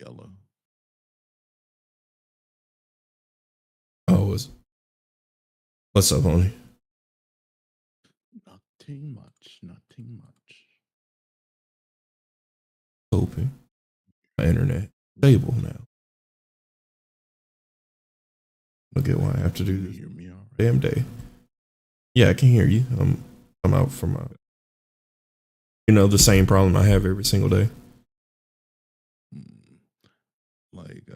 Yellow. Oh, what's up, homie? Nothing much. Nothing much. Hoping my internet stable now. Look at why I have to do this Hear me all right? damn day. Yeah, I can hear you. I'm out from the same problem I have every single day. Like,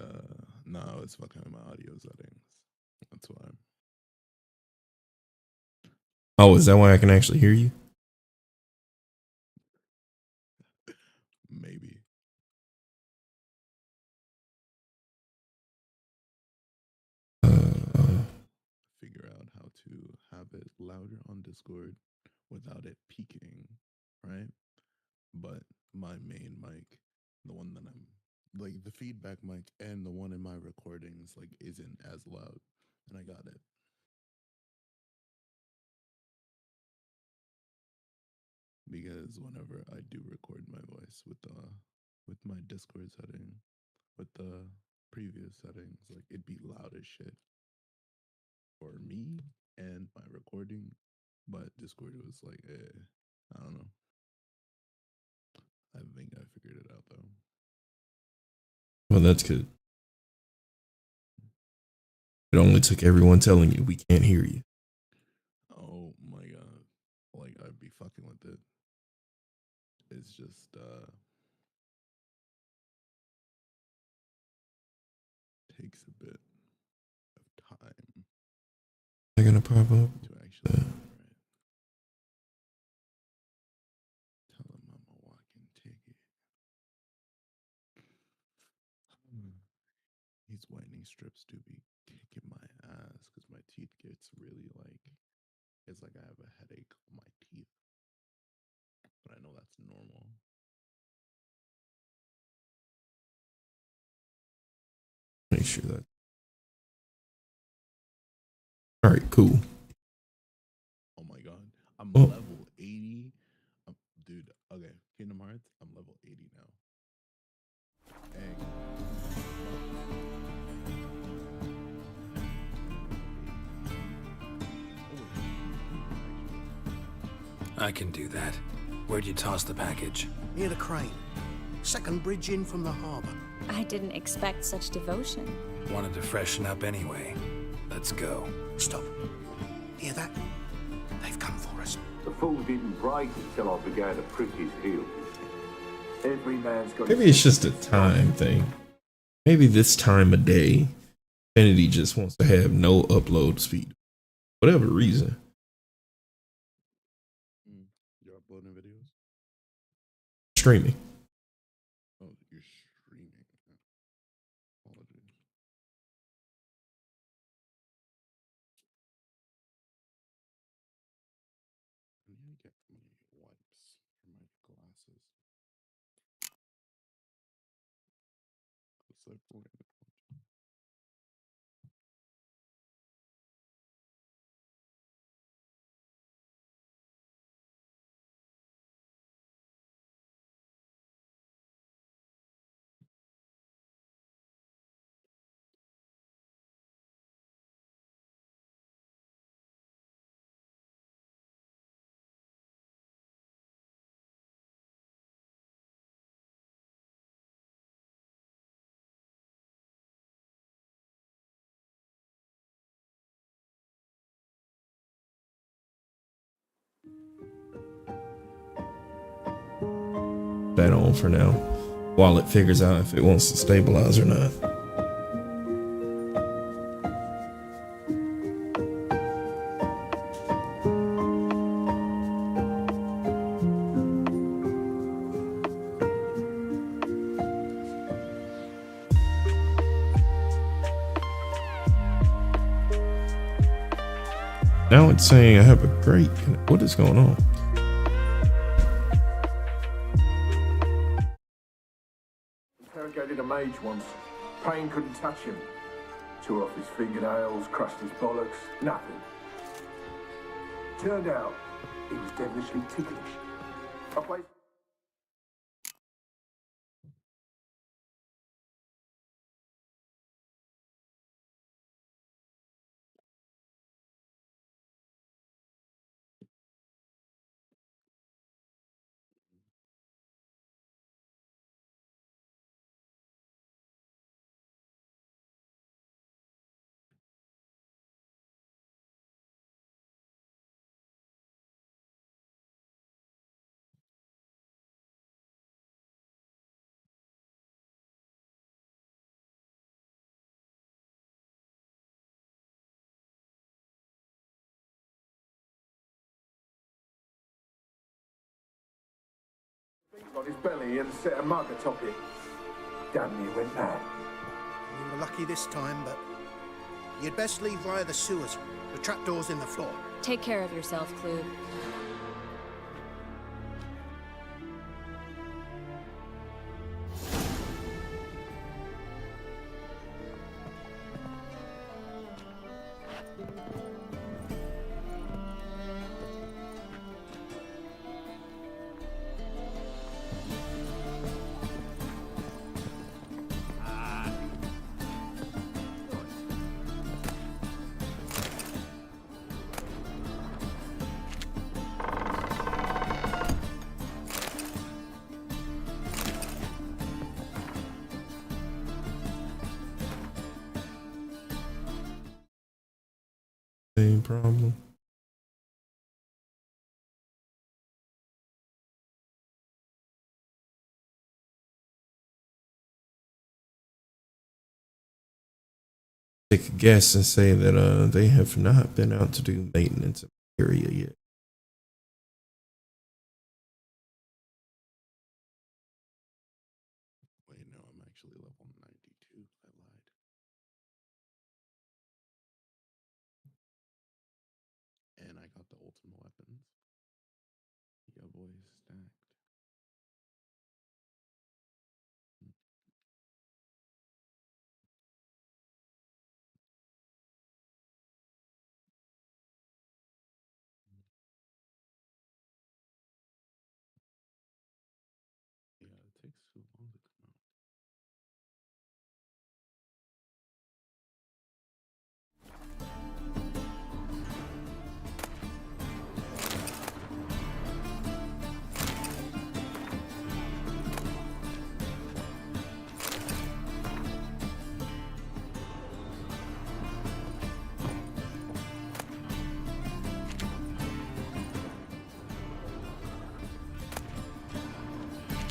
no, it's fucking my audio settings. That's why. Oh, is that why I can actually hear you? Maybe. Figure out how to have it louder on Discord without it peaking, right? But my main mic, the one that I'm like the feedback mic and the one in my recordings like isn't as loud, and I got it. Because whenever I do record my voice with my Discord setting, with the previous settings, like it'd be loud as shit for me and my recording, but Discord was like, I don't know. I think I figured it out though. Well, that's good. It only took everyone telling you we can't hear you. Oh my god. Like I'd be fucking with it. It's just takes a bit of time They're gonna pop up. to actually right. Tell him I'm a walking ticket. These whitening strips do be kicking my ass because my teeth gets really like it's like I have a headache on my teeth. But I know that's normal. Make sure that. All right, cool. Oh my god. I'm Oh. level 80. Dude, okay. Kingdom Hearts, I'm level 80 now. I can do that. Where'd you toss the package? Near the crane. Second bridge in from the harbor. I didn't expect such devotion. Wanted to freshen up anyway. Let's go. Stop. Hear that? They've come for us. The fall didn't break until I began to prick his heels. Every man's got. Maybe it's just a time thing. Maybe this time of day, Infinity just wants to have no upload speed. Whatever reason. You're uploading videos? Streaming. Oh, you're streaming. Apologies. I need to get my wipes for my glasses. It's like That on for now, while it figures out if it wants to stabilize or not. Now it's saying I have a great. What is going on? Interrogated a mage once. Pain couldn't touch him. Tore off his fingernails, crushed his bollocks, nothing. Turned out, he was devilishly ticklish. I played On his belly and set a mug atop it. Damn near went mad. We were lucky this time, but you'd best leave via the sewers. The trapdoor's in the floor. Take care of yourself, Klug. Same problem. Take a guess and say that they have not been out to do maintenance in the area yet. Wait, no, I'm actually level 92. I lied. And I got the ultimate weapons. Your boy is stacked. Yeah, it takes too long to come out.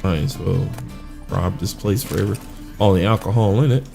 Might as well rob this place forever. All the alcohol in it.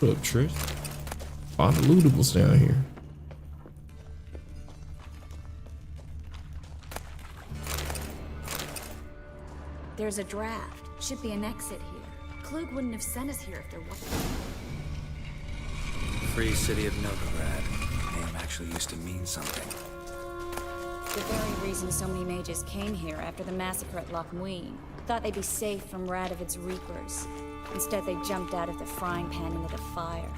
What up, Triss? A lot of lootables down here. There's a draft. Should be an exit here. Klug wouldn't have sent us here if there wasn't. Free city of Novigrad. Name actually used to mean something. The very reason so many mages came here after the massacre at Loch Muin. Thought they'd be safe from Radovid's reapers. Instead, they jumped out of the frying pan into the fire.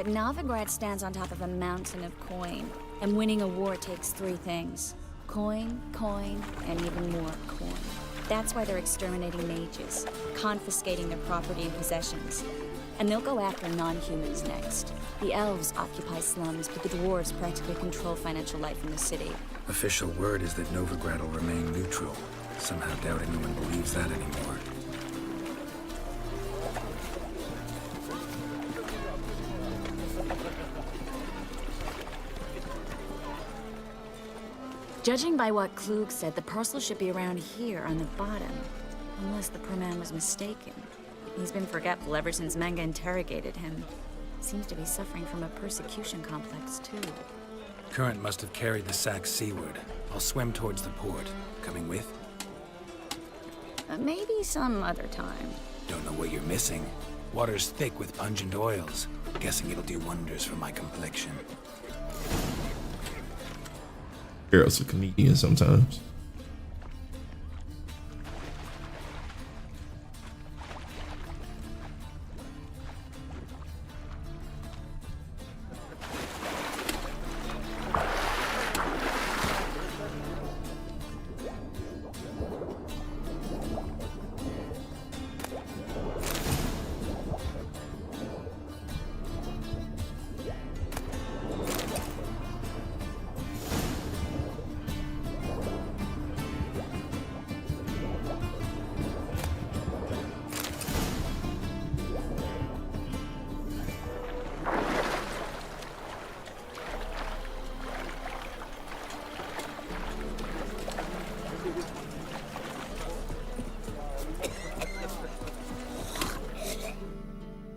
But Novigrad stands on top of a mountain of coin, and winning a war takes 3 things. Coin, coin, and even more coin. That's why they're exterminating mages, confiscating their property and possessions. And they'll go after non-humans next. The elves occupy slums, but the dwarves practically control financial life in the city. Official word is that Novigrad will remain neutral. Somehow doubt anyone believes that anymore. Judging by what Klug said, the parcel should be around here on the bottom. Unless the poor man was mistaken. He's been forgetful ever since Manga interrogated him. Seems to be suffering from a persecution complex, too. Current must have carried the sack seaward. I'll swim towards the port. Coming with? Maybe some other time. Don't know what you're missing. Water's thick with pungent oils. Guessing it'll do wonders for my complexion. Girls are comedians sometimes.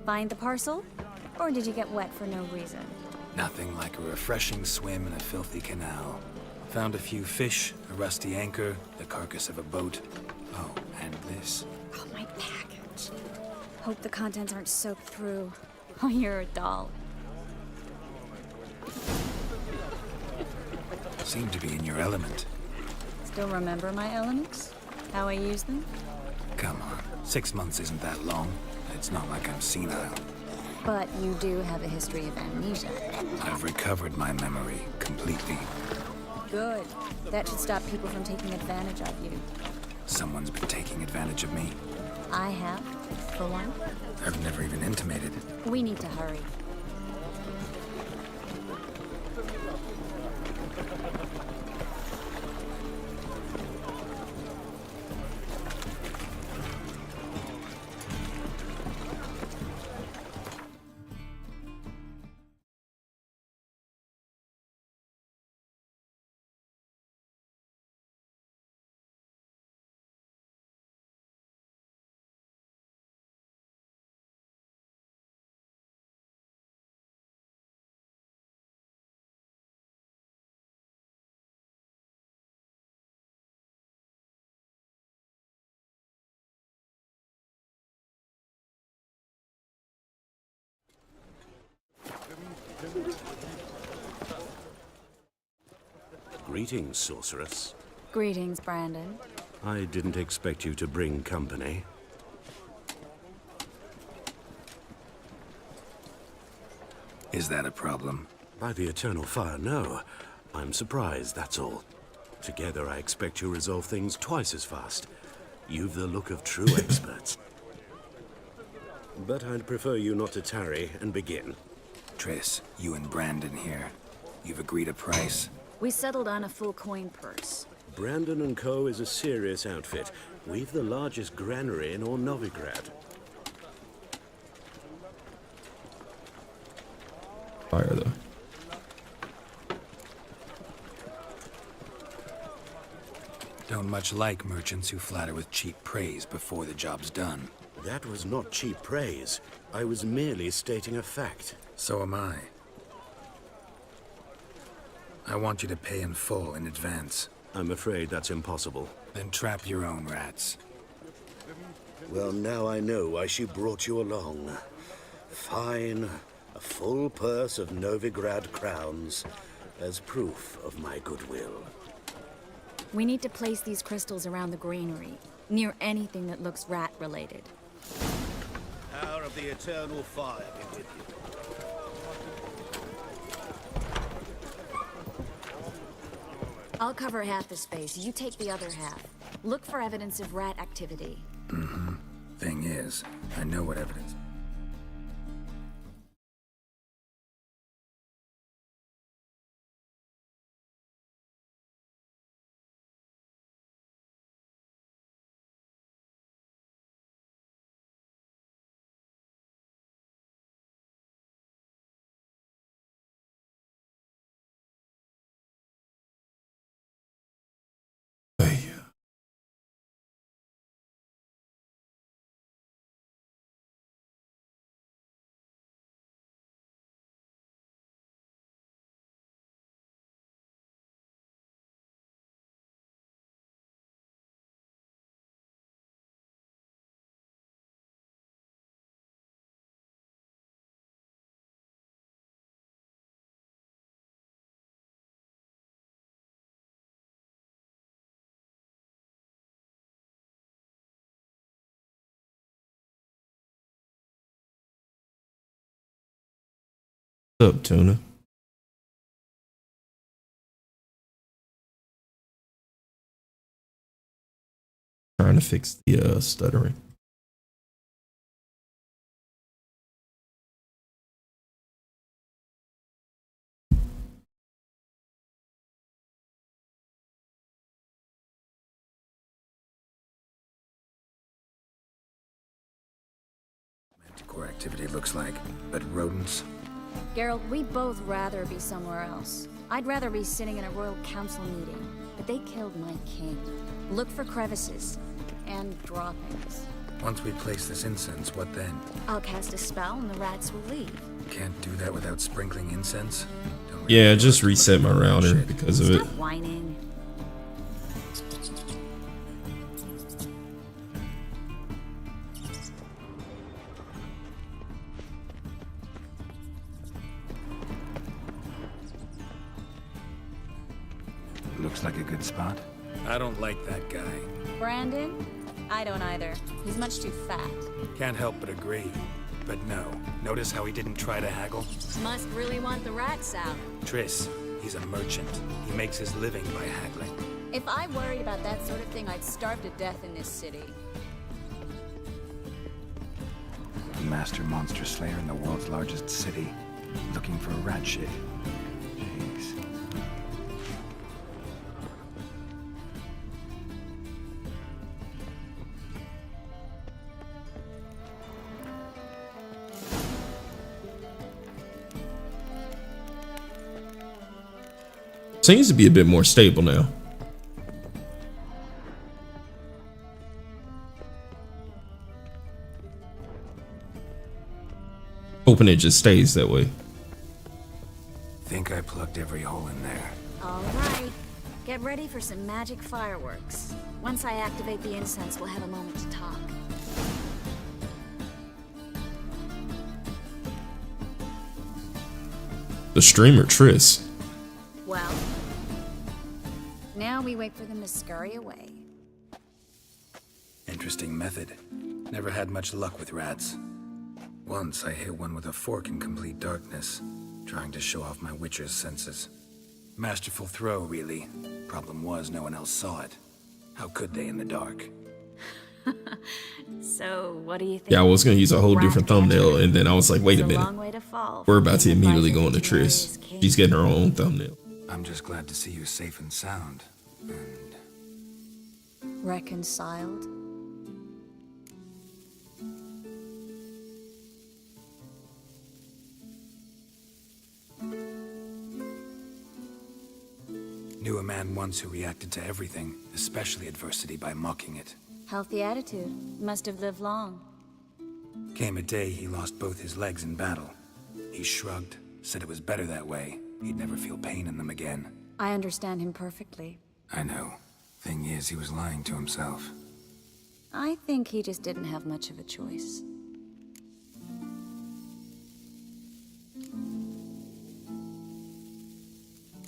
Find the parcel? Or did you get wet for no reason? Nothing like a refreshing swim in a filthy canal. Found a few fish, a rusty anchor, the carcass of a boat. Oh, and this. Oh, my package. Hope the contents aren't soaked through. Oh, you're a doll. Seem to be in your element. Still remember my elements? How I use them? Come on, 6 months isn't that long. It's not like I'm senile. But you do have a history of amnesia. I've recovered my memory completely. Good. That should stop people from taking advantage of you. Someone's been taking advantage of me. I have, for one. I've never even intimated. We need to hurry. Greetings, sorceress. Greetings, Brandon. I didn't expect you to bring company. Is that a problem? By the eternal fire, no. I'm surprised, that's all. Together, I expect you resolve things twice as fast. You've the look of true experts. But I'd prefer you not to tarry and begin. Triss, you and Brandon here. You've agreed a price? We settled on a full coin purse. Brandon & Co. is a serious outfit. We've the largest granary in all Novigrad. Fire though. Don't much like merchants who flatter with cheap praise before the job's done. That was not cheap praise. I was merely stating a fact. So am I. I want you to pay in full in advance. I'm afraid that's impossible. Then trap your own rats. Well, now I know why she brought you along. Fine. A full purse of Novigrad crowns as proof of my goodwill. We need to place these crystals around the granary, near anything that looks rat-related. Power of the eternal fire be with you. I'll cover half the space. You take the other half. Look for evidence of rat activity. Mm-hmm. Thing is, I know what evidence. Hey, what's up, Tuna? Trying to fix the stuttering. Manticore activity looks like, but rodents. Geralt, we'd both rather be somewhere else. I'd rather be sitting in a royal council meeting, but they killed my king. Look for crevices and droppings. Once we place this incense, what then? I'll cast a spell and the rats will leave. Can't do that without sprinkling incense? Don't Yeah, really just know reset my router shit. because of it. Stop whining. Looks like a good spot. I don't like that guy. Brandon? I don't either. He's much too fat. Can't help but agree. But no. Notice how he didn't try to haggle? Must really want the rats out. Triss, he's a merchant. He makes his living by haggling. If I worried about that sort of thing, I'd starve to death in this city. Master monster slayer in the world's largest city. Looking for a rat shit. Jeez. Seems to be a bit more stable now. Hoping it just stays that way. Think I plugged every hole in there. All right. Get ready for some magic fireworks. Once I activate the incense, we'll have a moment to talk. The streamer Triss. Well, now we wait for them to scurry away. Interesting method. Never had much luck with rats. Once I hit one with a fork in complete darkness, trying to show off my witcher's senses. Masterful throw, really. Problem was, no one else saw it. How could they in the dark? So, what do you think? Yeah, I was gonna use a whole different thumbnail, and then I was like, wait a It's minute. long way to fall We're from about to being immediately invited go into to Mary's Triss. king. She's getting her own thumbnail. I'm just glad to see you safe and sound. And Reconciled? knew a man once who reacted to everything, especially adversity, by mocking it. Healthy attitude. Must have lived long. Came a day he lost both his legs in battle. He shrugged, said it was better that way. He'd never feel pain in them again. I understand him perfectly. I know. Thing is, he was lying to himself. I think he just didn't have much of a choice.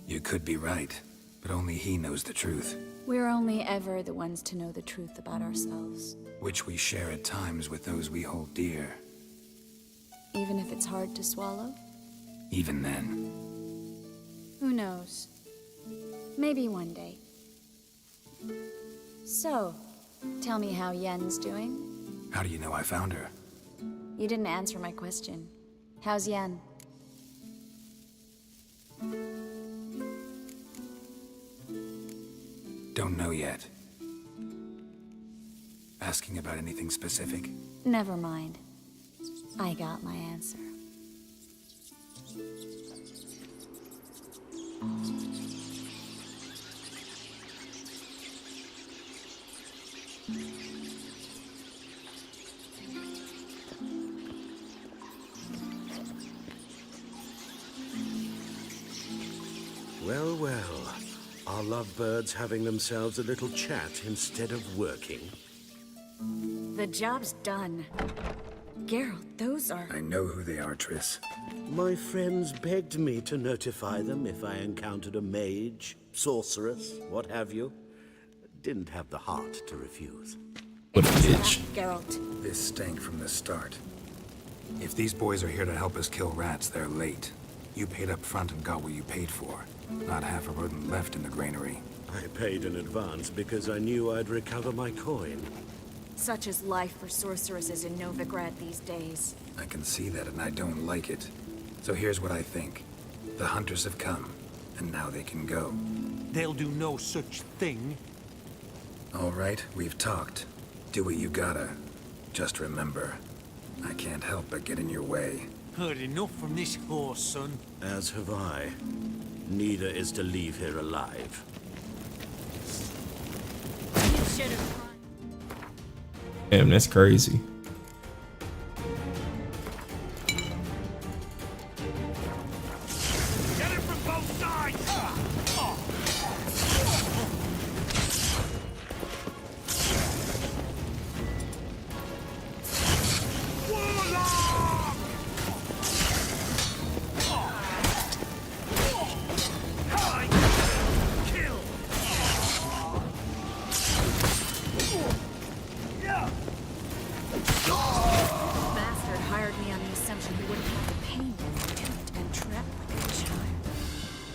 You could be right, but only he knows the truth. We're only ever the ones to know the truth about ourselves. Which we share at times with those we hold dear. Even if it's hard to swallow? Even then. Who knows? Maybe one day. So, tell me how Yen's doing? How do you know I found her? You didn't answer my question. How's Yen? Don't know yet. Asking about anything specific? Never mind. I got my answer. Well, well. Are lovebirds having themselves a little chat instead of working? The job's done. Geralt, those are... I know who they are, Triss. My friends begged me to notify them if I encountered a mage, sorceress, what have you. Didn't have the heart to refuse. What a bitch. Geralt. This stank from the start. If these boys are here to help us kill rats, they're late. You paid up front and got what you paid for. Not half a rodent left in the granary. I paid in advance because I knew I'd recover my coin. Such is life for sorceresses in Novigrad these days. I can see that and I don't like it. So here's what I think. The hunters have come, and now they can go. They'll do no such thing. All right, we've talked. Do what you gotta. Just remember, I can't help but get in your way. Heard enough from this horse, son. As have I. Neither is to leave here alive. You should have run. Damn, that's crazy. Get it from both sides! Bastard hired me on the assumption he wouldn't have the pain and trapped like a child.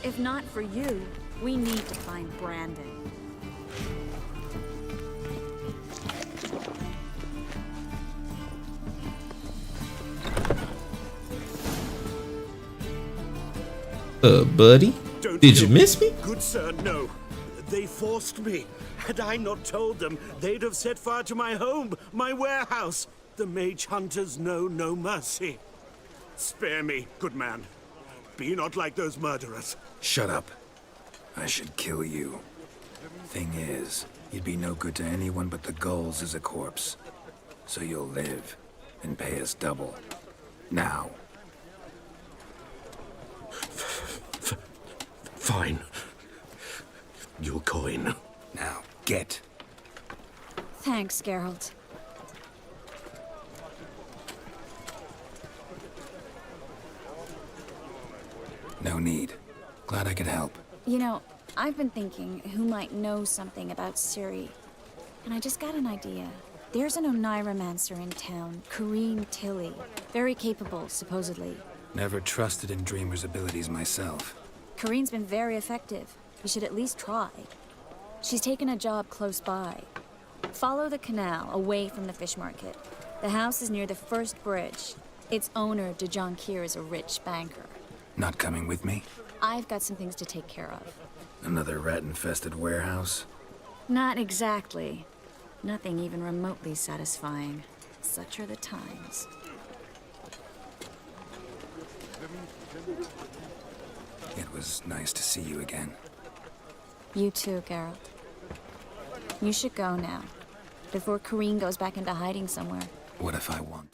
If not for you, we need to find Brandon. Buddy? Did you miss me? Good sir, no. They forced me. Had I not told them, they'd have set fire to my home, my warehouse. The mage hunters know no mercy. Spare me, good man. Be not like those murderers. Shut up. I should kill you. Thing is, you'd be no good to anyone but the gulls as a corpse. So you'll live and pay us double. Now. Fine. Your coin. Now, get. Thanks, Geralt. No need. Glad I could help. You know, I've been thinking who might know something about Ciri. And I just got an idea. There's an Oneiromancer in town, Corrine Tilly. Very capable, supposedly. Never trusted in Dreamer's abilities myself. Corrine's been very effective. You should at least try. She's taken a job close by. Follow the canal, away from the fish market. The house is near the first bridge. Its owner, de Jonquier, is a rich banker. Not coming with me? I've got some things to take care of. Another rat-infested warehouse? Not exactly. Nothing even remotely satisfying. Such are the times. It was nice to see you again. You too, Geralt. You should go now, before Corrine goes back into hiding somewhere. What if I want?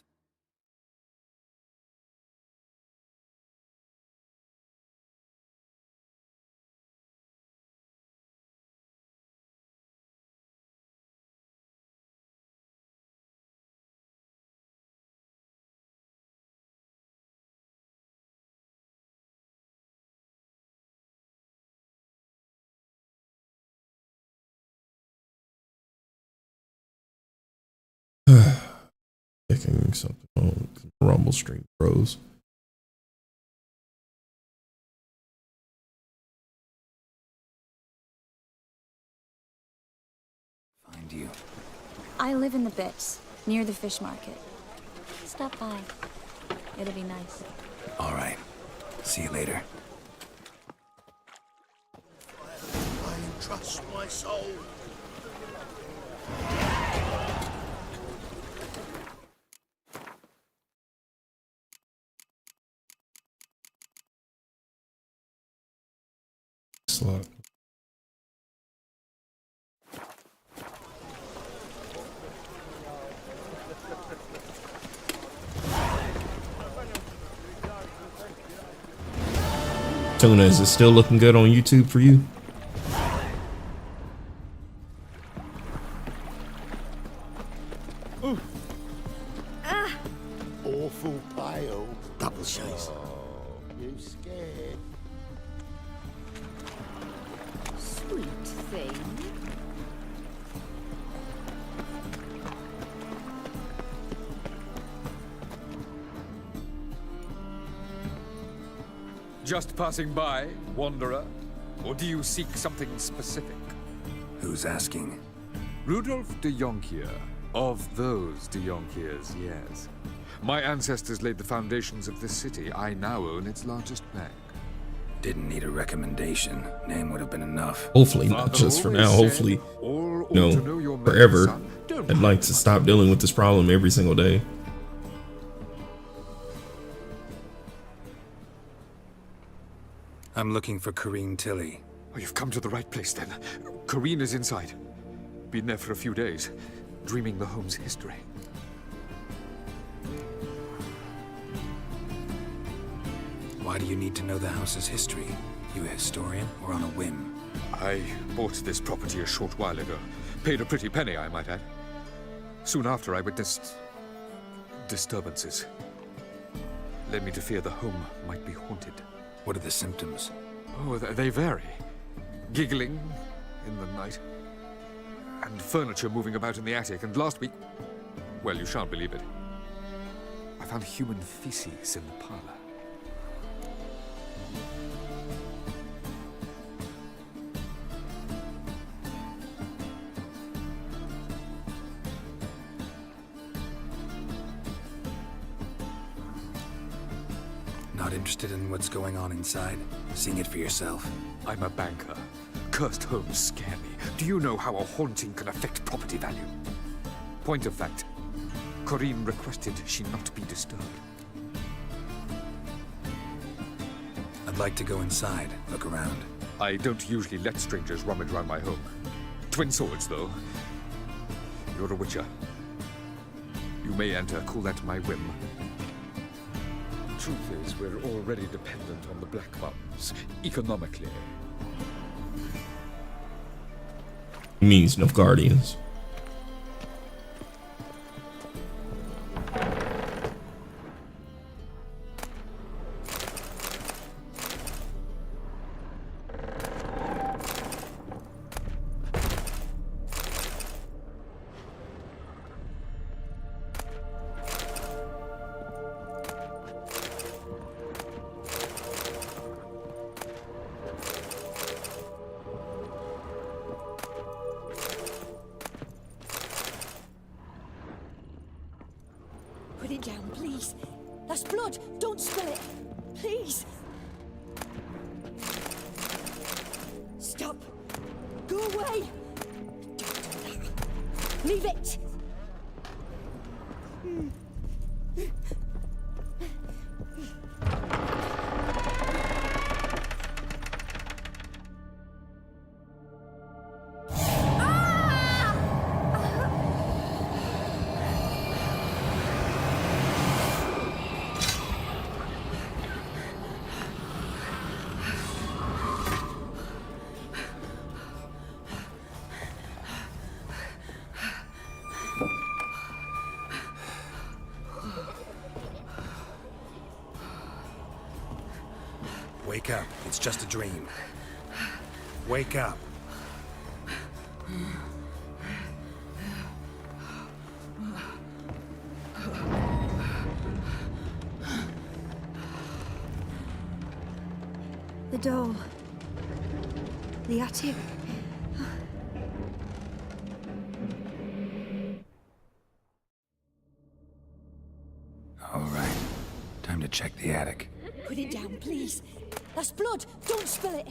Checking something on Rumble Stream Pros. you? I live in the Bits, near the fish market. Stop by. It'll be nice. All right. See you later. I entrust my soul. Slot. Tuna, is it still looking good on YouTube for you? Awful pale. Double chase. You scared? Sweet thing. Just passing by, wanderer? Or do you seek something specific? Who's asking? Rudolf de Jonkier. Of those de Jonkiers, yes. My ancestors laid the foundations of this city. I now own its largest bank. Didn't need a recommendation. Name would have been enough. Hopefully, not just for now. Hopefully, no, forever. I'd like to stop dealing with this problem every single day. I'm looking for Corrine Tilly. Oh, you've come to the right place then. Corrine is inside. Been there for a few days, dreaming the home's history. Why do you need to know the house's history? You a historian or on a whim? I bought this property a short while ago. Paid a pretty penny, I might add. Soon after, I witnessed disturbances. Led me to fear the home might be haunted. What are the symptoms? Oh, they vary. Giggling in the night. And furniture moving about in the attic. And last week, well, you shan't believe it, I found human feces in the parlor. Not interested in what's going on inside? Seeing it for yourself? I'm a banker. Cursed homes scare me. Do you know how a haunting can affect property value? Point of fact, Corrine requested she not be disturbed. I'd like to go inside, look around. I don't usually let strangers rummage around my home. Twin swords, though. You're a witcher. You may enter, call that my whim. Truth is, we're already dependent on the Black Mountains, economically. He means Nilfgaardians. Put it down, please. That's blood. Don't spill it. Please. Stop. Go away. Don't do that. Leave it. Wake up. It's just a dream. Wake up. The door. The attic. the attic. Put it down, please. That's blood. Don't spill it.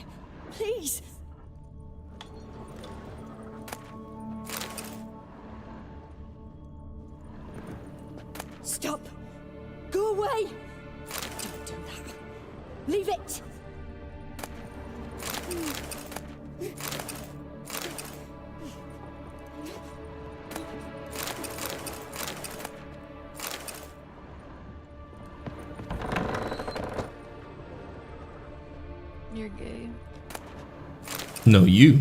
Please. Stop. Go away. Don't do that. Leave it. You're gay. No, you.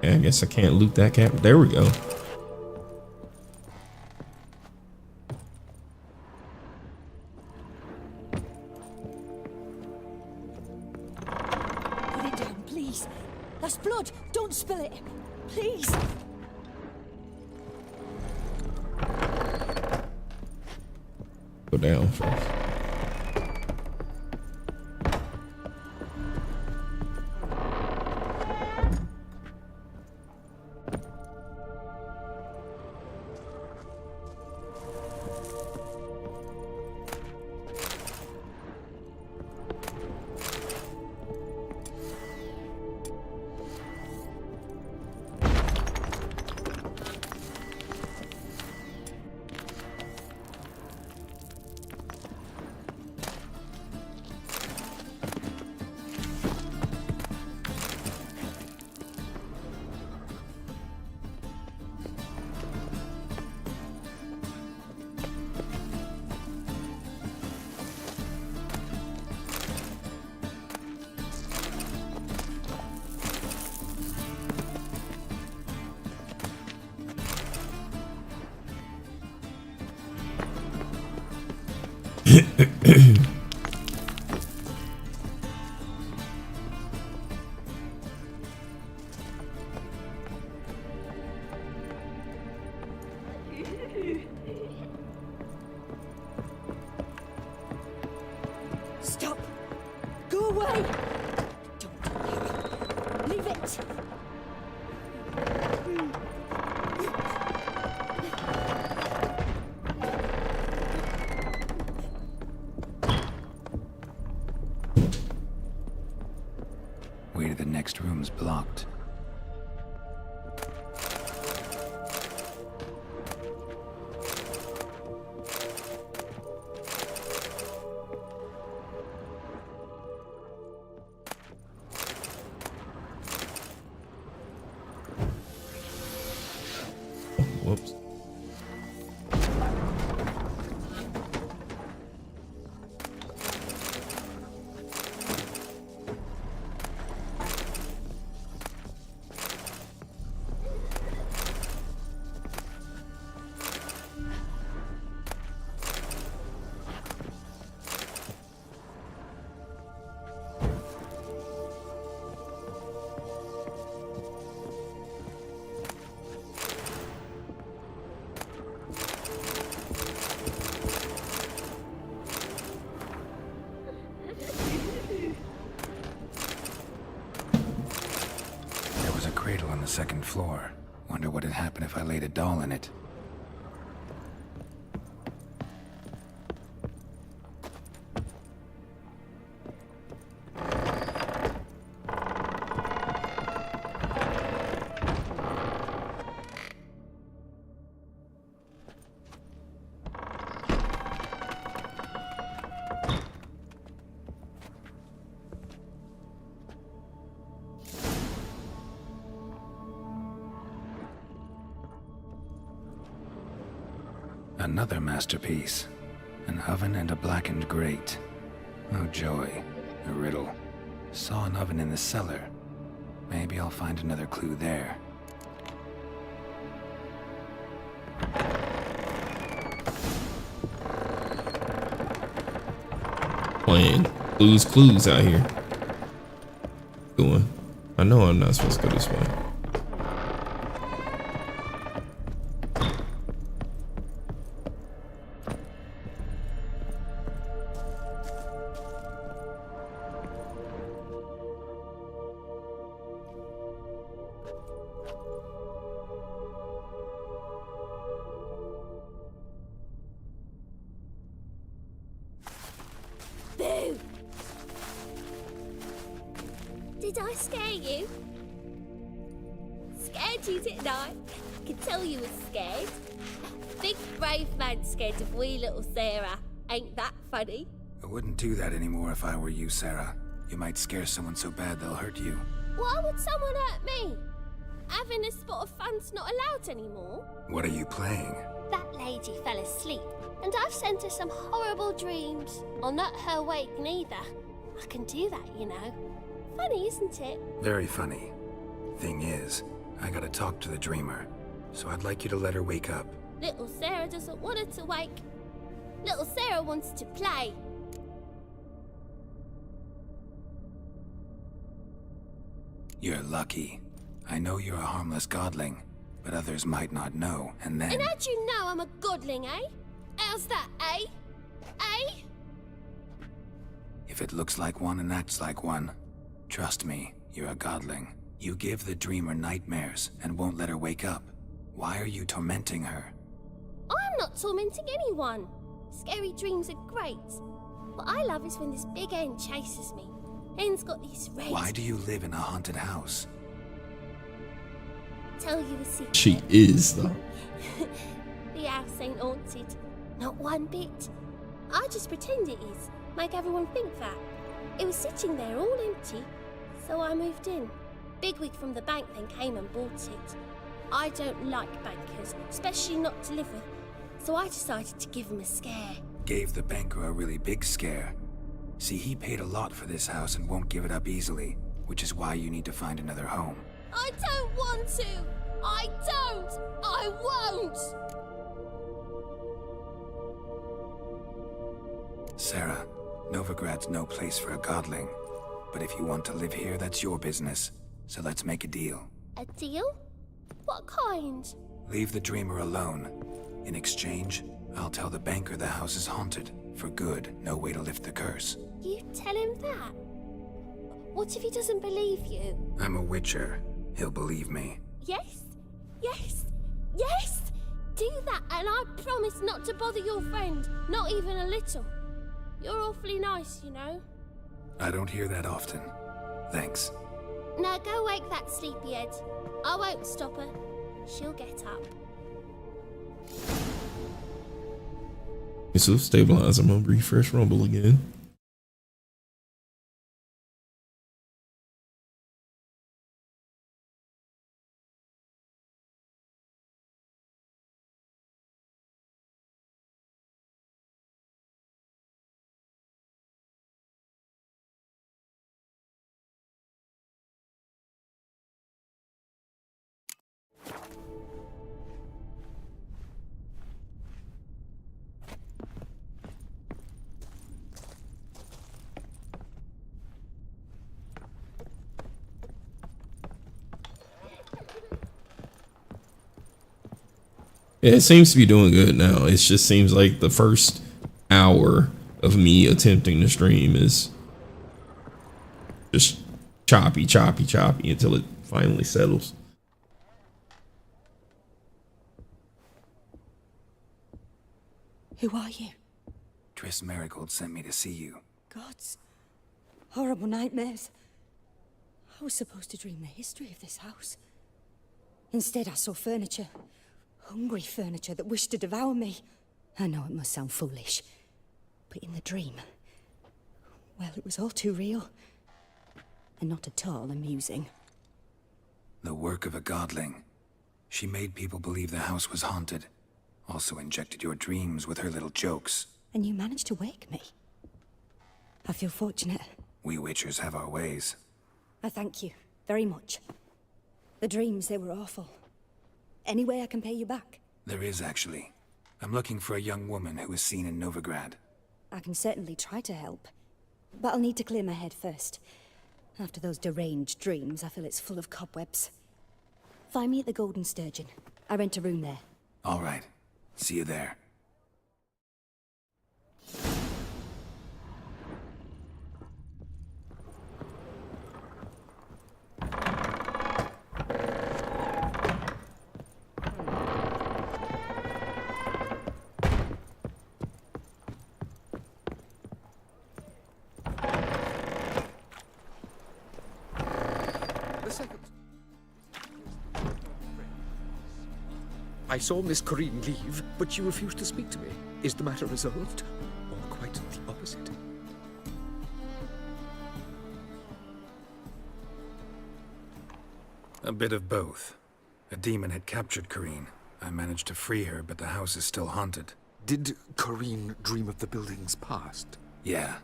I guess I can't loot that cap. There we go. Put it down, please. That's blood. Don't spill it. Please. Go down first. Stop. Go away. Don't do that. Leave it. Way to the next room's blocked. Whoops. Cradle on the second floor. Wonder what would happen if I laid a doll in it. Another masterpiece. An oven and a blackened grate. Oh joy. A riddle. Saw an oven in the cellar. Maybe I'll find another clue there. Playing clues out here. Going. I know I'm not supposed to go this way. Did I scare you? Scared you, didn't I? I can tell you was scared. Big brave man scared of wee little Sarah. Ain't that funny? I wouldn't do that anymore if I were you, Sarah. You might scare someone so bad they'll hurt you. Why would someone hurt me? Having a spot of fun's not allowed anymore. What are you playing? That lady fell asleep, and I've sent her some horrible dreams. I'll not her wake neither. I can do that, you know. Funny, isn't it? Very funny. Thing is, I gotta talk to the dreamer, so I'd like you to let her wake up. Little Sarah doesn't want her to wake. Little Sarah wants to play. You're lucky. I know you're a harmless godling, but others might not know, and then... And how'd you know I'm a godling, eh? How's that, eh? Eh? If it looks like one and acts like one, trust me, you're a godling. You give the dreamer nightmares and won't let her wake up. Why are you tormenting her? I'm not tormenting anyone. Scary dreams are great. What I love is when this big hen chases me. Hen's got these red... Why do you live in a haunted house? Tell you a secret. She is, though. The house ain't haunted. Not one bit. I just pretend it is. Make everyone think that. It was sitting there all empty, so I moved in. Bigwig from the bank then came and bought it. I don't like bankers, especially not to live with, so I decided to give him a scare. Gave the banker a really big scare. See, he paid a lot for this house and won't give it up easily, which is why you need to find another home. I don't want to! I don't! I won't! Sarah, Novigrad's no place for a godling. But if you want to live here, that's your business. So let's make a deal. A deal? What kind? Leave the dreamer alone. In exchange, I'll tell the banker the house is haunted. For good, no way to lift the curse. You tell him that? What if he doesn't believe you? I'm a witcher. He'll believe me. Yes? Yes? Yes! Do that and I promise not to bother your friend. Not even a little. You're awfully nice, you know. I don't hear that often. Thanks. Now go wake that sleepyhead. I won't stop her. She'll get up. So stabilize. I'm gonna refresh Rumble again. Yeah, it seems to be doing good now. It just seems like the first hour of me attempting to stream is just choppy until it finally settles. Who are you? Triss Merigold sent me to see you. Gods. Horrible nightmares. I was supposed to dream the history of this house. Instead, I saw furniture. Hungry furniture that wished to devour me. I know it must sound foolish, but in the dream, well, it was all too real. And not at all amusing. The work of a godling. She made people believe the house was haunted. Also injected your dreams with her little jokes. And you managed to wake me. I feel fortunate. We witchers have our ways. I thank you very much. The dreams, they were awful. Any way I can pay you back? There is, actually. I'm looking for a young woman who was seen in Novigrad. I can certainly try to help. But I'll need to clear my head first. After those deranged dreams, I feel it's full of cobwebs. Find me at the Golden Sturgeon. I rent a room there. All right. See you there. The second. I saw Miss Corrine leave, but she refused to speak to me. Is the matter resolved? Or quite the opposite? A bit of both. A demon had captured Corrine. I managed to free her, but the house is still haunted. Did Corrine dream of the building's past? Yeah.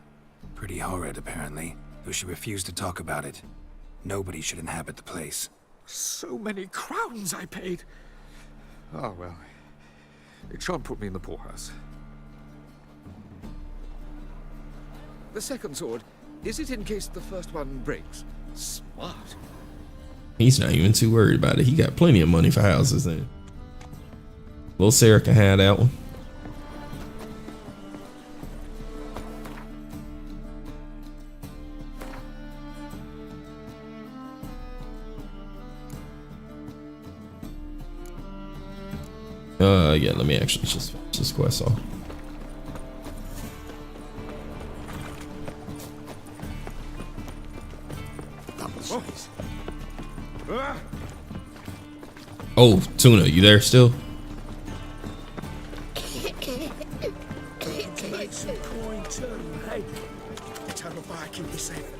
Pretty horrid, apparently, though she refused to talk about it. Nobody should inhabit the place. So many crowns I paid! Oh, well. It shan't put me in the poorhouse. The second sword, is it in case the first one breaks? Smart. He's not even too worried about it. He got plenty of money for houses then. Little Sarah can have that one. Yeah, let me actually just finish this quest off. Oh, Tuna, you there still? Make some coin too, hey? Tell her I can be safe.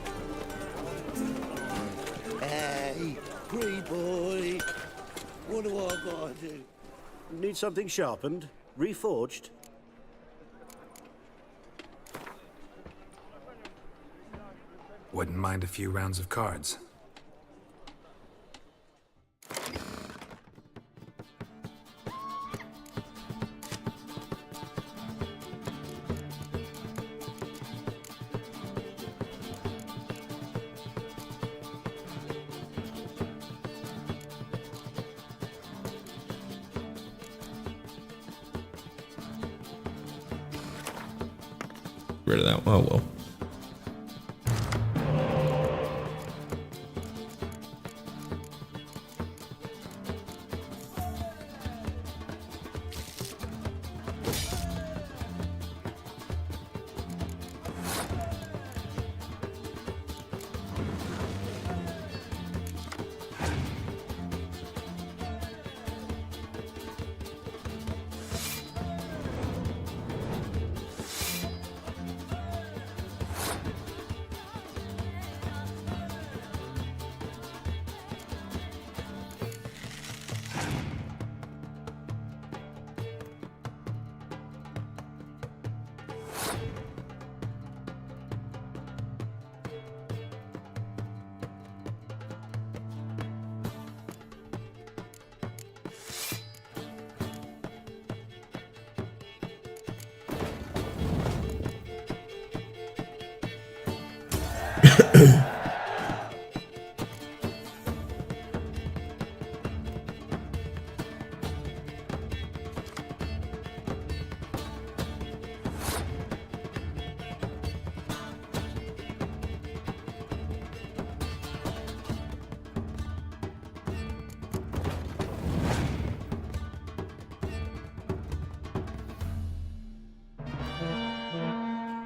Hey, pretty boy. What do I gotta do? Need something sharpened? Reforged? Wouldn't mind a few rounds of cards. Rid of that one. Oh well.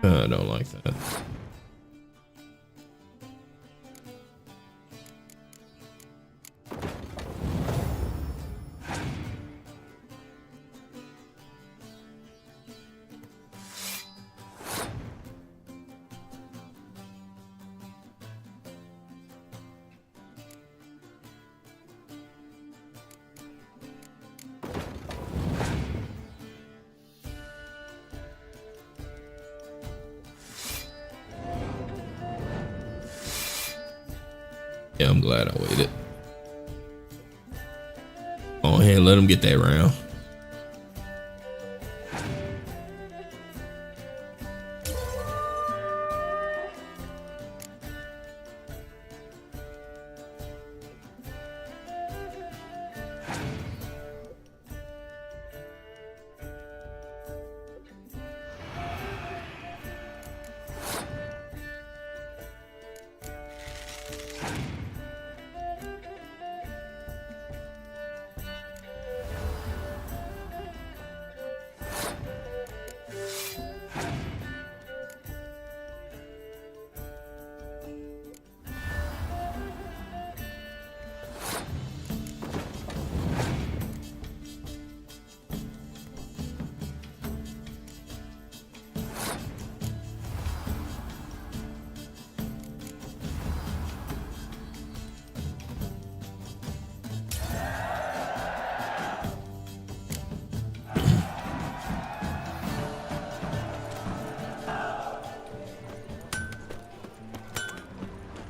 I don't like that. Yeah, I'm glad I waited. Go ahead, let him get that round.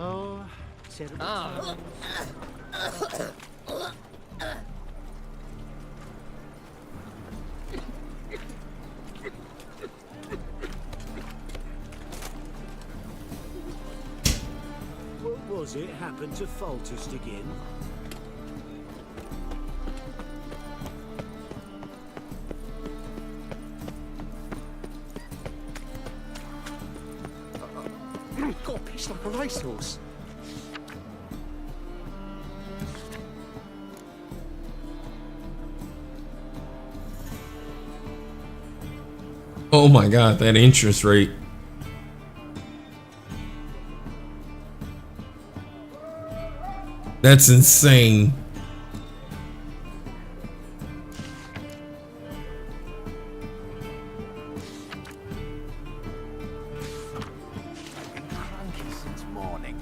Oh, terrible times. What was it happened to Foltest again? Got a piece like a racehorse. Oh my god, that interest rate. That's insane. Cranky since morning.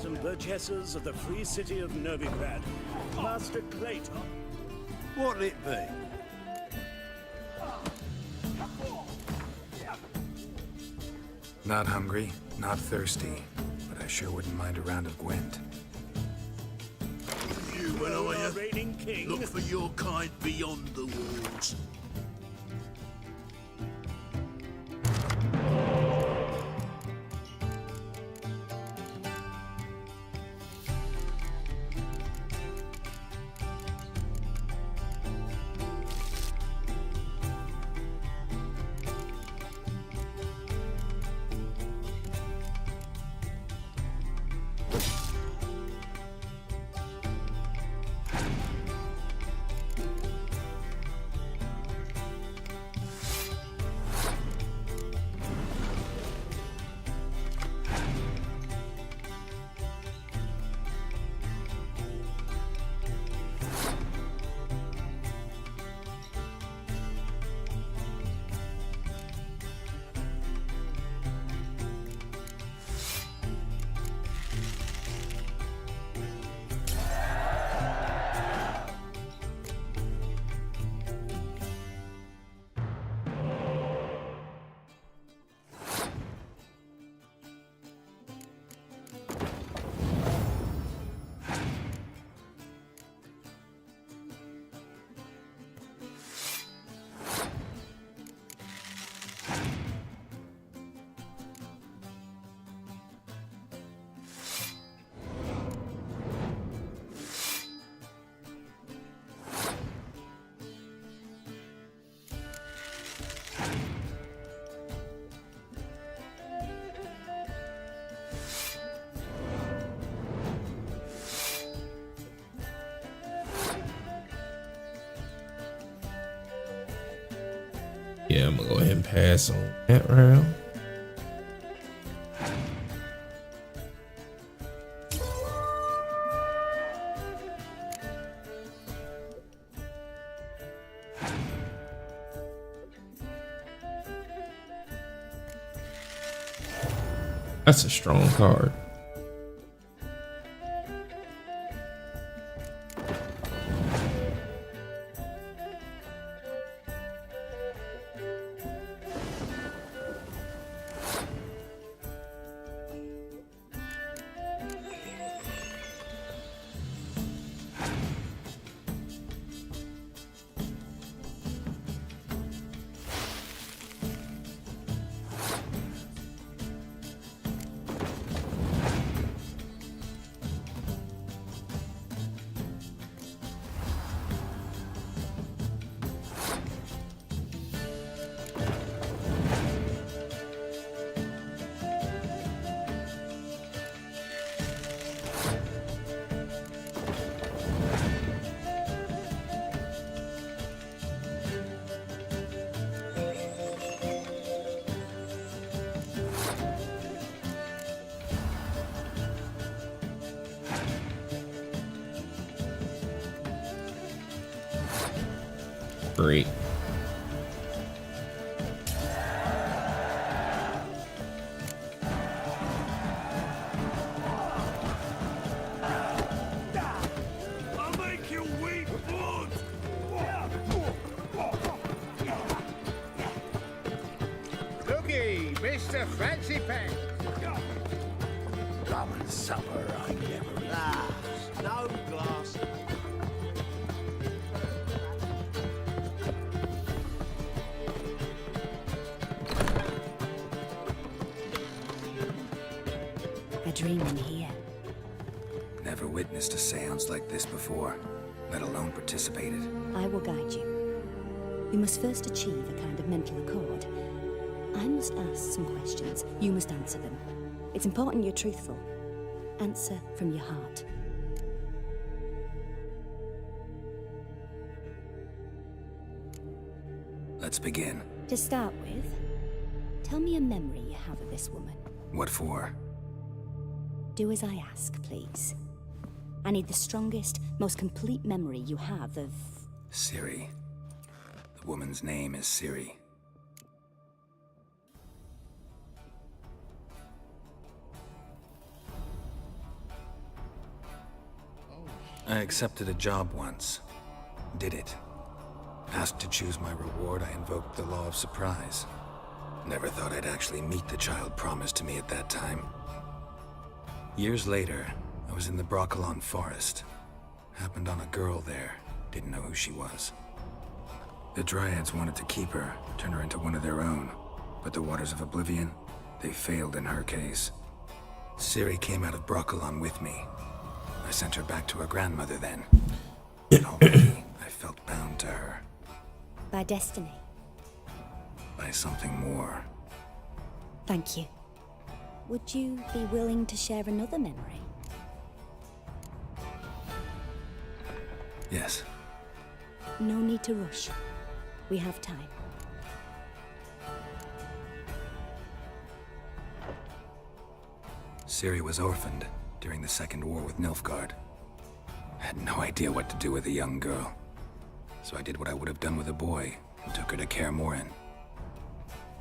And burgesses of the free city of Novigrad, Master Clayton. What'll it be? Not hungry, not thirsty, but I sure wouldn't mind a round of Gwent. You, when Our reigning king. look for your kind beyond the walls. Yeah, I'm gonna go ahead and pass on that round. That's a strong card. Great. Mr. Fancy Pants. Rum and supper, I never. Ah, no glass. A dream in here. Never witnessed a seance like this before, let alone participated. I will guide you. You must first achieve a kind of mental accord. I must ask some questions. You must answer them. It's important you're truthful. Answer from your heart. Let's begin. To start with, tell me a memory you have of this woman. What for? Do as I ask, please. I need the strongest, most complete memory you have of... Ciri. The woman's name is Ciri. I accepted a job once. Did it. Asked to choose my reward, I invoked the law of surprise. Never thought I'd actually meet the child promised to me at that time. Years later, I was in the Broccolon forest. Happened on a girl there. Didn't know who she was. The Dryads wanted to keep her, turn her into one of their own. But the Waters of Oblivion, they failed in her case. Ciri came out of Broccolon with me. I sent her back to her grandmother then. And already, I felt bound to her. By destiny. By something more. Thank you. Would you be willing to share another memory? Yes. No need to rush. We have time. Ciri was orphaned during the Second War with Nilfgaard. Had no idea what to do with a young girl. So I did what I would have done with a boy and took her to Kaer Morhen.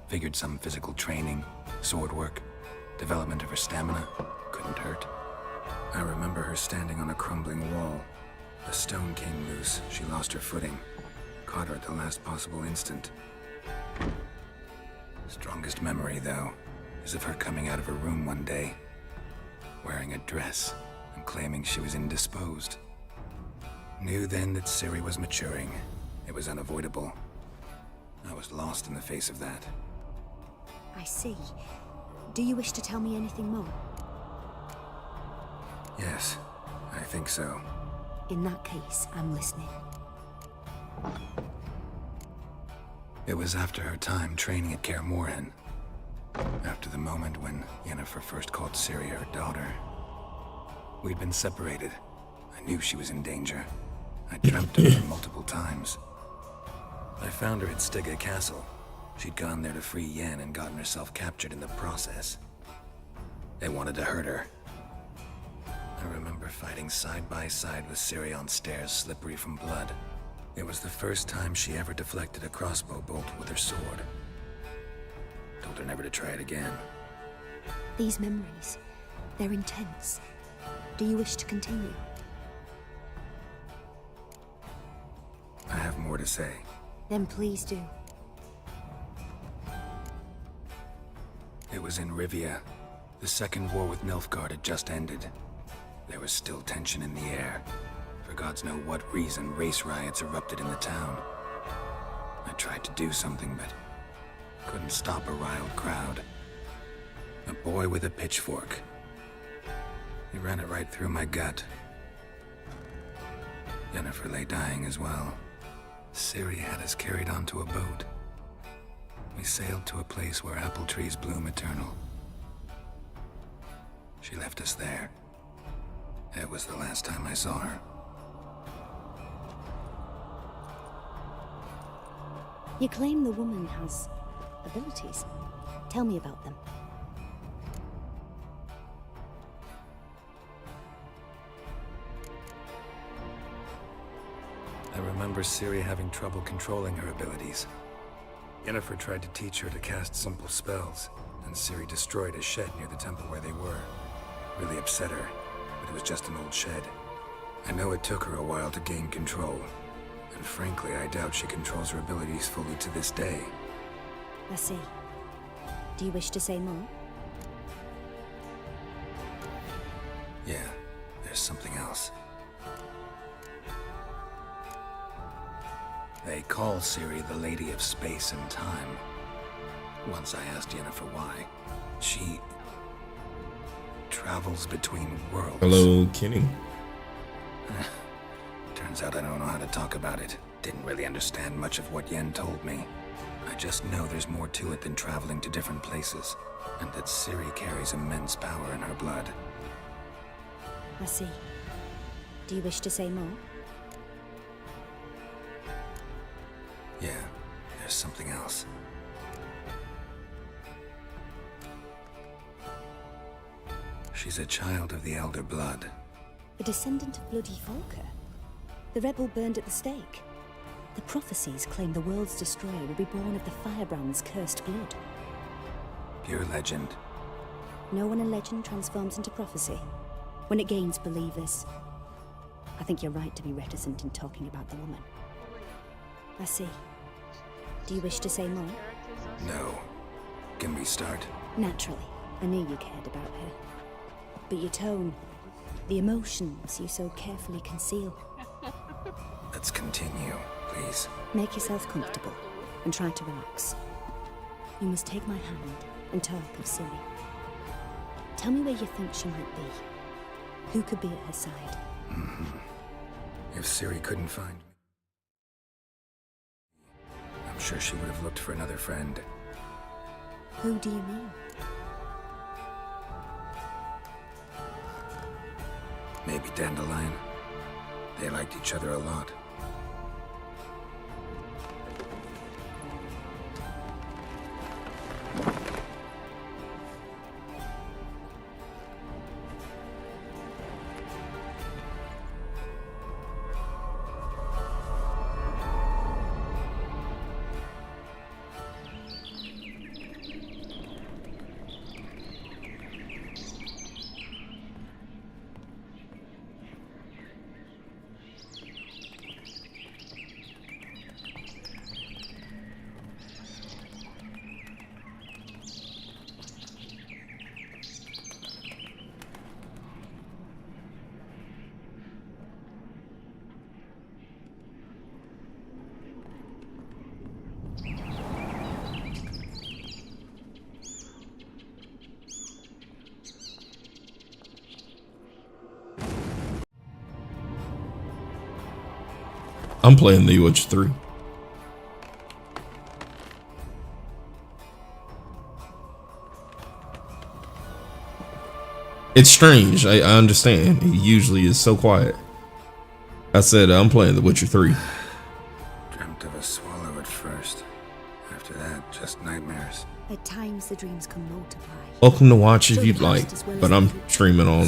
Figured some physical training, sword work, development of her stamina couldn't hurt. I remember her standing on a crumbling wall. A stone came loose, she lost her footing. Caught her at the last possible instant. Strongest memory, though, is of her coming out of her room one day, wearing a dress and claiming she was indisposed. Knew then that Ciri was maturing. It was unavoidable. I was lost in the face of that. I see. Do you wish to tell me anything more? Yes, I think so. In that case, I'm listening. It was after her time training at Kaer Morhen. After the moment when Yennefer first called Ciri her daughter. We'd been separated. I knew she was in danger. I dreamt of her multiple times. I found her at Stygga Castle. She'd gone there to free Yen and gotten herself captured in the process. They wanted to hurt her. I remember fighting side by side with Ciri on stairs slippery from blood. It was the first time she ever deflected a crossbow bolt with her sword. Told her never to try it again. These memories, they're intense. Do you wish to continue? I have more to say. Then please do. It was in Rivia. The Second War with Nilfgaard had just ended. There was still tension in the air. For gods know what reason, race riots erupted in the town. I tried to do something, but couldn't stop a riled crowd. A boy with a pitchfork. He ran it right through my gut. Yennefer lay dying as well. Ciri had us carried onto a boat. We sailed to a place where apple trees bloom eternal. She left us there. That was the last time I saw her. You claim the woman has abilities. Tell me about them. I remember Ciri having trouble controlling her abilities. Yennefer tried to teach her to cast simple spells, and Ciri destroyed a shed near the temple where they were. Really upset her, but it was just an old shed. I know it took her a while to gain control, and frankly, I doubt she controls her abilities fully to this day. I see. Do you wish to say more? Yeah, there's something else. They call Ciri the Lady of Space and Time. Once I asked Yennefer why. She travels between worlds. Hello, Kenny. Turns out I don't know how to talk about it. Didn't really understand much of what Yen told me. I just know there's more to it than traveling to different places, and that Ciri carries immense power in her blood. I see. Do you wish to say more? Yeah, there's something else. She's a child of the Elder Blood. A descendant of bloody Volker. The rebel burned at the stake. The prophecies claim the world's destroyer will be born of the Firebrand's cursed blood. Pure legend. Know when a legend transforms into prophecy? When it gains believers. I think you're right to be reticent in talking about the woman. I see. Do you wish to say more? No. Can we start? Naturally. I knew you cared about her. But your tone, the emotions you so carefully conceal. Let's continue, please. Make yourself comfortable and try to relax. You must take my hand and talk of Ciri. Tell me where you think she might be. Who could be at her side? If Ciri couldn't find me, I'm sure she would have looked for another friend. Who do you mean? Maybe Dandelion. They liked each other a lot. I'm playing The Witcher 3. It's strange. I understand. He usually is so quiet. I said I'm playing The Witcher 3. Dreamt of a swallow at first. After that, just nightmares. At times the dreams can multiply. Welcome to watch if you'd like, but I'm streaming on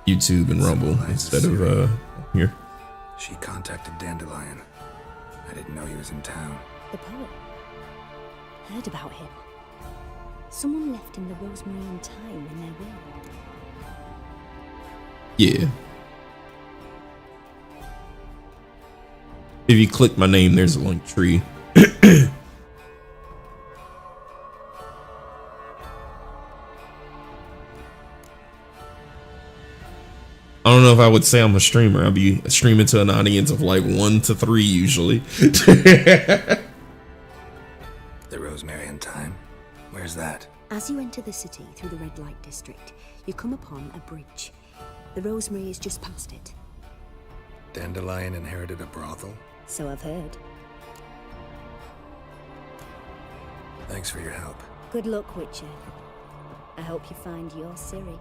YouTube and Rumble instead of here. She contacted Dandelion. I didn't know he was in town. The poet. Heard about him. Someone left him the rosemary and thyme in their will. Yeah. If you click my name, there's a link tree. I don't know if I would say I'm a streamer. I'll be streaming to an audience of like 1 to 3 usually. The rosemary and thyme? Where's that? As you enter the city through the red light district, you come upon a bridge. The rosemary is just past it. Dandelion inherited a brothel? So I've heard. Thanks for your help. Good luck, Witcher. I hope you find your Ciri.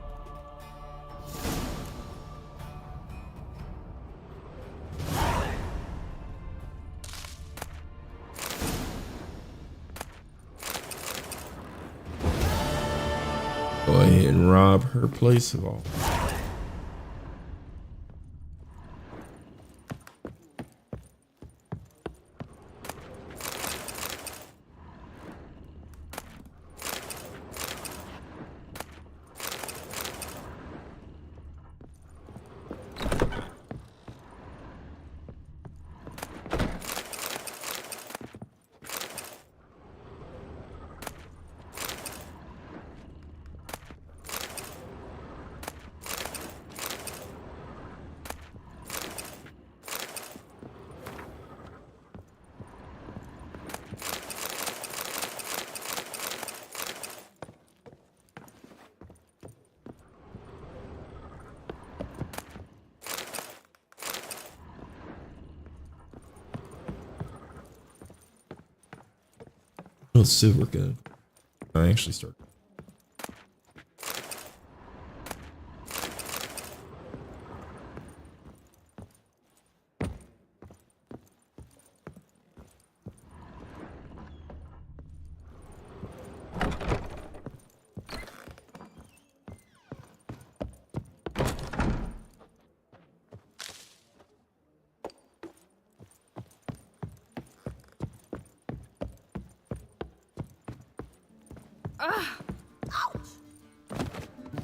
Go ahead and rob her place of all. Oh, silver gun. I actually start.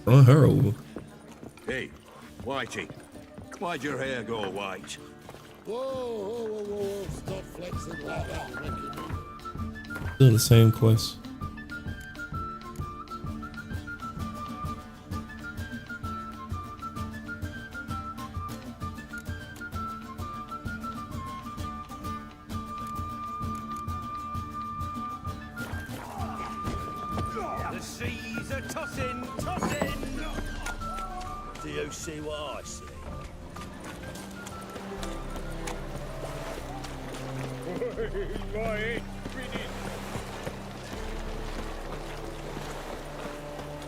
Run her over. Hey, Whitey, why'd your hair go white? Whoa, stop flexing like that, Ricky. Still the same quest. The seas are tossing, tossing! Do you see what I see?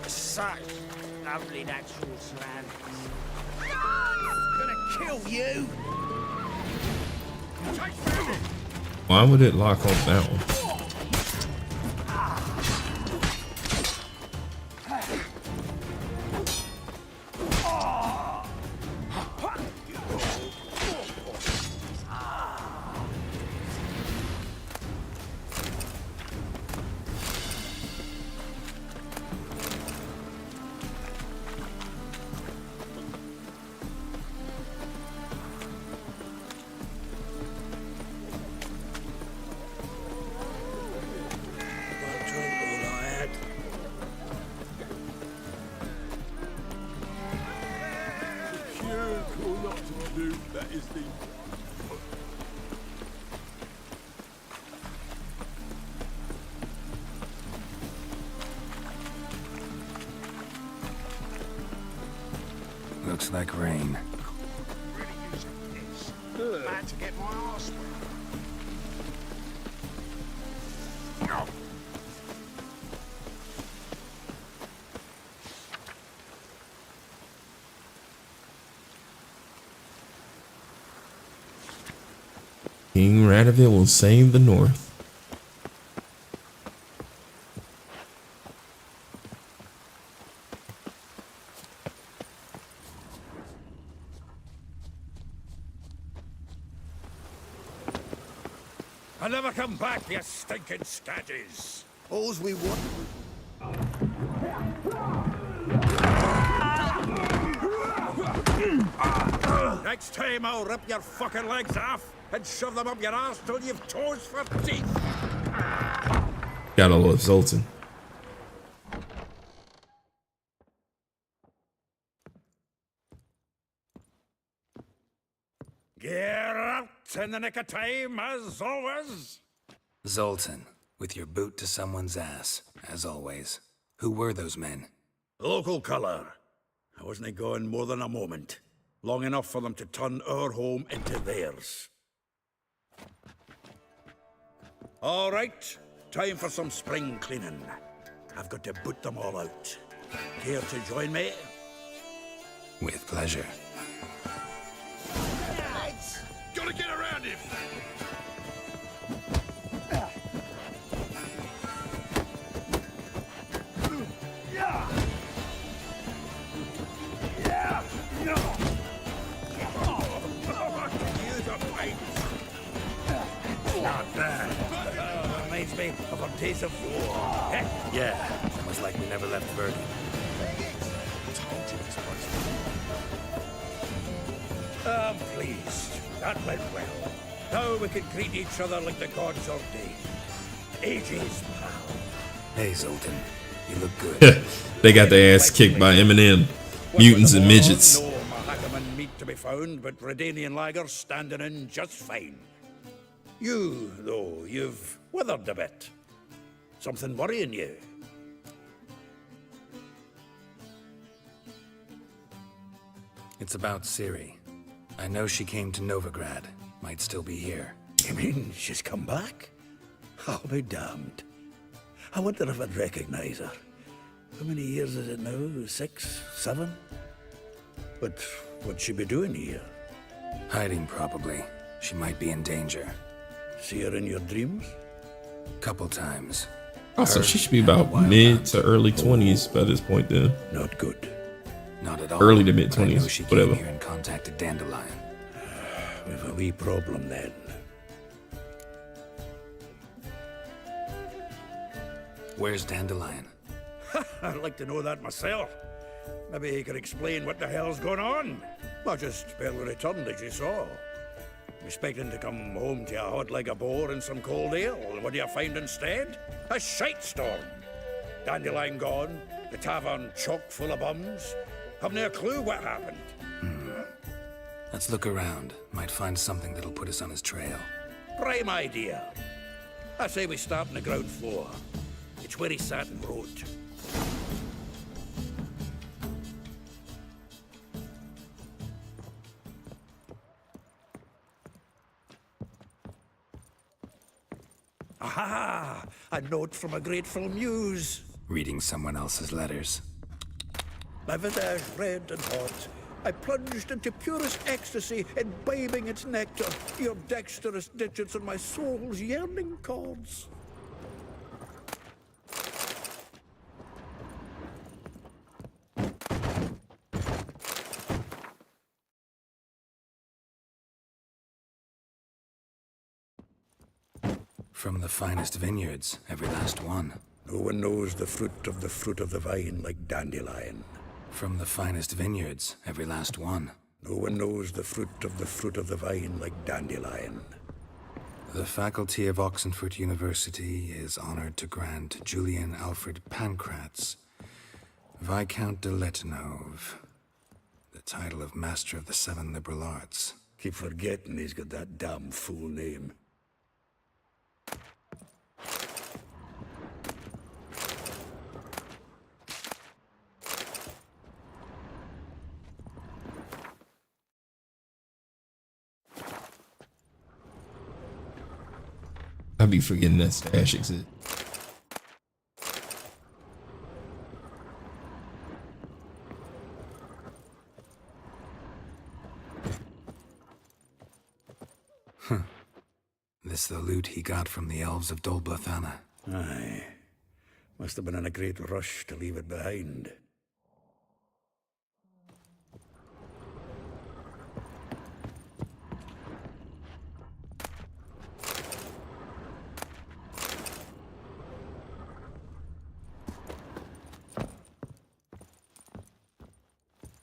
Such lovely natural surroundings. Gonna kill you! Why would it lock on that one? Looks like rain. Glad to get my arse wet. King Radovid will save the North. I'll never come back, you stinking scadges. All's we want. Next time I'll rip your fucking legs off and shove them up your ass till you've toes for teeth. Gotta love Zoltan. Get out in the nick of time, as always. Zoltan, with your boot to someone's ass, as always. Who were those men? Local colour. I wasn't going more than a moment. Long enough for them to turn our home into theirs. All right, time for some spring cleaning. I've got to boot them all out. Care to join me? With pleasure. Gotta get around him! Not bad. Reminds me of a taste of war. Yeah, almost like we never left Verdun. I'm pleased. That went well. Now we can greet each other like the gods ordained. Ages, pal. Hey, Zoltan, you look good. They got their ass kicked by Eminem, mutants and midgets. No Mahakaman meat to be found, but Redanian lagers standing in just fine. You, though, you've withered a bit. Something worrying you? It's about Ciri. I know she came to Novigrad. Might still be here. You mean she's come back? I'll be damned. I wonder if I'd recognize her. How many years is it now? 6, 7? But what'd she be doing here? Hiding, probably. She might be in danger. See her in your dreams? Couple times. Also, she should be about mid to early 20s by this point then. Not good. Not at all. Early to mid But I know 20s, she whatever. came here and contacted Dandelion. We've a wee problem then. Where's Dandelion? I'd like to know that myself. Maybe he could explain what the hell's going on. I just barely returned, as you saw. Expecting to come home to a hot like a boar and some cold ale. What do you find instead? A shite storm. Dandelion gone, the tavern chock full of bums. Haven't a clue what happened. Let's look around. Might find something that'll put us on his trail. Prime idea. I say we start on the ground floor. It's where he sat and wrote. Aha! A note from a grateful muse. Reading someone else's letters. My visage red and hot. I plunged into purest ecstasy, imbibing its nectar. Your dexterous digits on my soul's yearning chords. From the finest vineyards, every last one. No one knows the fruit of the vine like Dandelion. From the finest vineyards, every last one. No one knows the fruit of the vine like Dandelion. The faculty of Oxenfurt University is honored to grant Julian Alfred Pancratz, Viscount de Letenove, the title of Master of the Seven Liberal Arts. Keep forgetting he's got that damn fool name. I'd be forgetting that stash exists. This the loot he got from the elves of Dol Blathanna. Aye. Must have been in a great rush to leave it behind.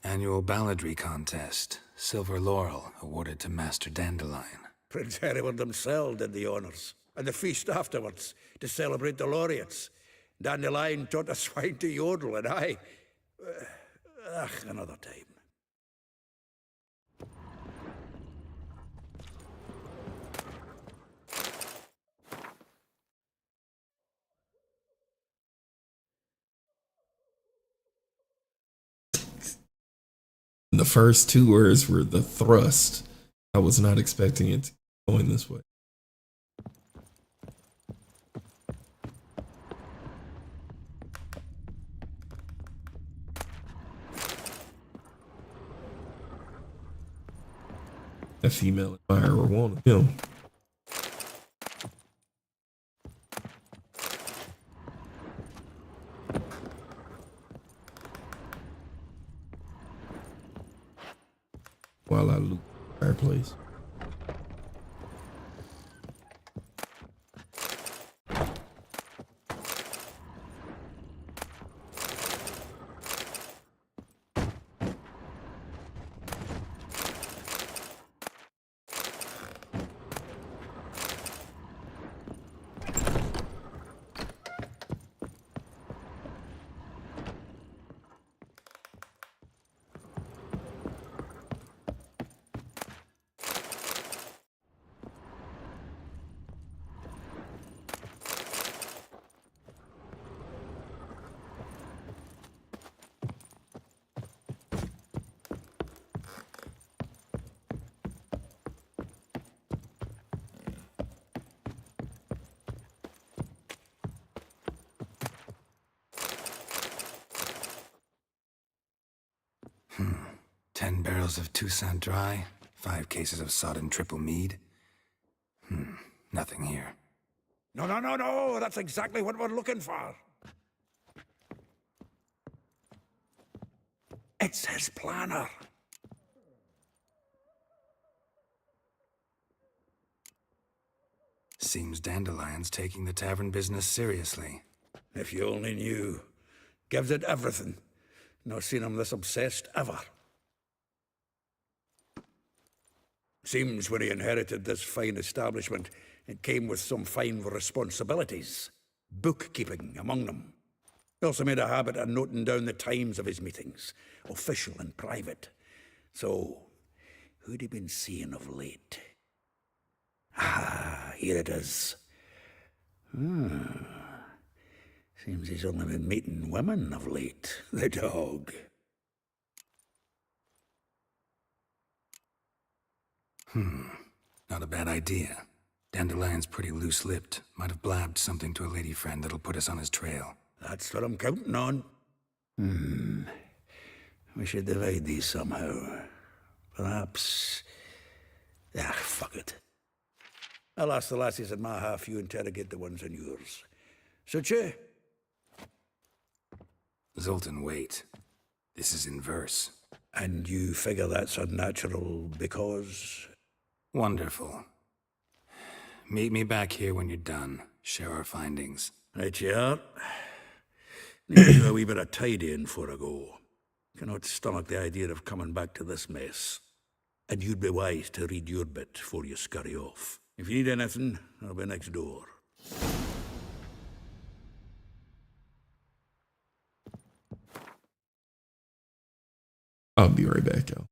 Annual balladry contest. Silver laurel awarded to Master Dandelion. Prince Hereward himself did the honours, and the feast afterwards, to celebrate the laureates. Dandelion taught a swine to yodel, and I... another time. The first two words were the thrust. I was not expecting it to go in this way. A female admirer wanted him. While I loot the fireplace. 10 barrels of Toussaint Dry, 5 cases of sodden triple mead. Nothing here. No, that's exactly what we're looking for. It's his planner. Seems Dandelion's taking the tavern business seriously. If you only knew. Gives it everything. Not seen him this obsessed ever. Seems when he inherited this fine establishment, it came with some fine responsibilities. Bookkeeping among them. He also made a habit of noting down the times of his meetings, official and private. So, who'd he been seeing of late? Ah, here it is. Seems he's only been meeting women of late, the dog. Not a bad idea. Dandelion's pretty loose-lipped. Might have blabbed something to a lady friend that'll put us on his trail. That's what I'm counting on. We should divide these somehow. Perhaps... fuck it. I'll ask the lassies in my half, you interrogate the ones in yours. Suit you? Zoltan, wait. This is in verse. And you figure that's unnatural because... Wonderful. Meet me back here when you're done. Share our findings. Right you are. Need to do a wee bit of tidying before I go. Cannot stomach the idea of coming back to this mess. And you'd be wise to read your bit before you scurry off. If you need anything, I'll be next door. I'll be right back, y'all.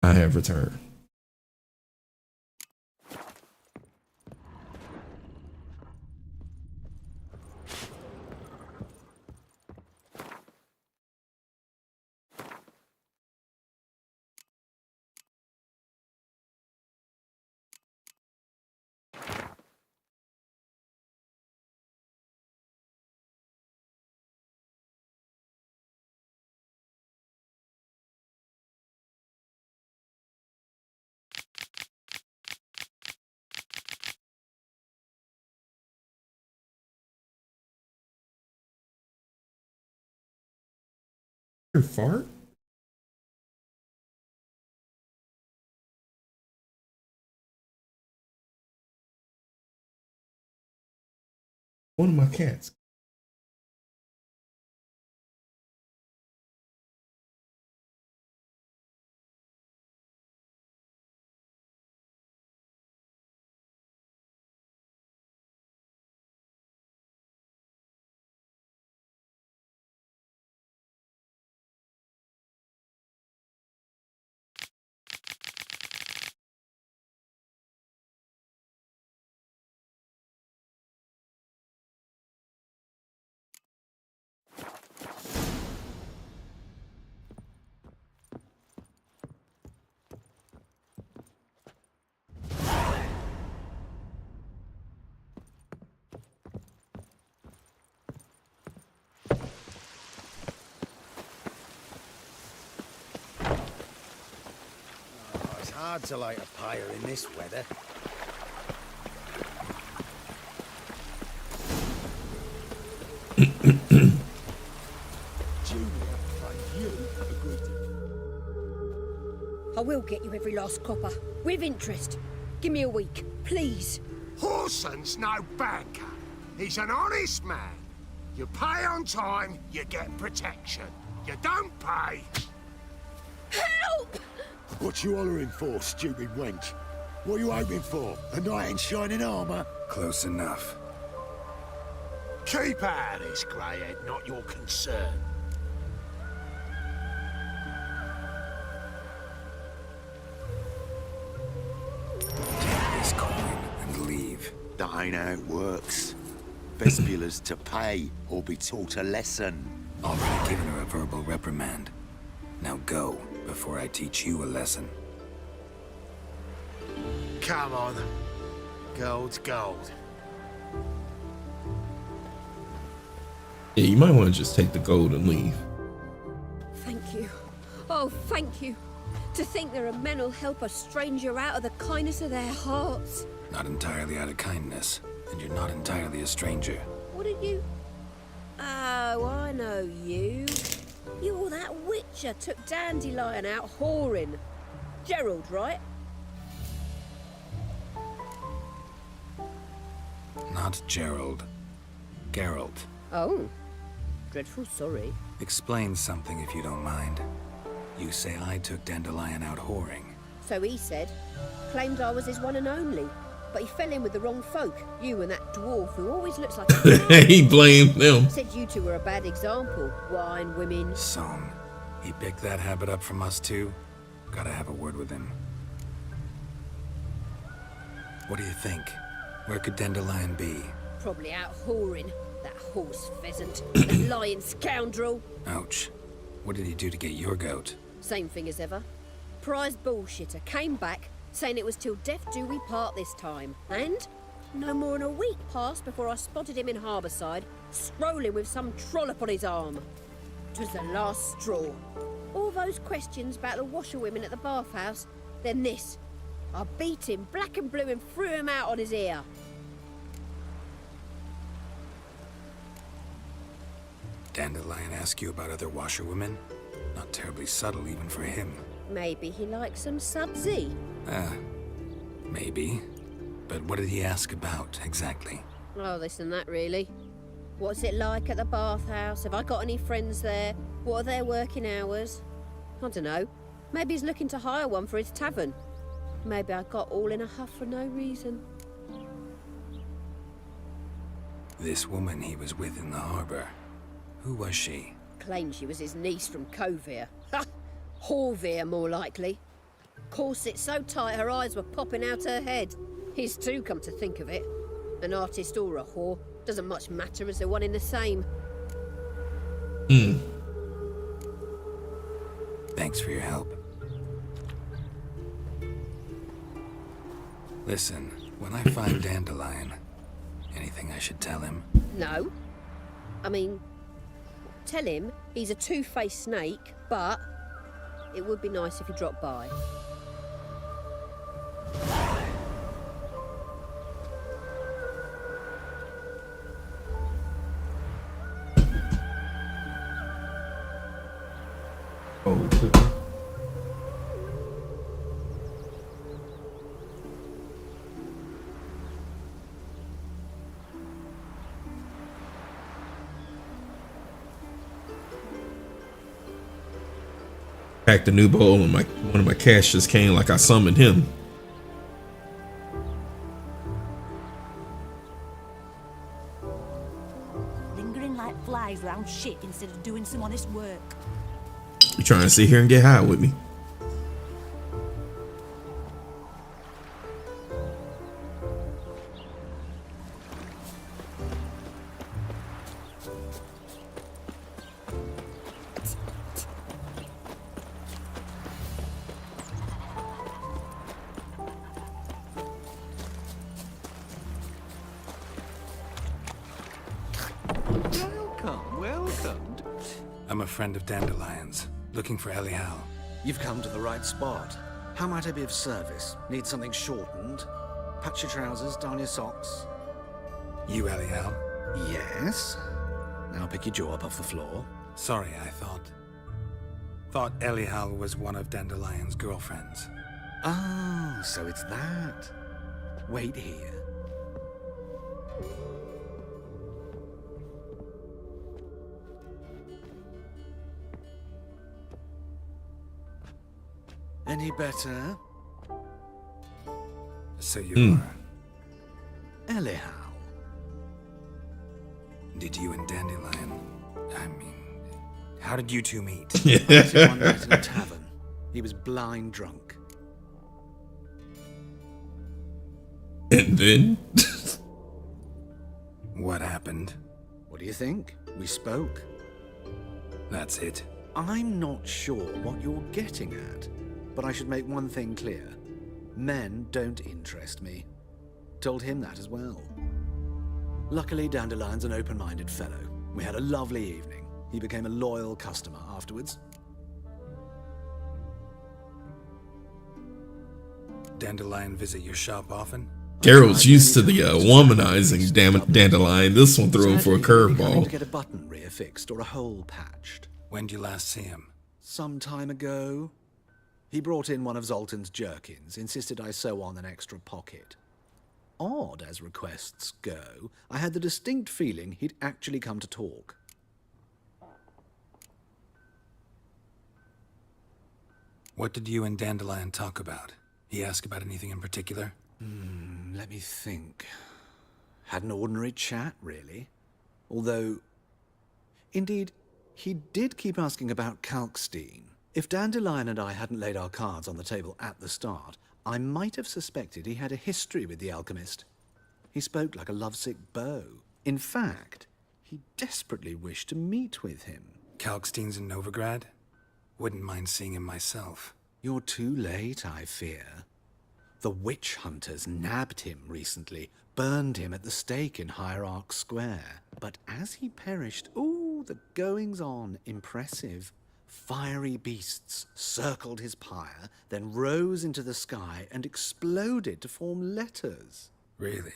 I have returned. Fart? One of my cats. It's hard to light a pyre in this weather. I will get you every last copper, with interest. Give me a week, please. Horson's no banker. He's an honest man. You pay on time, you get protection. You don't pay... Help! What you hollering for, stupid wench? What you hoping for? A knight in shining armour? Close enough. Keep out of this, greyhead, not your concern. Take this coin and leave. That ain't how it works. Vespula's to pay or be taught a lesson. Already given her a verbal reprimand. Now go, before I teach you a lesson. Come on. Gold's gold. Yeah, you might want to just take the gold and leave. Thank you. Oh, thank you. To think there are men who'll help a stranger out of the kindness of their hearts. Not entirely out of kindness, and you're not entirely a stranger. What did you... Oh, I know you. You're that witcher took Dandelion out whoring. Gerald, right? Not Gerald. Geralt. Oh. Dreadful sorry. Explain something if you don't mind. You say I took Dandelion out whoring. So he said. Claimed I was his one and only. But he fell in with the wrong folk. You and that dwarf who always looks like a... He blamed them. Said you two were a bad example. Wine, women... Song. He picked that habit up from us too? Gotta have a word with him. What do you think? Where could Dandelion be? Probably out whoring. That horse pheasant. That lying scoundrel. Ouch. What did he do to get your goat? Same thing as ever. Prize bullshitter came back, saying it was till death do we part this time. And no more than a week passed before I spotted him in Harbourside, strolling with some trollop on his arm. 'Twas the last straw. All those questions about the washerwomen at the bathhouse, then this. I beat him black and blue and threw him out on his ear. Dandelion ask you about other washerwomen? Not terribly subtle even for him. Maybe he likes some sudsy. Maybe. But what did he ask about, exactly? Oh, this and that, really. What's it like at the bathhouse? Have I got any friends there? What are their working hours? I don't know. Maybe he's looking to hire one for his tavern. Maybe I got all in a huff for no reason. This woman he was with in the harbor. Who was she? Claimed she was his niece from Kovir. Ha! Horvir, more likely. corset so tight her eyes were popping out her head. His too, come to think of it. An artist or a whore, doesn't much matter as they're one in the same. Thanks for your help. Listen, when I find Dandelion, anything I should tell him? No. I mean, tell him he's a two-faced snake, but it would be nice if he dropped by. Packed a new bowl and one of my cats just came like I summoned him. Lingering like flies around shit instead of doing some honest work. You trying to sit here and get high with me? Welcome. I'm a friend of Dandelion's, looking for Elial. You've come to the right spot. How might I be of service? Need something shortened? Patch your trousers, darn your socks. You Elial? Yes. Now pick your jaw up off the floor. Sorry, I thought Elial was one of Dandelion's girlfriends. Oh, so it's that. Wait here. Any better? So you are... Elial. Did you and Dandelion... I mean... How did you two meet? I met him one night in a tavern. He was blind drunk. And then? What happened? What do you think? We spoke. That's it? I'm not sure what you're getting at, but I should make one thing clear. Men don't interest me. Told him that as well. Luckily, Dandelion's an open-minded fellow. We had a lovely evening. He became a loyal customer afterwards. Dandelion visit your shop often? Geralt's used to the womanizing Dandelion. This one threw him for a To curveball. get a button reaffixed or a hole patched. When did you last see him? Some time ago. He brought in one of Zoltan's jerkins, insisted I sew on an extra pocket. Odd as requests go, I had the distinct feeling he'd actually come to talk. What did you and Dandelion talk about? He asked about anything in particular? Let me think. Had an ordinary chat, really. Although, indeed, he did keep asking about Kalkstein. If Dandelion and I hadn't laid our cards on the table at the start, I might have suspected he had a history with the alchemist. He spoke like a lovesick beau. In fact, he desperately wished to meet with him. Kalkstein's in Novigrad? Wouldn't mind seeing him myself. You're too late, I fear. The witch hunters nabbed him recently, burned him at the stake in Hierarch Square. But as he perished, ooh, the goings-on, impressive. Fiery beasts circled his pyre, then rose into the sky and exploded to form letters. Really?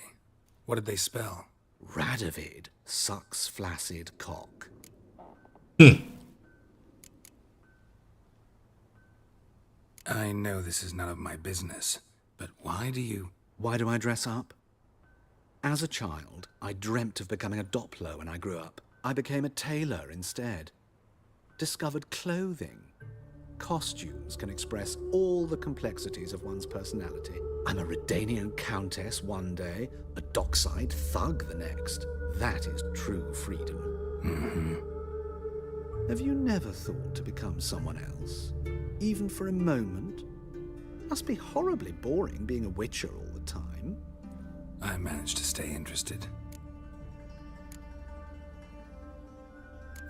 What did they spell? Radovid sucks flaccid cock. I know this is none of my business, but why do you... Why do I dress up? As a child, I dreamt of becoming a Doppler when I grew up. I became a tailor instead. Discovered clothing. Costumes can express all the complexities of one's personality. I'm a Redanian countess one day, a dockside thug the next. That is true freedom. Have you never thought to become someone else? Even for a moment? Must be horribly boring being a witcher all the time. I managed to stay interested.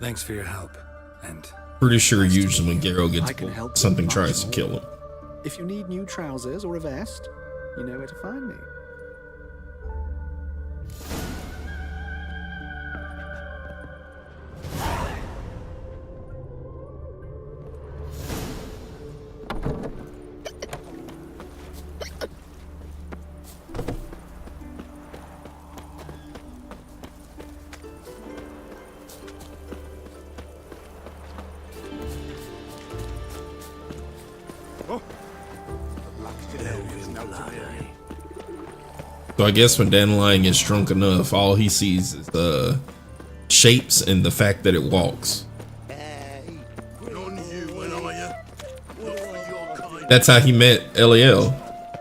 Thanks for your help, and... Pretty sure usually when Geralt I gets can help bored, something much tries to more. kill him. If you need new trousers or a vest, you know where to find me. So I guess when Dandelion gets drunk enough, all he sees is shapes and the fact that it walks. That's how he met Eliel.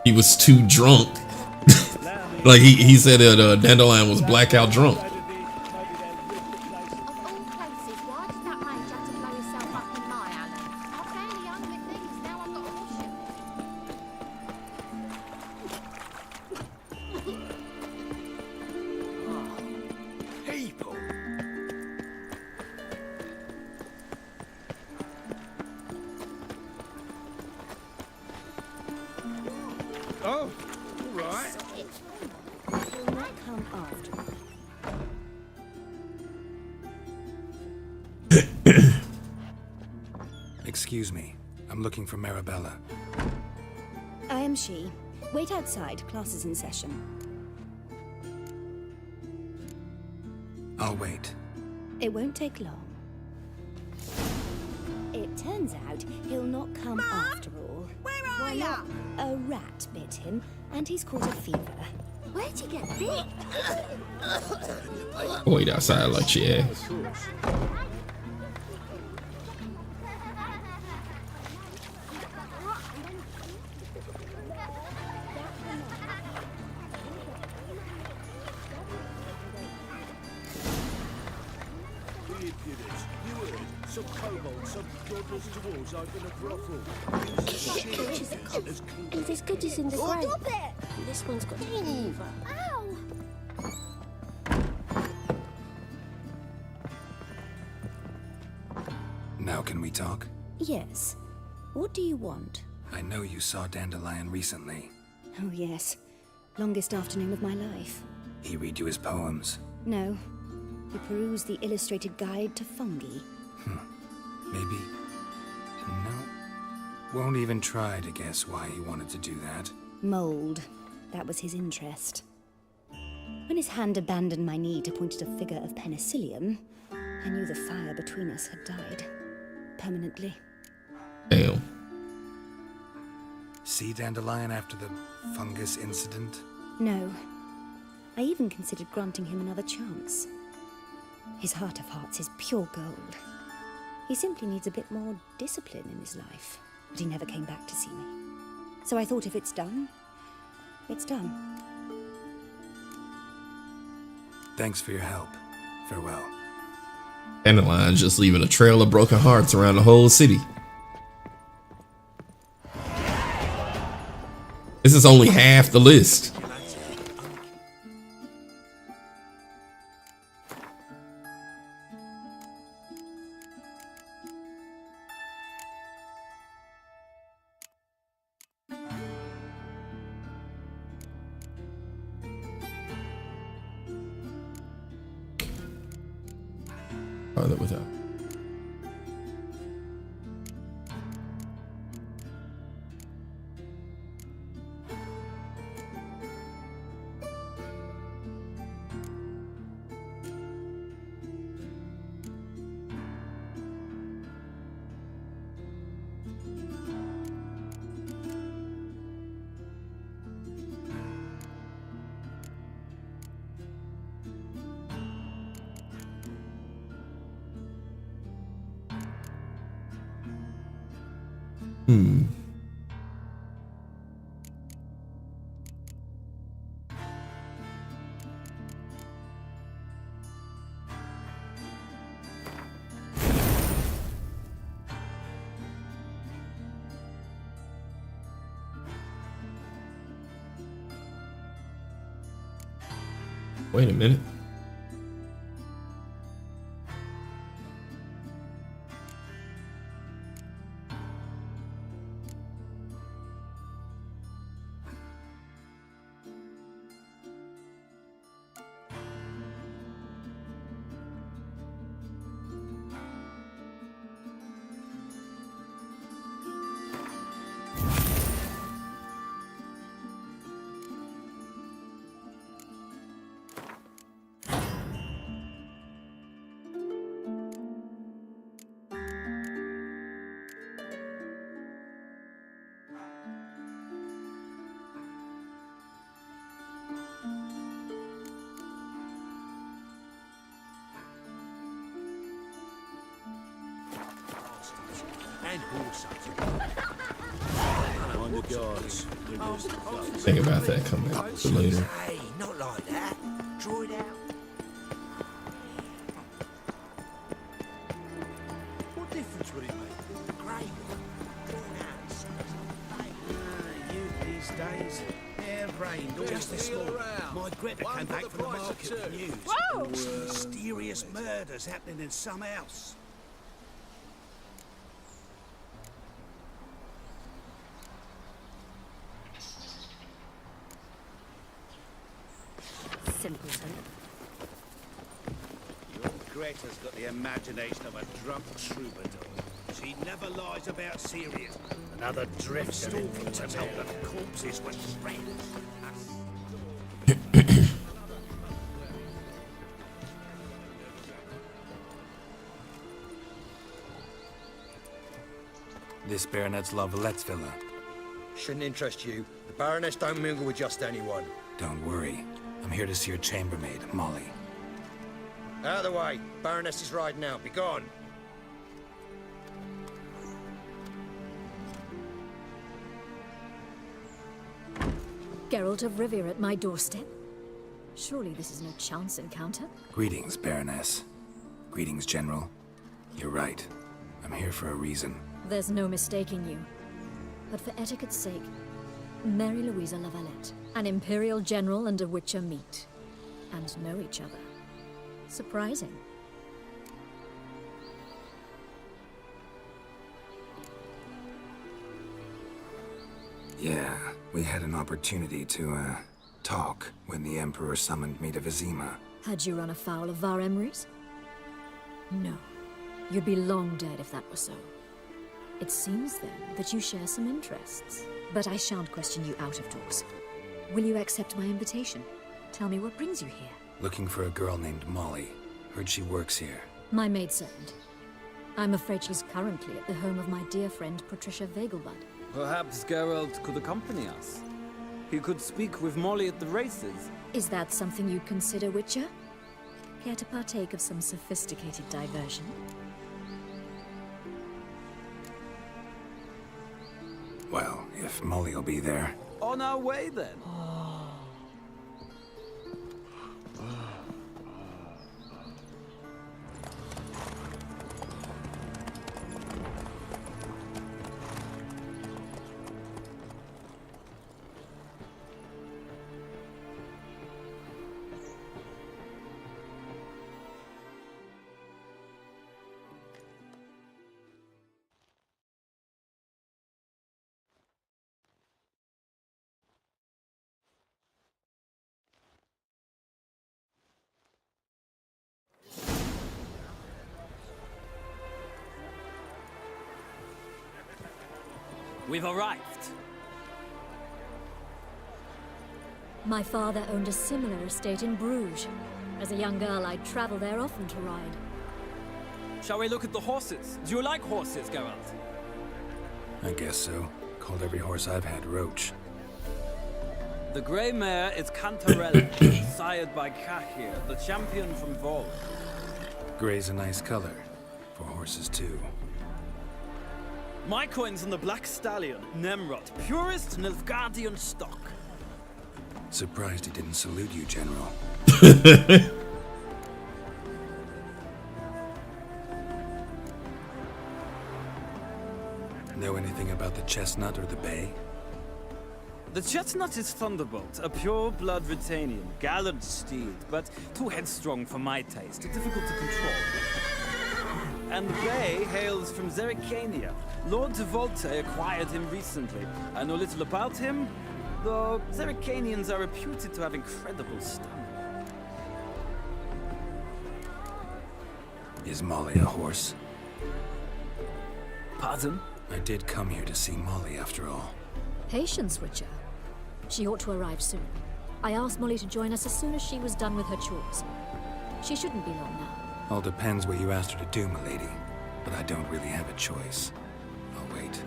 He was too drunk. Like he said that Dandelion was blackout drunk. Oh, all right. Excuse me. I'm looking for Marabella. I am she. Wait outside. Class is in session. I'll wait. It won't take long. It turns out he'll not come after all. Where are Why not? A rat bit him, and he's caught a fever. Where'd you get bit? Wait outside like she asked. Some kobolds, some godless dwarves open a brothel. He's as good as in the grave. This one's got fever. Ow! Now can we talk? Yes. What do you want? I know you saw Dandelion recently. Oh, yes. Longest afternoon of my life. He read you his poems. No. He perused the illustrated guide to fungi. Maybe. No. Won't even try to guess why he wanted to do that. Mold. That was his interest. When his hand abandoned my knee to point at a figure of penicillium, I knew the fire between us had died. Permanently. Damn. See Dandelion after the fungus incident? No. I even considered granting him another chance. His heart of hearts is pure gold. He simply needs a bit more discipline in his life. But he never came back to see me. So I thought if it's done, it's done. Thanks for your help. Farewell. Dandelion's just leaving a trail of broken hearts around the whole city. This is only half the list. That without. Wait a minute. And horse on the guards. Think about that coming up later. Hey, not like that. Draw it out. What difference would it make? Great. Drawn out. Youth these days. Yeah, rained. Just this morning. My Greta came back from the market with news. Whoa! Mysterious murders happening in some house. Simpleton. Your Greta's got the imagination of a drunk troubadour. She never lies about Ciri. Another drift to tell that corpses were friends. This Baronet's Lavallette's villa. Shouldn't interest you. The Baroness don't mingle with just anyone. Don't worry. I'm here to see your chambermaid, Molly. Out of the way. Baroness is riding out. Be gone. Geralt of Rivia at my doorstep? Surely this is no chance encounter? Greetings, Baroness. Greetings, General. You're right. I'm here for a reason. There's no mistaking you. But for etiquette's sake, Mary Louisa Lavalette, an Imperial General and a Witcher meet. And know each other. Surprising. Yeah, we had an opportunity to, talk when the Emperor summoned me to Vizima. Had you run afoul of Var Emrys? No. You'd be long dead if that were so. It seems, then, that you share some interests. But I shan't question you out of doors. Will you accept my invitation? Tell me what brings you here. Looking for a girl named Molly. Heard she works here. My maidservant. I'm afraid she's currently at the home of my dear friend Patricia Vegelbud. Perhaps Geralt could accompany us. He could speak with Molly at the races. Is that something you'd consider, Witcher? Care to partake of some sophisticated diversion? Well, if Molly'll be there. On our way, then. We've arrived. My father owned a similar estate in Bruges. As a young girl, I'd travel there often to ride. Shall we look at the horses? Do you like horses, Geralt? I guess so. Called every horse I've had Roach. The grey mare is Cantarella, sired by Cahir, the champion from Vol. Grey's a nice color. For horses, too. My coin's on the Black Stallion, Nemrod, purest Nilfgaardian stock. Surprised he didn't salute you, General. Know anything about the chestnut or the bay? The chestnut is Thunderbolt, a pure-blood Britannian, gallant steed, but too headstrong for my taste, difficult to control. And the bay hails from Zericania. Lord de Volte acquired him recently. I know little about him, though Zericanians are reputed to have incredible stamina. Is Molly a horse? Pardon? I did come here to see Molly, after all. Patience, Witcher. She ought to arrive soon. I asked Molly to join us as soon as she was done with her chores. She shouldn't be long now. All depends what you asked her to do, milady. But I don't really have a choice. I'll wait.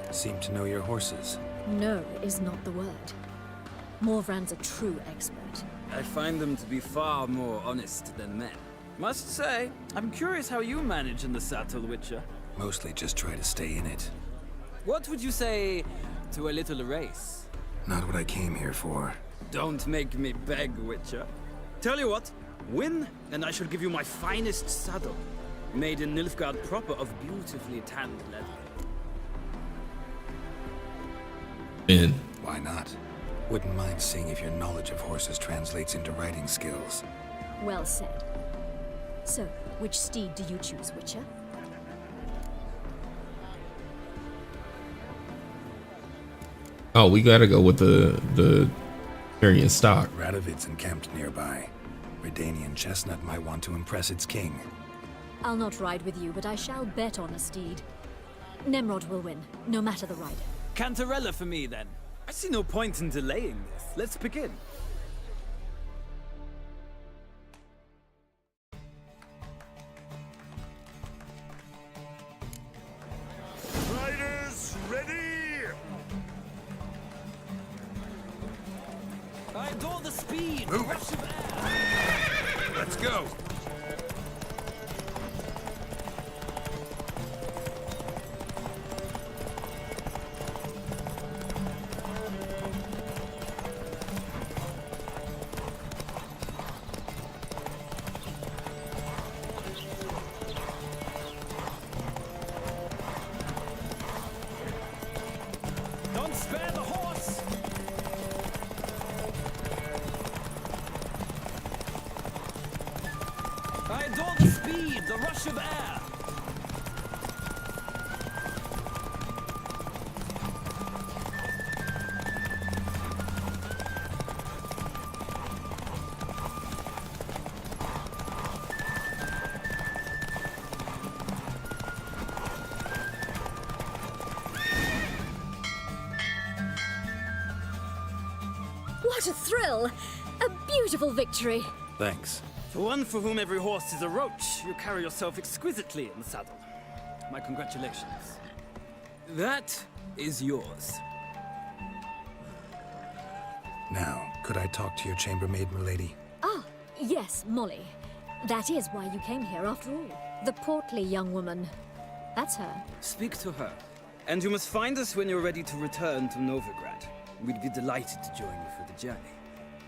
Seem to know your horses. No is not the word. Morvran's a true expert. I find them to be far more honest than men. Must say, I'm curious how you manage in the saddle, Witcher. Mostly just try to stay in it. What would you say to a little race? Not what I came here for. Don't make me beg, Witcher. Tell you what, win, and I shall give you my finest saddle. Made in Nilfgaard proper of beautifully tanned leather. Man. Why not? Wouldn't mind seeing if your knowledge of horses translates into riding skills. Well said. So, which steed do you choose, Witcher? Oh, we gotta go with the Aryan stock. Radovid's encamped nearby. Redanian chestnut might want to impress its king. I'll not ride with you, but I shall bet on a steed. Nemrod will win, no matter the rider. Cantarella for me, then. I see no point in delaying this. Let's begin. Riders, ready? I adore the speed. Move it. Let's go. Don't spare the horse. I adore the speed, the rush of air. What a thrill! A beautiful victory! Thanks. For one for whom every horse is a roach, you carry yourself exquisitely in the saddle. My congratulations. That is yours. Now, could I talk to your chambermaid, milady? Ah, yes, Molly. That is why you came here after all. The portly young woman. That's her. Speak to her. And you must find us when you're ready to return to Novigrad. We'd be delighted to join you for the journey.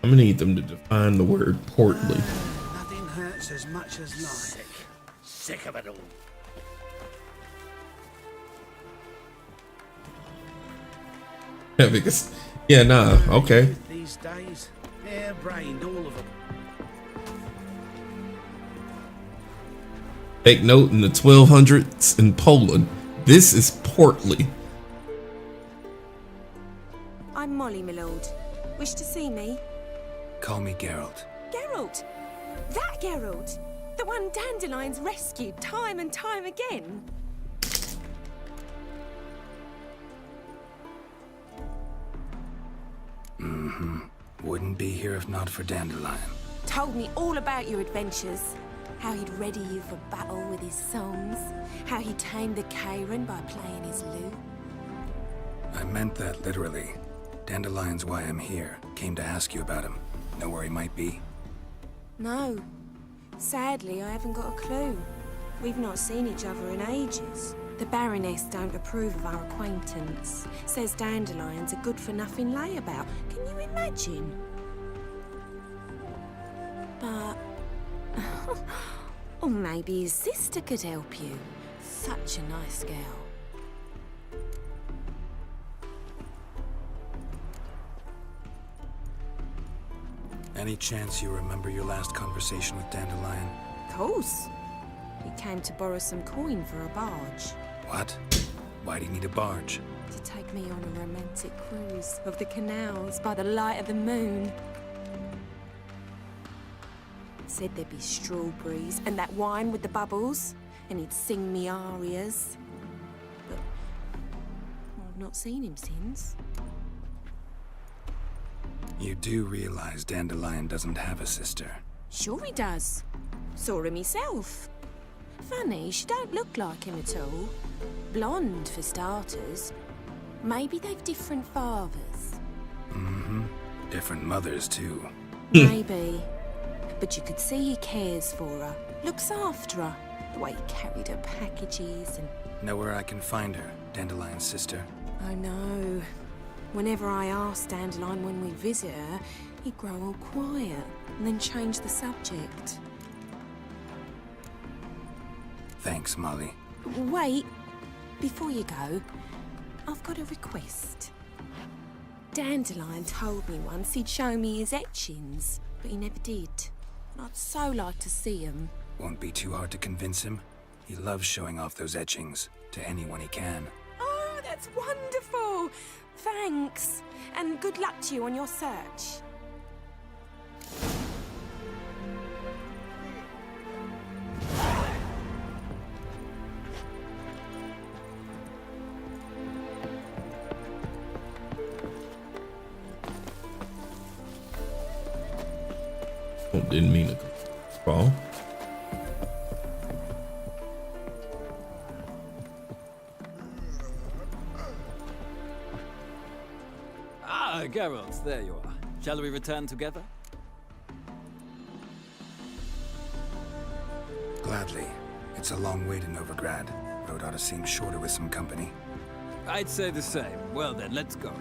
I'm gonna need them to define the word portly. Nothing hurts as much as life. Sick of it all. Yeah, because okay. These days, hair-brained, all of them. Take note, in the 1200s in Poland, this is portly. I'm Molly, my lord. Wish to see me? Call me Geralt. Geralt! That Geralt! The one Dandelion's rescued time and time again. Mm-hmm. Wouldn't be here if not for Dandelion. Told me all about your adventures. How he'd ready you for battle with his songs. How he tamed the Karen by playing his lute. I meant that literally. Dandelion's why I'm here. Came to ask you about him. Know where he might be? No. Sadly, I haven't got a clue. We've not seen each other in ages. The Baroness don't approve of our acquaintance. Says Dandelion's a good-for-nothing layabout. Can you imagine? But... or maybe his sister could help you. Such a nice girl. Any chance you remember your last conversation with Dandelion? Of course. He came to borrow some coin for a barge. What? Why do you need a barge? To take me on a romantic cruise of the canals by the light of the moon. Said there'd be strawberries and that wine with the bubbles, and he'd sing me arias. But I've not seen him since. You do realize Dandelion doesn't have a sister? Sure he does. Saw him myself. Funny, she don't look like him at all. Blonde, for starters. Maybe they've different fathers. Mm-hmm. Different mothers, too. Maybe. But you could see he cares for her. Looks after her. The way he carried her packages and... Know where I can find her, Dandelion's sister? I know. Whenever I ask Dandelion when we visit her, he'd grow all quiet and then change the subject. Thanks, Molly. Wait. Before you go, I've got a request. Dandelion told me once he'd show me his etchings, but he never did. And I'd so like to see them. Won't be too hard to convince him. He loves showing off those etchings to anyone he can. Oh, that's wonderful! Thanks. And good luck to you on your search. Oh, didn't mean to fall. Ah, Geralt, there you are. Shall we return together? Gladly. It's a long way to Novigrad. Road ought to seem shorter with some company. I'd say the same. Well then, let's go.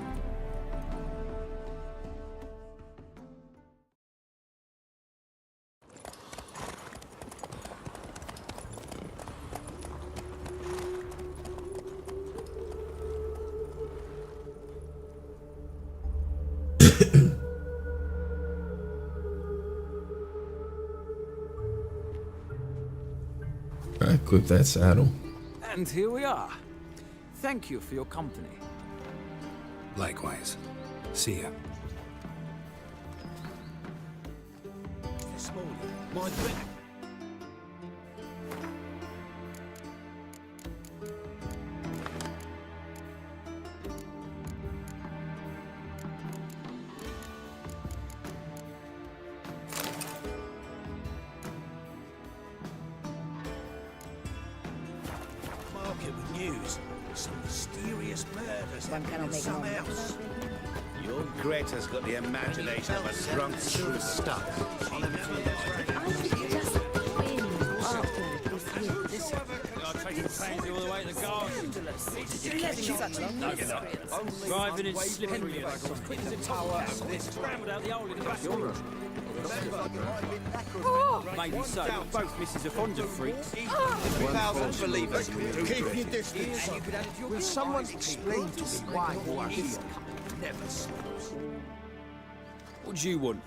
I equip that saddle. And here we are. Thank you for your company. Likewise. See ya. This morning, my friend. Market with news. Some mysterious murders happening in some house. Your Greta's got the imagination of a drunk superstar. Driving in slippery as quick as a tower. Scrambled out the hole in the back. Maybe so. Both misses are fond of freaks. 1,000 believers. Keep your distance. Will someone explain to me why you are here? Never stops. What do you want?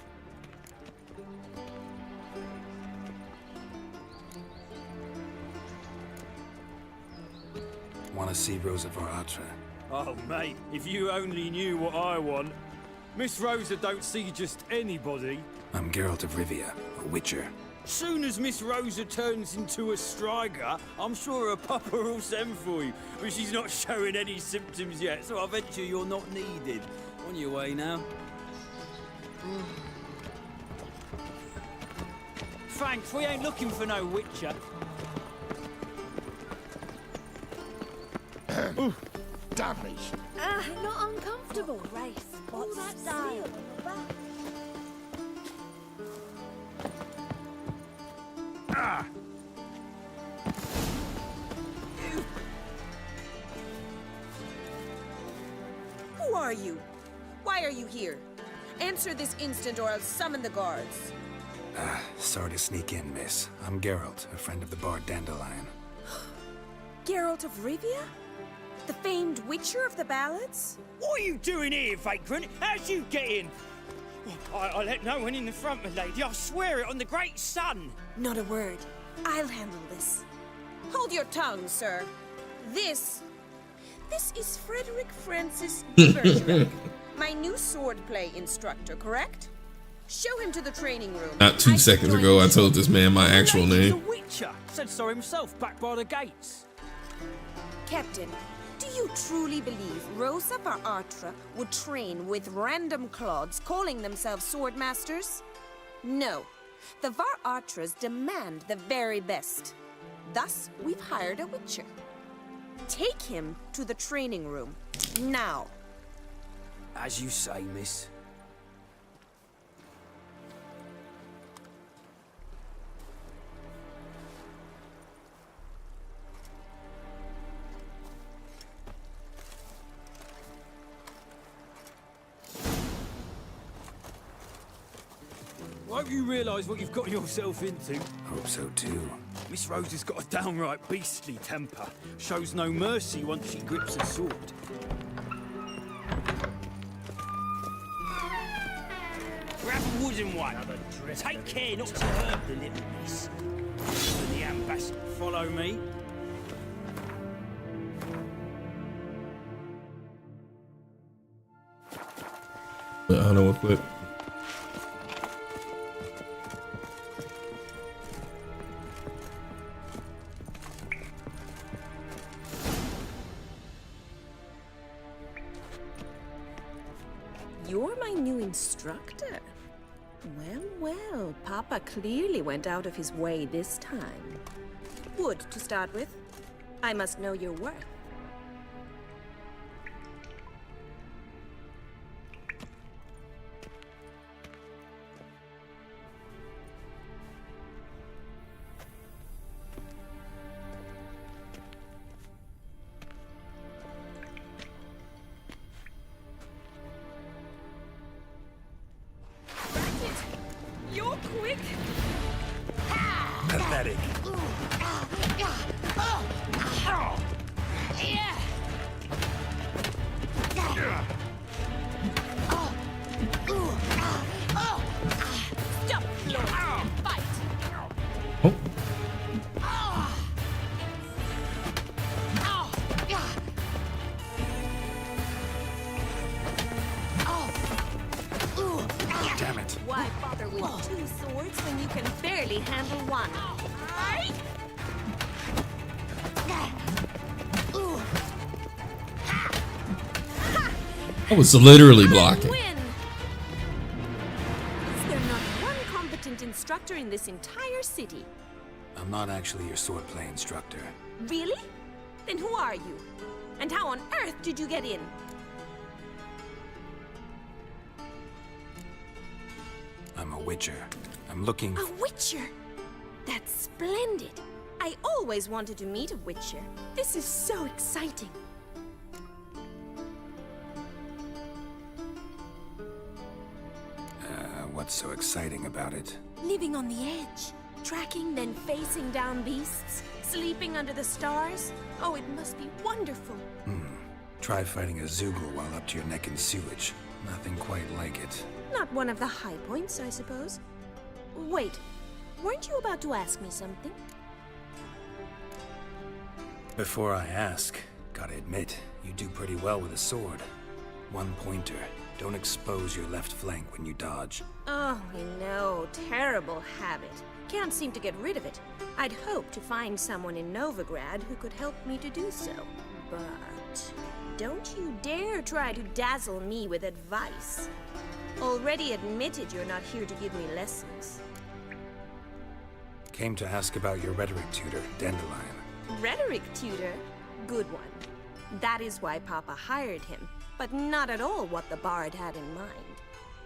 Want to see Rosa Varatra? Oh, mate, if you only knew what I want. Miss Rosa don't see just anybody. I'm Geralt of Rivia, a witcher. Soon as Miss Rosa turns into a striker, I'm sure her papa will send for you. But she's not showing any symptoms yet, so I venture you're not needed. On your way now. Thanks, we ain't looking for no witcher. Damage. Not uncomfortable. Race. What's that style? Who are you? Why are you here? Answer this instant or I'll summon the guards. Sorry to sneak in, miss. I'm Geralt, a friend of the bard Dandelion. Geralt of Rivia? The famed witcher of the ballads? What are you doing here, vagrant? How'd you get in? I let no one in the front, my lady. I swear it on the great sun. Not a word. I'll handle this. Hold your tongue, sir. This is Frederick Francis Bergerac, my new swordplay instructor, correct? Show him to the training room. Not 2 seconds ago, I told this man my actual He's a name. witcher. Said so himself back by the gates. Captain, do you truly believe Rosa Var Artra would train with random clods calling themselves sword masters? No. The Var Artras demand the very best. Thus, we've hired a witcher. Take him to the training room. Now. As you say, miss. I hope you realise what you've got yourself into. Hope so too. Miss Rose has got a downright beastly temper. Shows no mercy once she grips a sword. Grab a wooden one. Take care not to hurt the little miss. The ambassador, follow me. I don't know what clip. You're my new instructor? Well, Papa clearly went out of his way this time. Wood, to start with. I must know your worth. You're quick! Pathetic. Stop, Lord, and fight! Damn it. Why bother with two swords when you can barely handle one? I was literally blocking. Win! Is there not one competent instructor in this entire city? I'm not actually your swordplay instructor. Really? Then who are you? And how on earth did you get in? I'm a witcher. I'm looking... A witcher? That's splendid. I always wanted to meet a witcher. This is so exciting. What's so exciting about it? Living on the edge. Tracking, then facing down beasts. Sleeping under the stars. Oh, it must be wonderful. Try fighting a Zoogle while up to your neck in sewage. Nothing quite like it. Not one of the high points, I suppose. Wait, weren't you about to ask me something? Before I ask, gotta admit, you do pretty well with a sword. One pointer. Don't expose your left flank when you dodge. Oh, I know. Terrible habit. Can't seem to get rid of it. I'd hoped to find someone in Novigrad who could help me to do so. But don't you dare try to dazzle me with advice. Already admitted you're not here to give me lessons. Came to ask about your rhetoric tutor, Dandelion. Rhetoric tutor? Good one. That is why Papa hired him, but not at all what the bard had in mind.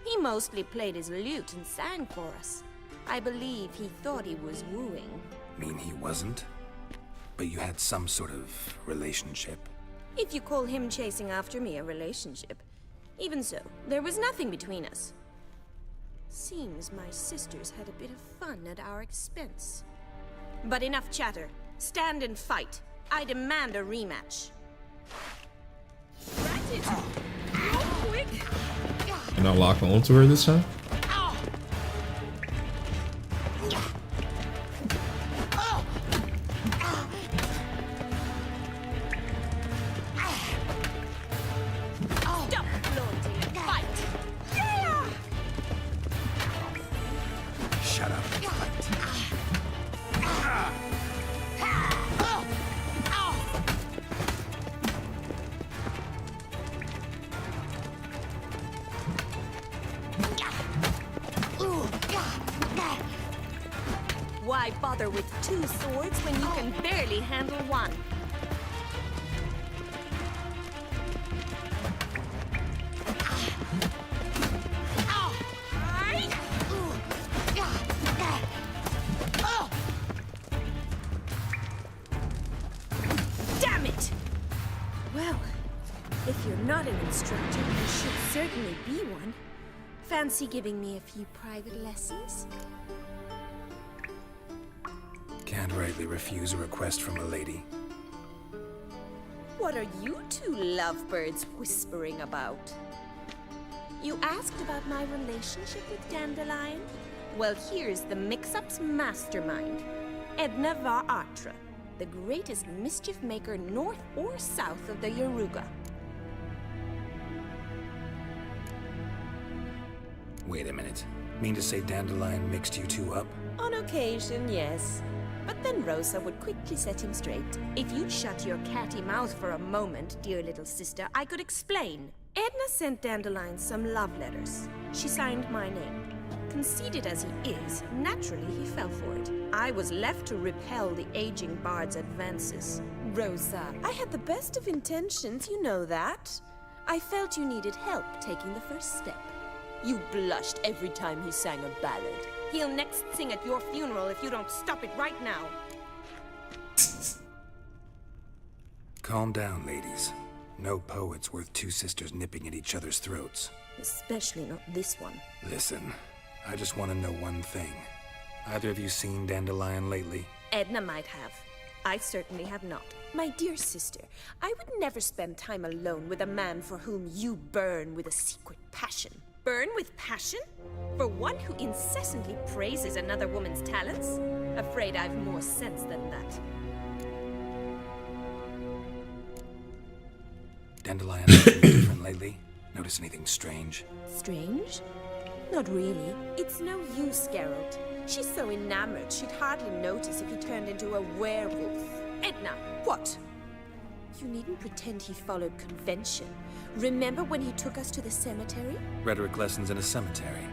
He mostly played his lute and sang for us. I believe he thought he was wooing. Mean he wasn't? But you had some sort of relationship? If you call him chasing after me a relationship. Even so, there was nothing between us. Seems my sisters had a bit of fun at our expense. But enough chatter. Stand and fight. I demand a rematch. Ratted! You're quick! Can I lock on to her this time? Shut up. Why bother with 2 swords when you can barely handle one? Damn it! Well, if you're not an instructor, you should certainly be one. Fancy giving me a few private lessons? Can't rightly refuse a request from a lady. What are you two lovebirds whispering about? You asked about my relationship with Dandelion? Well, here's the mix-up's mastermind. Edna var Atra, the greatest mischief maker north or south of the Yaruga. Wait a minute. Mean to say Dandelion mixed you two up? On occasion, yes. But then Rosa would quickly set him straight. If you'd shut your catty mouth for a moment, dear little sister, I could explain. Edna sent Dandelion some love letters. She signed my name. Conceited as he is, naturally he fell for it. I was left to repel the aging bard's advances. Rosa, I had the best of intentions, you know that. I felt you needed help taking the first step. You blushed every time he sang a ballad. He'll next sing at your funeral if you don't stop it right now. Calm down, ladies. No poet's worth 2 sisters nipping at each other's throats. Especially not this one. Listen, I just want to know one thing. Either of you seen Dandelion lately? Edna might have. I certainly have not. My dear sister, I would never spend time alone with a man for whom you burn with a secret passion. Burn with passion? For one who incessantly praises another woman's talents? Afraid I've more sense than that. Dandelion been different lately? Notice anything strange? Strange? Not really. It's no use, Geralt. She's so enamored she'd hardly notice if he turned into a werewolf. Edna, what? You needn't pretend he followed convention. Remember when he took us to the cemetery? Rhetoric lessons in a cemetery.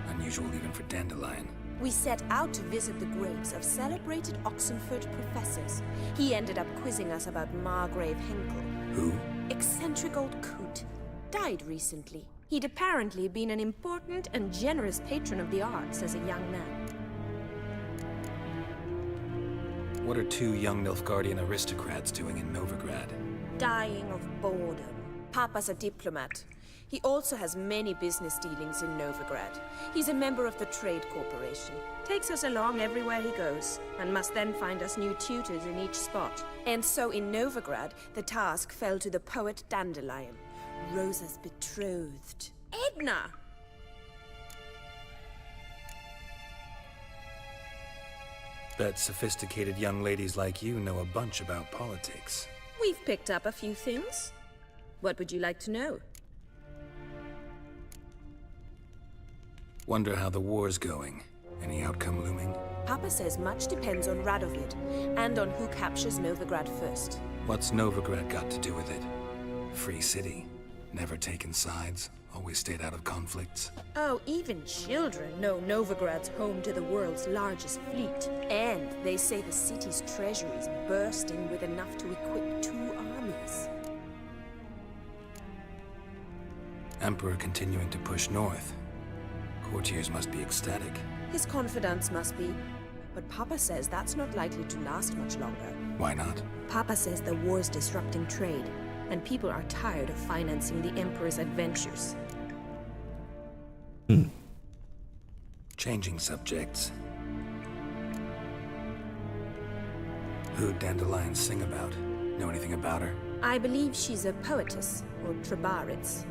Unusual even for Dandelion. We set out to visit the graves of celebrated Oxenford professors. He ended up quizzing us about Margrave Henkel. Who? Eccentric old coot. Died recently. He'd apparently been an important and generous patron of the arts as a young man. What are 2 young Nilfgaardian aristocrats doing in Novigrad? Dying of boredom. Papa's a diplomat. He also has many business dealings in Novigrad. He's a member of the Trade Corporation. Takes us along everywhere he goes, and must then find us new tutors in each spot. And so in Novigrad, the task fell to the poet Dandelion, Rosa's betrothed. Edna! Bet sophisticated young ladies like you know a bunch about politics. We've picked up a few things. What would you like to know? Wonder how the war's going. Any outcome looming? Papa says much depends on Radovid, and on who captures Novigrad first. What's Novigrad got to do with it? Free city. Never taken sides. Always stayed out of conflicts. Oh, even children know Novigrad's home to the world's largest fleet. And they say the city's treasury's bursting with enough to equip 2 armies. Emperor continuing to push north. Courtiers must be ecstatic. His confidants must be. But Papa says that's not likely to last much longer. Why not? Papa says the war's disrupting trade, and people are tired of financing the Emperor's adventures. Changing subjects. Who'd Dandelion sing about? Know anything about her? I believe she's a poetess, or Trebarits.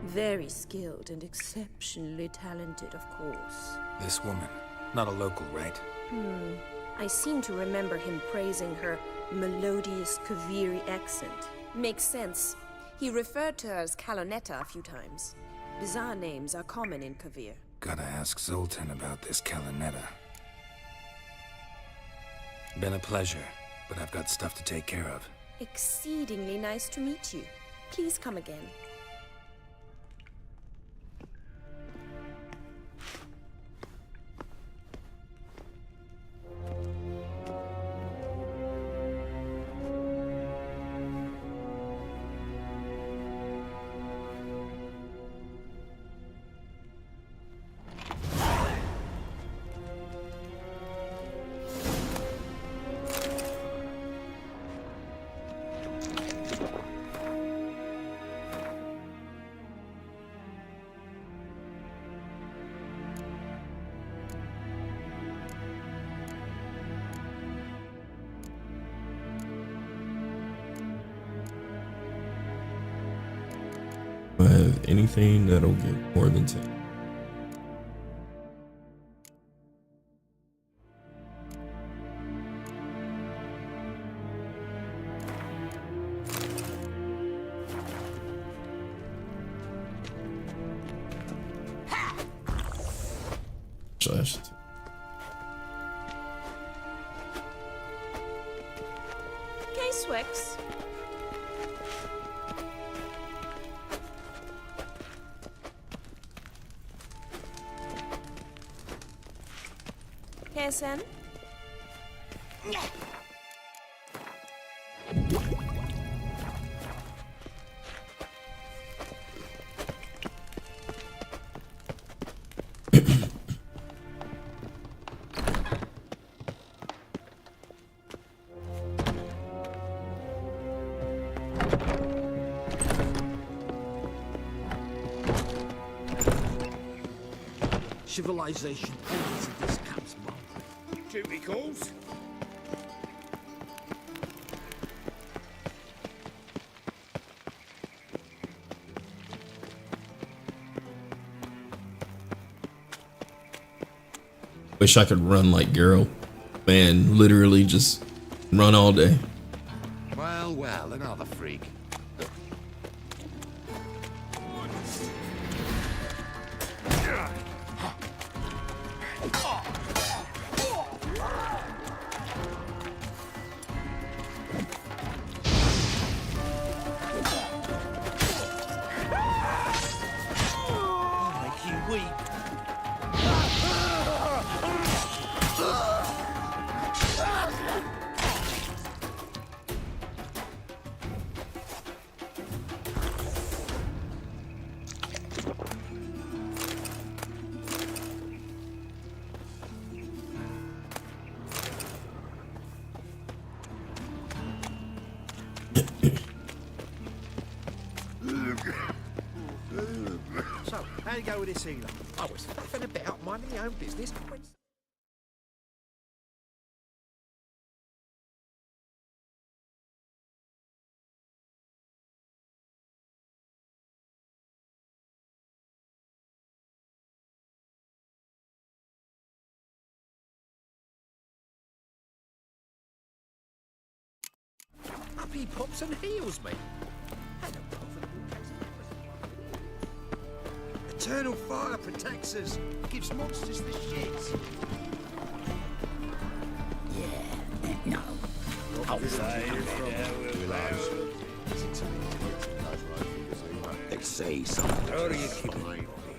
Very skilled and exceptionally talented, of course. This woman, not a local, right? I seem to remember him praising her melodious Kaviri accent. Makes sense. He referred to her as Kalonetta a few times. Bizarre names are common in Kavir. Gotta ask Zoltan about this Kalonetta. Been a pleasure, but I've got stuff to take care of. Exceedingly nice to meet you. Please come again. Do I have anything that'll get more than 10? Slash 2. K-Swex. Sen? Civilization ends at this camp's mouth. Duty calls. Wish I could run like Geralt. Man, literally just run all day. Well, well, another freak. So, how you go with this healer? I was faffing about, minding my own business. Up he pops and heals me. Eternal fire protects us, gives monsters the shits. Yeah, no. I'll They say something. How are you keeping me, Bobby?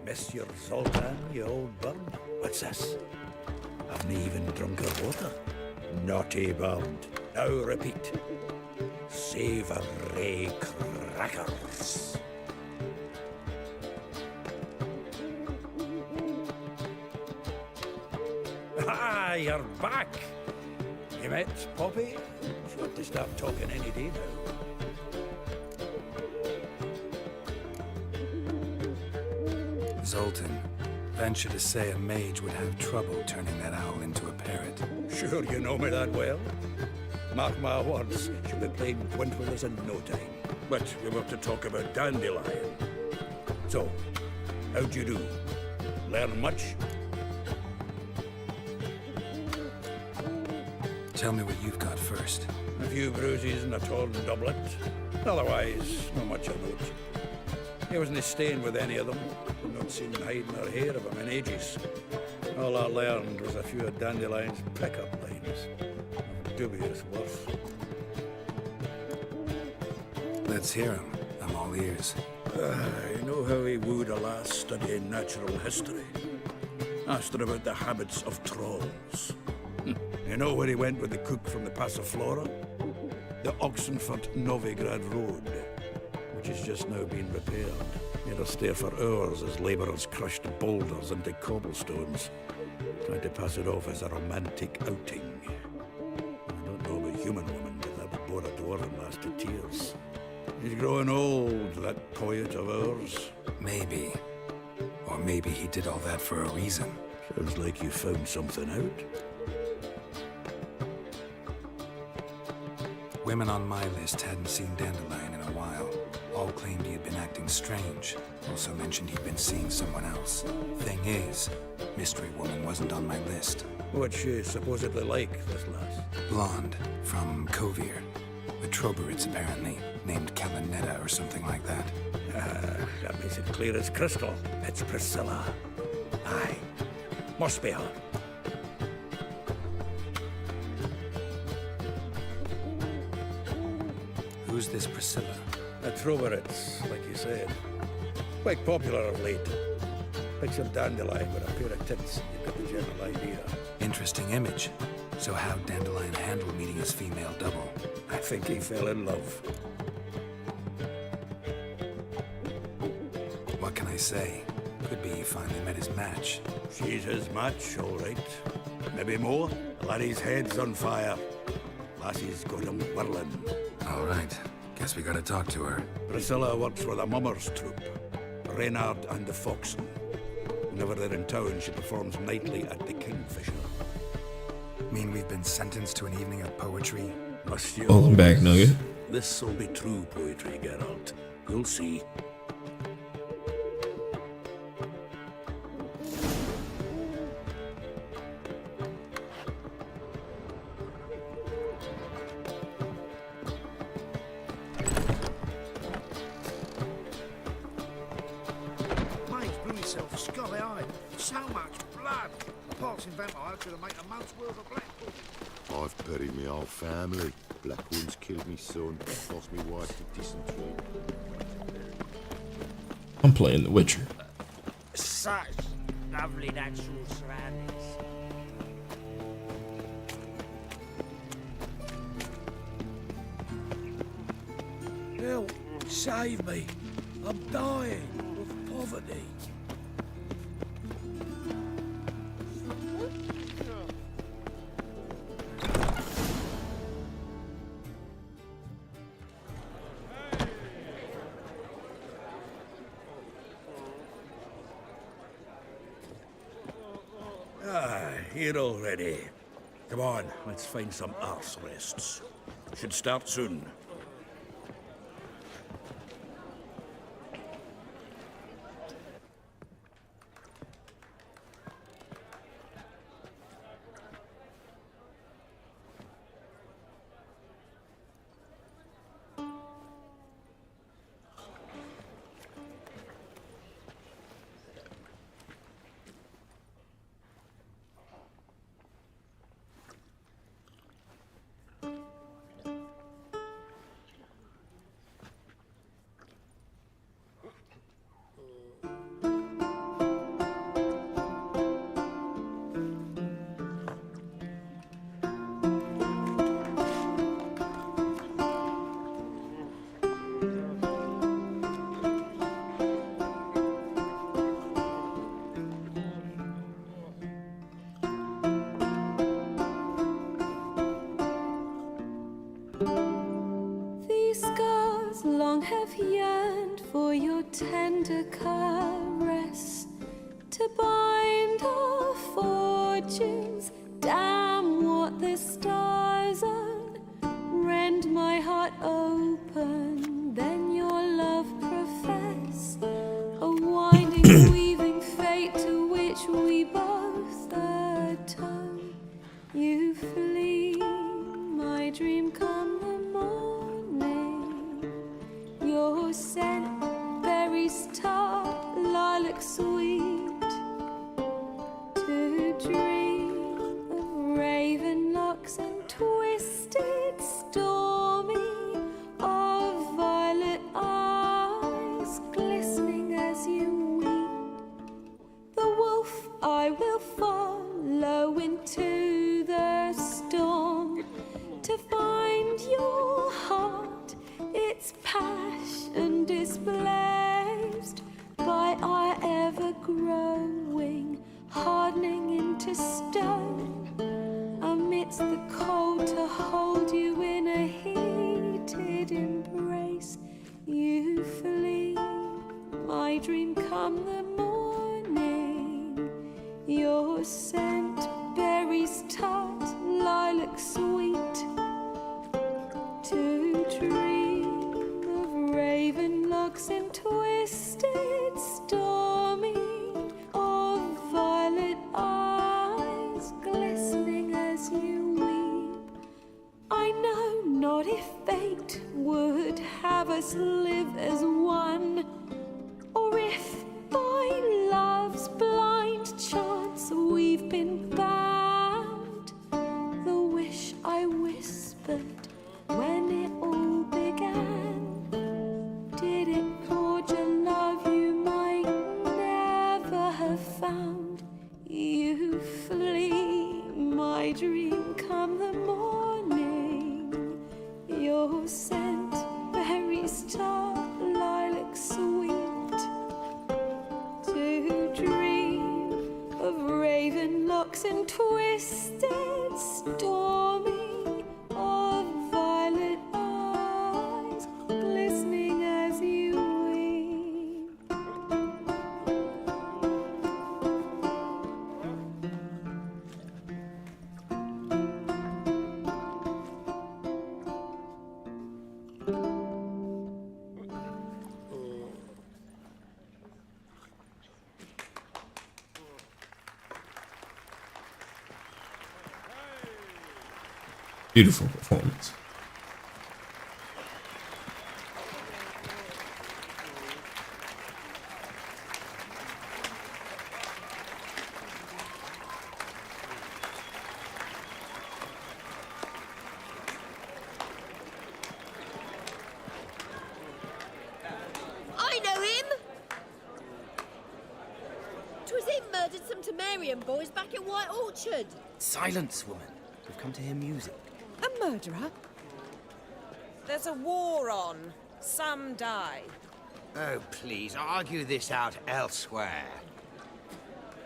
Monsieur Zoltan, you old bum? What's this? Haven't even drunk her water. Naughty bound. Now repeat. Savory crackers. Ah, you're back. You met Poppy? She ought to start talking any day now. Zoltan, venture to say a mage would have trouble turning that owl into a parrot. Sure you know me that well. Mark my words, she'll be playing Gwentwillers in no time. But we want to talk about Dandelion. So, how'd you do? Learn much? Tell me what you've got first. A few bruises and a torn doublet. Otherwise, not much of note. He wasn't staying with any of them. I've not seen hide nor hair of him in ages. All I learned was a few of Dandelion's pickup lines. Of dubious worth. Let's hear him. I'm all ears. You know how he wooed a lass studying natural history? Asked her about the habits of trolls. You know where he went with the cook from the Passiflora? The Oxenford Novigrad Road, which is just now being repaired. He had to stare for hours as labourers crushed boulders into cobblestones, trying to pass it off as a romantic outing. I don't know of a human woman, but that would bore a dwarven lass to tears. He's growing old, that poet of ours. Maybe. Or maybe he did all that for a reason. Sounds like you found something out. Women on my list hadn't seen Dandelion in a while. All claimed he had been acting strange. Also mentioned he'd been seeing someone else. Thing is, Mystery Woman wasn't on my list. What's she supposedly like, this lass? Blonde, from Kovir. The Troberids, apparently. Named Kellanetta or something like that. That makes it clear as crystal. It's Priscilla. Aye. Must be her. Who's this Priscilla? The Troberids, like you said. Quite popular of late. Picture Dandelion with a pair of tits. You get the general idea. Interesting image. So how'd Dandelion handle meeting his female double? I think he fell in love. What can I say? Could be he finally met his match. She's his match, all right. Maybe more. Laddie's head's on fire. Lassie's got him whirling. All right. Guess we gotta talk to her. Priscilla works for the Mummers troupe. Reynard and the Foxen. Whenever they're in town, she performs nightly at the Kingfisher. Mean we've been sentenced to an evening of poetry? Monsieur. Welcome back, Nugget. This'll be true poetry, Geralt. You'll see. Mate's blew himself scully-eyed. So much blood. A passing vampire could have made a month's worth of Blackpool. I've buried me whole family. Blackwood's killed me son, lost me wife to dysentery. I'm playing The Witcher. Such lovely natural surroundings. Help! Save me! I'm dying of poverty. Here already. Come on, let's find some arse rests. Should start soon. These scars long have yearned for your tender caress, to bind our fortunes. Damn what the stars own. Rend my heart open, then your love profess. A weaving fate to which we both atone. You flee, my dream come the morning. Your scent berries tart, lilac sweet. To dream of raven locks and twisted stormy, of violet eyes glistening as you weep. The wolf I will follow into the storm, to find your heart, its passion displaced by our ever-growing, hardening into stone, amidst the cold to hold you in a heated embrace. You flee, my dream come the morning. Your scent berries tart, lilac sweet. To dream of raven locks and twisted stormy, of violet eyes glistening as you weep. I know not if fate would have us live as one, or if by love's blind chance we've been bound. The wish I whispered when it all began, did it forge a love you might never have found? You flee, my dream come the morning. Your scent berries tart, lilac sweet. To dream of raven locks and twisted stormy, of violet eyes glistening as you weep. Beautiful performance. I know him! 'Twas him murdered some Temerian boys back at White Orchard. Silence, woman. We've come to hear music. A murderer? There's a war on. Some die. Oh, please, argue this out elsewhere.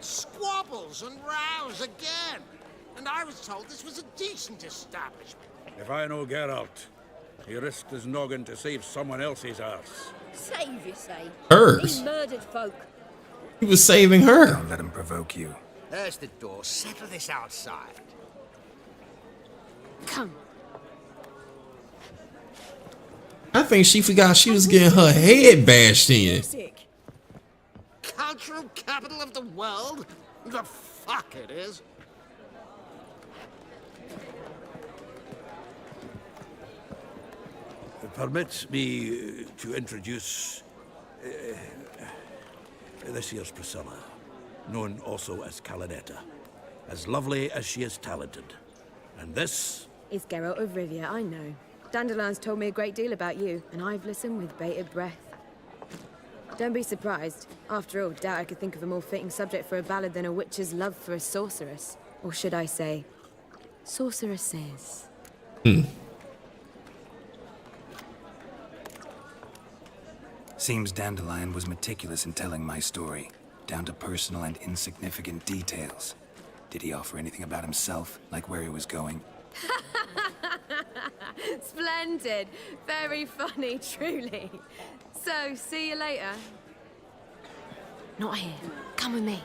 Squabbles and rows again. And I was told this was a decent establishment. If I know Geralt, he risked his noggin to save someone else's arse. Save, you say? Hers. He murdered folk. He was saving her. Don't let him provoke you. There's the door. Settle this outside. Come. I think she forgot she was getting her head bashed in. Cultural capital of the world? The fuck it is. Permit me to introduce this here's Priscilla, known also as Calinetta. As lovely as she is talented. And this? It's Geralt of Rivia, I know. Dandelion's told me a great deal about you, and I've listened with bated breath. Don't be surprised. After all, doubt I could think of a more fitting subject for a ballad than a witch's love for a sorceress. Or should I say, sorceresses. Seems Dandelion was meticulous in telling my story, down to personal and insignificant details. Did he offer anything about himself, like where he was going? Splendid. Very funny, truly. So, see you later. Not here. Come with me.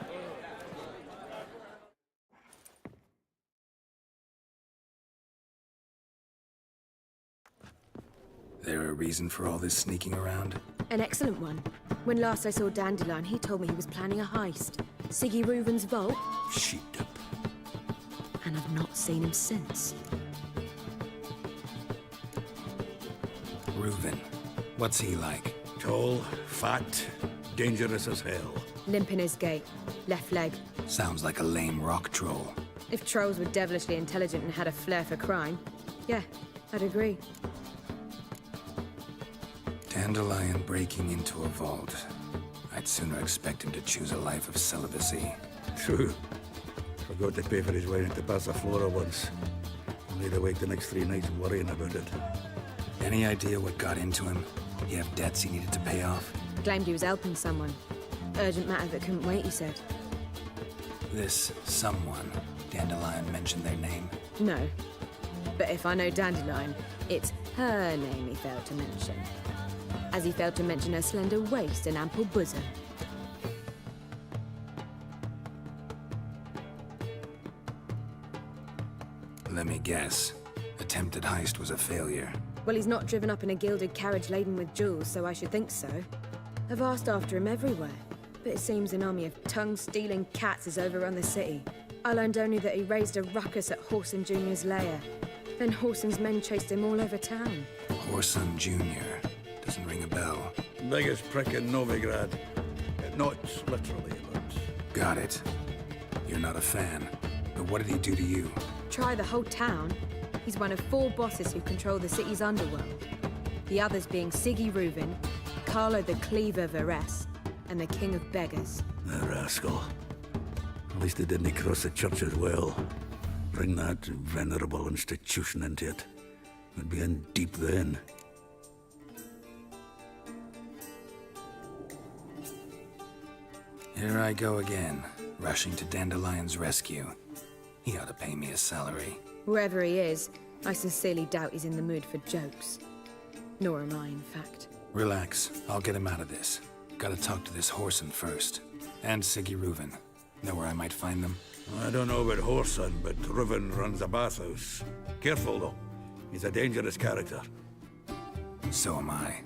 There a reason for all this sneaking around? An excellent one. When last I saw Dandelion, he told me he was planning a heist. Siggy Reuven's vault. Sheep-dip. And I've not seen him since. Reuven. What's he like? Tall, fat, dangerous as hell. Limp in his gait. Left leg. Sounds like a lame rock troll. If trolls were devilishly intelligent and had a flair for crime, yeah, I'd agree. Dandelion breaking into a vault. I'd sooner expect him to choose a life of celibacy. True. Forgot to pay for his wine at the Passaflora once. Laid awake the next 3 nights worrying about it. Any idea what got into him? He have debts he needed to pay off? Claimed he was helping someone. Urgent matter that couldn't wait, he said. This someone, Dandelion mentioned their name? No. But if I know Dandelion, it's her name he failed to mention. As he failed to mention her slender waist and ample bosom. Let me guess. Attempted heist was a failure. Well, he's not driven up in a gilded carriage laden with jewels, so I should think so. I've asked after him everywhere, but it seems an army of tongue-stealing cats has overrun the city. I learned only that he raised a ruckus at Whoreson Jr.'s lair. Then Whoreson's men chased him all over town. Whoreson Jr. Doesn't ring a bell. Biggest prick in Novigrad. Not literally, but... Got it. You're not a fan. But what did he do to you? Try the whole town. He's one of 4 bosses who control the city's underworld. The others being Siggy Reuven, Carlo the Cleaver Varese, and the King of Beggars. The rascal. At least he didn't cross the church as well. Bring that venerable institution into it. We'd be in deep then. Here I go again, rushing to Dandelion's rescue. He ought to pay me a salary. Wherever he is, I sincerely doubt he's in the mood for jokes. Nor am I, in fact. Relax, I'll get him out of this. Gotta talk to this Whoreson first. And Siggy Reuven. Know where I might find them? I don't know about Whoreson, but Reuven runs a bathhouse. Careful, though. He's a dangerous character. So am I.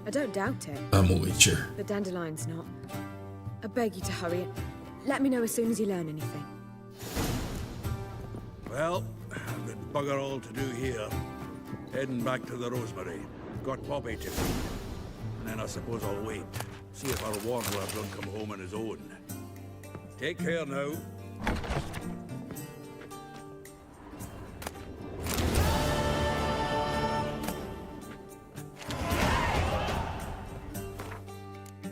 I don't doubt it. I'm a witcher. But Dandelion's not. I beg you to hurry. Let me know as soon as you learn anything. Well, I've got bugger all to do here. Heading back to the Rosemary. Got Poppy to feed. And then I suppose I'll wait. See if our warbler don't come home on his own. Take care now.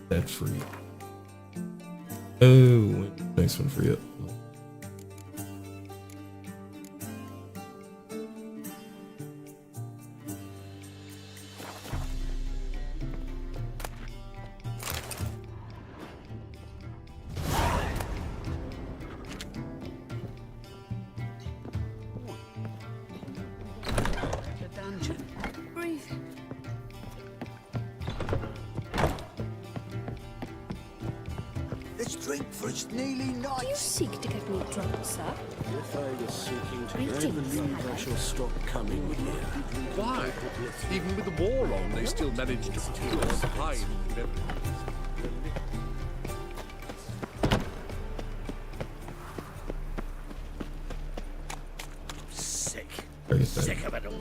That free. Oh, next one free up. Let's drink, for it's nearly night. Do you seek to get me drunk, sir? If I was seeking to, I Greetings, believe I shall stop coming here. Why? Even with the war on, they still managed to keep us behind. Sick. Sick of it all.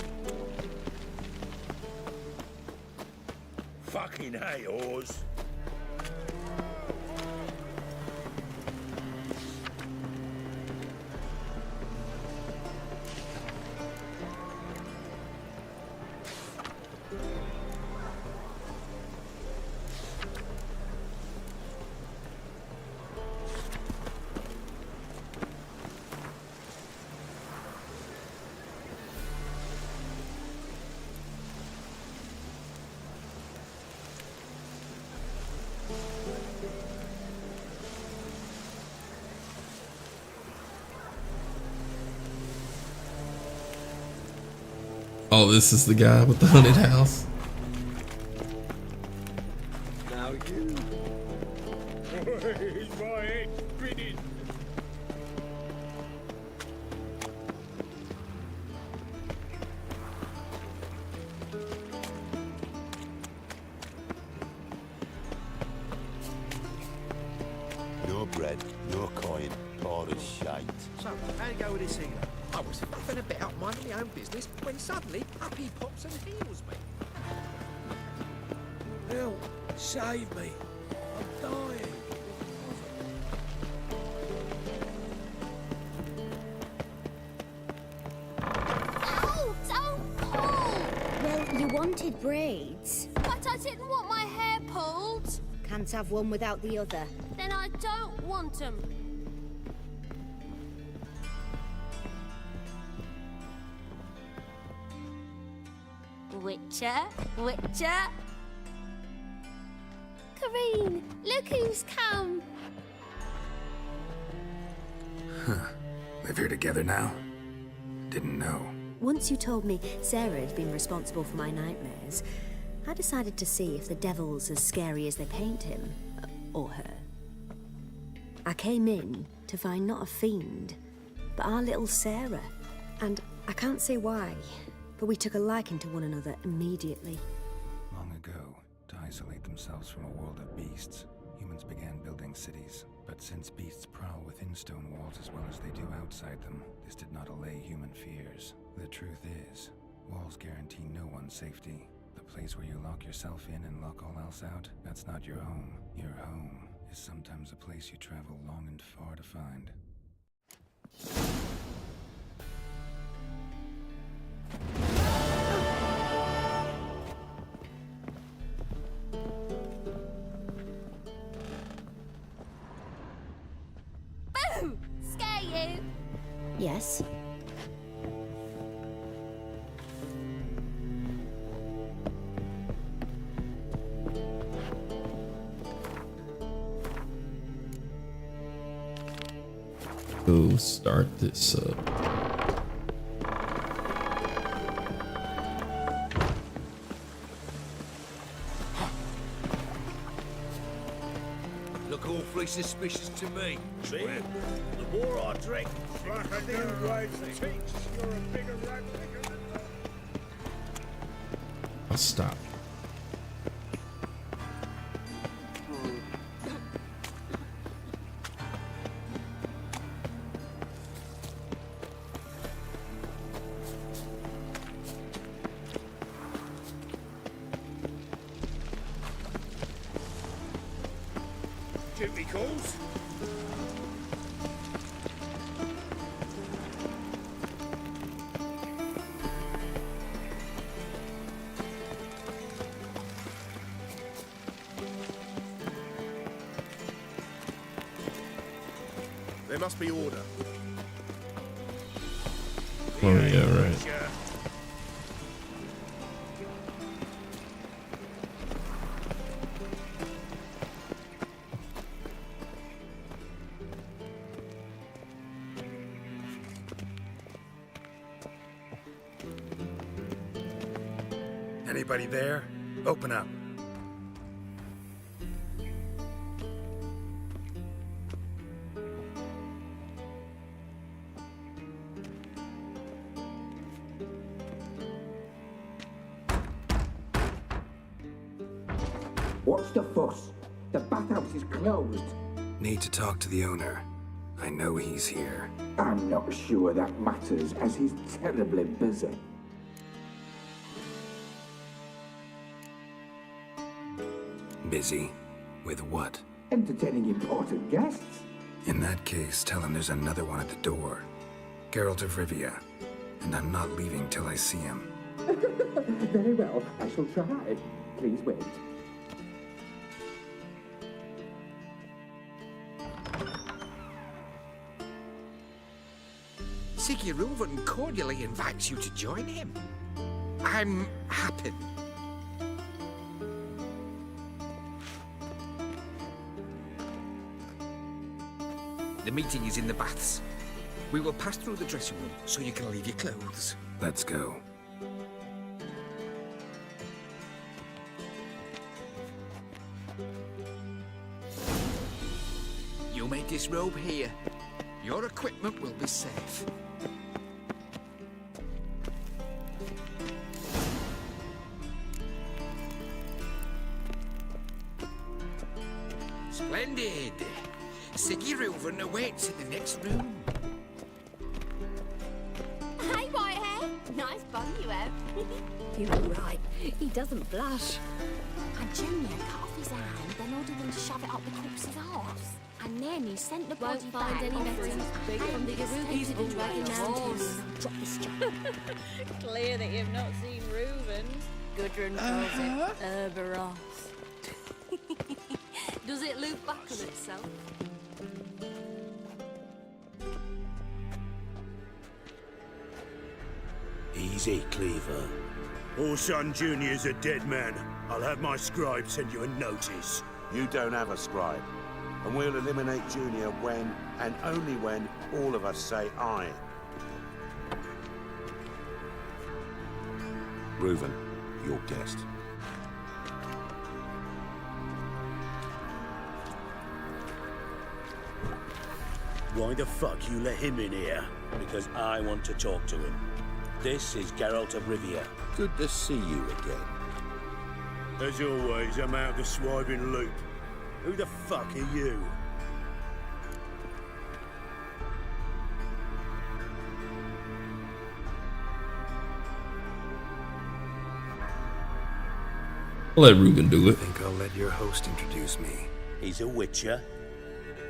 Fucking hey, Oz. Oh, this is the guy with the haunted house. Now you. He's my head grinning. Your kind, hard as shite. So, how you go with this healer? I was flipping about minding my own business when suddenly up he pops and heals me. Bill, save me. I'm dying. Oh, don't pull! Well, you wanted braids. But I didn't want my hair pulled. Can't have one without the other. Then I don't want them. Witcher, Witcher. Kareen, look who's come. Huh. Live here together now? Didn't know. Once you told me Sarah had been responsible for my nightmares, I decided to see if the devil's as scary as they paint him. Or her. I came in to find not a fiend, but our little Sarah. And I can't say why, but we took a liking to one another immediately. Long ago, to isolate themselves from a world of beasts, humans began building cities. But since beasts prowl within stone walls as well as they do outside them, this did not allay human fears. The truth is, walls guarantee no one's safety. The place where you lock yourself in and lock all else out, that's not your home. Your home is sometimes a place you travel long and far to find. Boo! Scare you? Yes? Go start this up. Look awfully suspicious to me. See? The more I drink, like a new rose cheeks, you're a bigger rat than I'll stop. duty calls. There must be order. Oh yeah, right. Anybody there? Open up. What's the fuss? The bathhouse is closed. Need to talk to the owner. I know he's here. I'm not sure that matters, as he's terribly busy. Busy? With what? Entertaining important guests. In that case, tell him there's another one at the door. Geralt of Rivia. And I'm not leaving till I see him. Very well, I shall try. Please wait. Siggy Reuven cordially invites you to join him. I'm happy. The meeting is in the baths. We will pass through the dressing room so you can leave your clothes. Let's go. You may disrobe here. Your equipment will be safe. Splendid. Siggy Reuven awaits in the next room. Hey, Whitehair. Nice bun you have. You're right. He doesn't blush. And Junior cut off his hand, then ordered them to shove it up the corpse's arse. And then he sent the body Won't back find any better. from the He's all dragging down to him. Drop this job. Clear that you've not seen Reuven. Gudrun calls it Urberos. Does it loop back on itself? Easy, Cleaver. Orson Jr.'s a dead man. I'll have my scribe send you a notice. You don't have a scribe. And we'll eliminate Junior when, and only when, all of us say aye. Reuven, your guest. Why the fuck you let him in here? Because I want to talk to him. This is Geralt of Rivia. Good to see you again. As always, I'm out the swiving loop. Who the fuck are you? I'll let Reuben do it. I think I'll let your host introduce me. He's a witcher.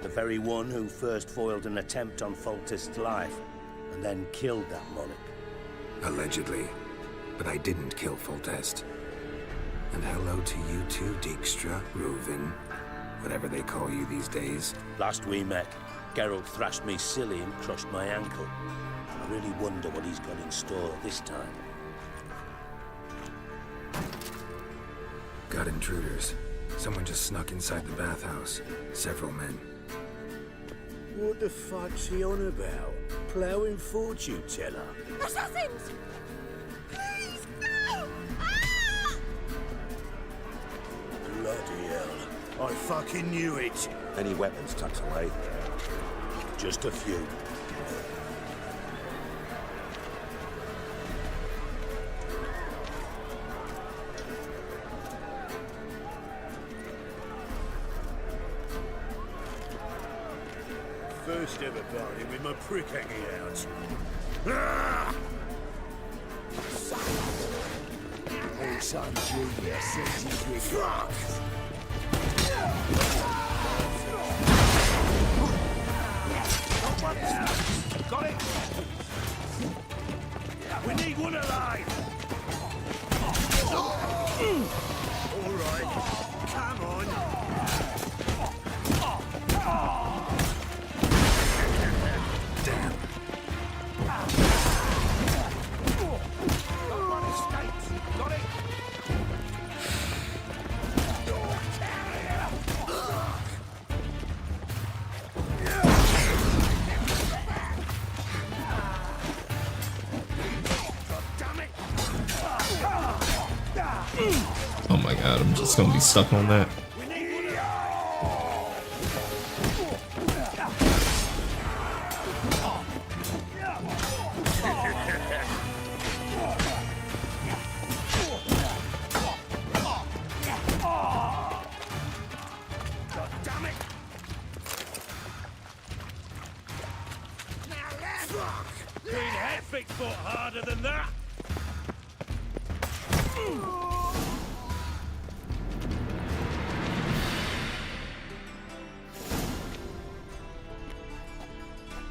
The very one who first foiled an attempt on Foltest's life, and then killed that monarch. Allegedly. But I didn't kill Foltest. And hello to you too, Dijkstra, Reuven, whatever they call you these days. Last we met, Geralt thrashed me silly and crushed my ankle. I really wonder what he's got in store this time. Got intruders. Someone just snuck inside the bathhouse. Several men. What the fuck's he on about? Ploughing fortune teller? Assassins! Please, no! Bloody hell. I fucking knew it. Any weapons tucked away? Just a few. First ever party with my prick hanging out. Ah! Orson Jr. sends his regards. Got it! We need one alive! All right, come on! Damn! Got one escaped! Got it! Oh my god, I'm just gonna be stuck on that. Been head foot harder than that!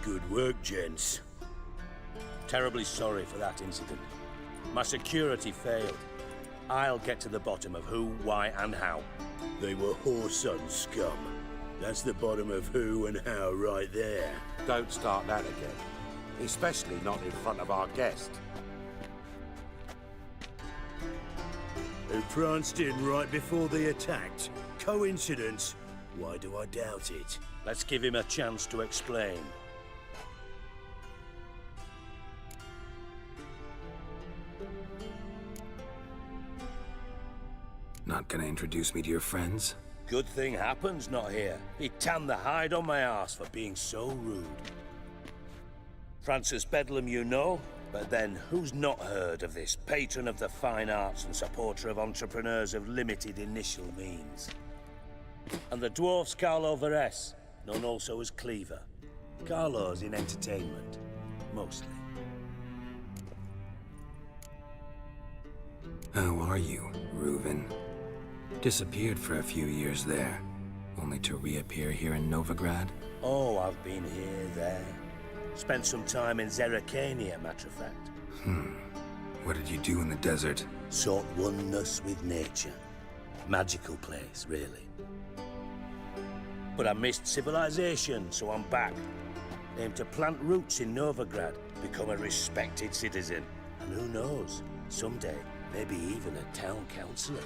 Good work, gents. Terribly sorry for that incident. My security failed. I'll get to the bottom of who, why, and how. They were whoreson scum. That's the bottom of who and how right there. Don't start that again. Especially not in front of our guest. Who pranced in right before they attacked. Coincidence? Why do I doubt it? Let's give him a chance to explain. Not gonna introduce me to your friends? Good thing Happen's not here. He tanned the hide on my arse for being so rude. Francis Bedlam you know, but then who's not heard of this patron of the fine arts and supporter of entrepreneurs of limited initial means? And the dwarf's Carlo Veres, known also as Cleaver. Carlo's in entertainment, mostly. How are you, Reuven? Disappeared for a few years there, only to reappear here in Novigrad? Oh, I've been here, there. Spent some time in Zerrikania, matter of fact. What did you do in the desert? Sought oneness with nature. Magical place, really. But I missed civilization, so I'm back. Aim to plant roots in Novigrad, become a respected citizen. And who knows, someday, maybe even a town councillor.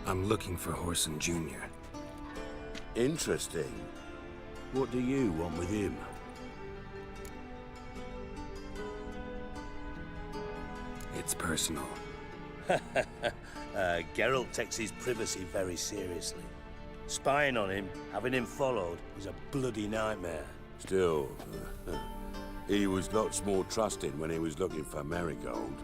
I'm looking for Whoreson Jr. Interesting. What do you want with him? It's personal. Geralt takes his privacy very seriously. Spying on him, having him followed, is a bloody nightmare. Still, he was lots more trusting when he was looking for Merigold.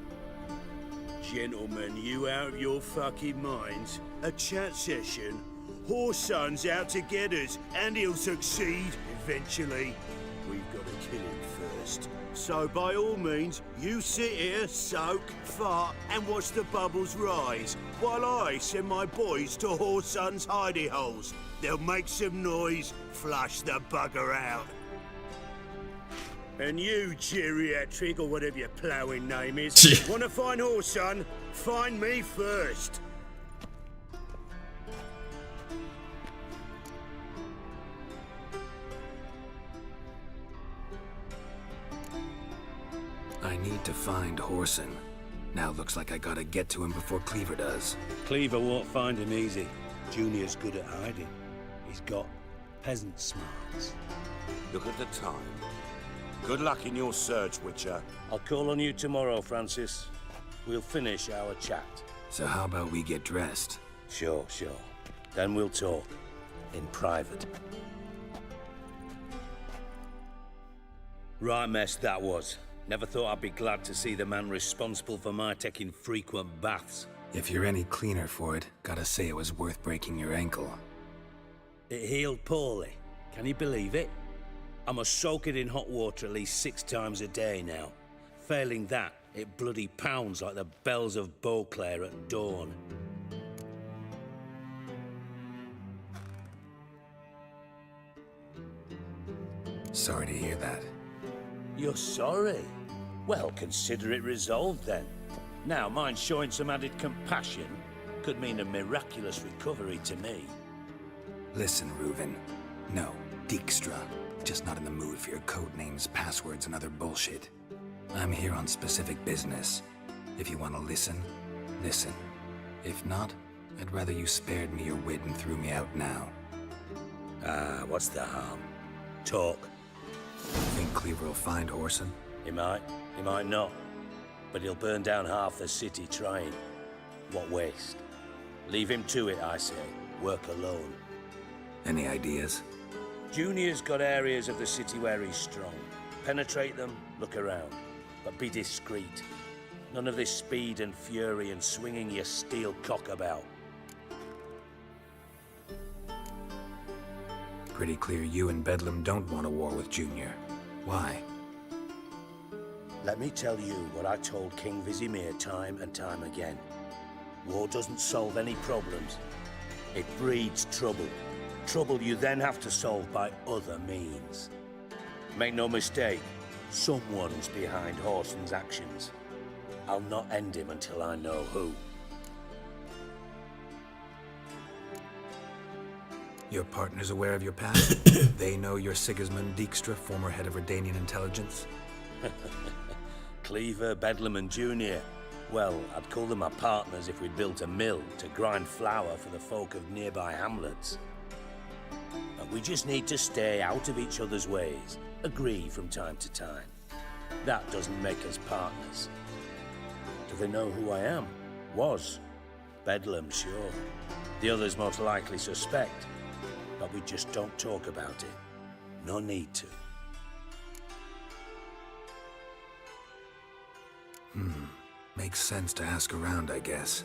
Gentlemen, you out of your fucking minds? A chat session? Whoreson's out to get us, and he'll succeed eventually. We've got to kill him first. So by all means, you sit here, soak, fart, and watch the bubbles rise, while I send my boys to Whoreson's hidey holes. They'll make some noise, flush the bugger out. And you, geriatric, or whatever your ploughing name is, want to find Whoreson? Find me first. I need to find Whoreson. Now looks like I gotta get to him before Cleaver does. Cleaver won't find him easy. Junior's good at hiding. He's got peasant smarts. Look at the time. Good luck in your search, Witcher. I'll call on you tomorrow, Francis. We'll finish our chat. So how about we get dressed? Sure. Then we'll talk. In private. Right mess that was. Never thought I'd be glad to see the man responsible for my taking frequent baths. If you're any cleaner for it, gotta say it was worth breaking your ankle. It healed poorly. Can you believe it? I must soak it in hot water at least 6 times a day now. Failing that, it bloody pounds like the bells of Beauclair at dawn. Sorry to hear that. You're sorry? Well, consider it resolved then. Now, mind showing some added compassion could mean a miraculous recovery to me. Listen, Reuven. No, Dijkstra. Just not in the mood for your code names, passwords, and other bullshit. I'm here on specific business. If you want to listen, listen. If not, I'd rather you spared me your wit and threw me out now. What's the harm? Talk. Think Cleaver will find Whoreson? He might not. But he'll burn down half the city trying. What waste? Leave him to it, I say. Work alone. Any ideas? Junior's got areas of the city where he's strong. Penetrate them, look around. But be discreet. None of this speed and fury and swinging your steel cock about. Pretty clear you and Bedlam don't want a war with Junior. Why? Let me tell you what I told King Vizimir time and time again. War doesn't solve any problems. It breeds trouble. Trouble you then have to solve by other means. Make no mistake, someone's behind Whoreson's actions. I'll not end him until I know who. Your partner's aware of your past? They know you're Sigismund Dijkstra, former head of Redanian intelligence? Cleaver, Bedlam and Junior. Well, I'd call them my partners if we'd built a mill to grind flour for the folk of nearby hamlets. But we just need to stay out of each other's ways, agree from time to time. That doesn't make us partners. Do they know who I am? Was. Bedlam, sure. The others most likely suspect. But we just don't talk about it. No need to. Makes sense to ask around, I guess.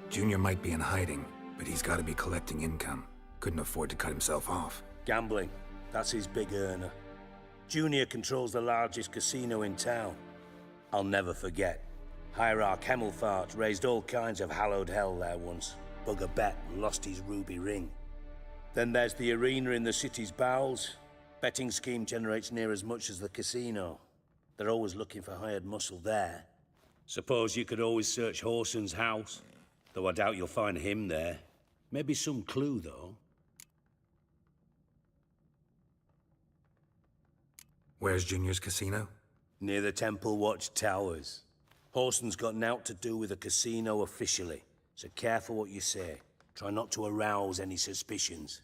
Junior might be in hiding, But he's got to be collecting income. Couldn't afford to cut himself off. Gambling. That's his big earner. Junior controls the largest casino in town. I'll never forget. Hierarch Hemmelfart raised all kinds of hallowed hell there once. Bugger bet and lost his ruby ring. Then there's the arena in the city's bowels. Betting scheme generates near as much as the casino. They're always looking for hired muscle there. Suppose you could always search Horson's house, though I doubt you'll find him there. Maybe some clue, though. Where's Junior's casino? Near the Temple Watch Towers. Horson's got naught to do with the casino officially, so careful what you say. Try not to arouse any suspicions.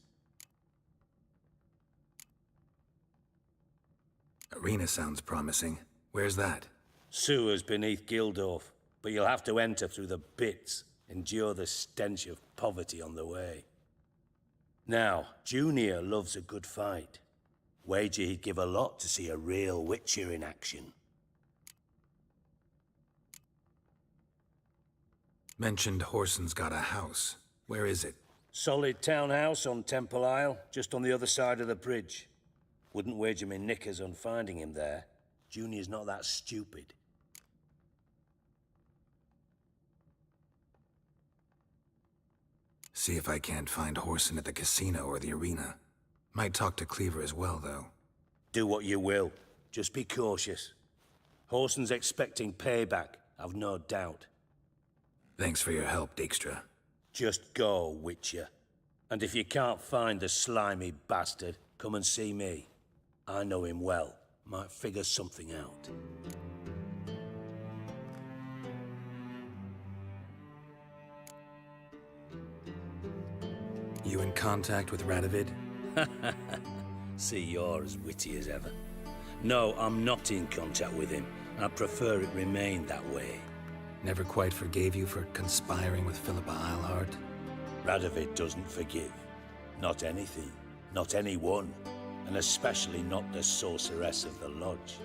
Arena sounds promising. Where's that? Sewers beneath Gildorf, but you'll have to enter through the bits, endure the stench of poverty on the way. Now, Junior loves a good fight. Wager he'd give a lot to see a real Witcher in action. Mentioned Horson's got a house. Where is it? Solid townhouse on Temple Isle, just on the other side of the bridge. Wouldn't wager me knickers on finding him there. Junior's not that stupid. See if I can't find Horson at the casino or the arena. Might talk to Cleaver as well, though. Do what you will. Just be cautious. Horson's expecting payback, I've no doubt. Thanks for your help, Dijkstra. Just go, Witcher. And if you can't find the slimy bastard, come and see me. I know him well. Might figure something out. You in contact with Radovid? See, you're as witty as ever. No, I'm not in contact with him. I prefer it remained that way. Never quite forgave you for conspiring with Philippa Eilhart? Radovid doesn't forgive. Not anything. Not anyone. And especially not the sorceress of the Lodge.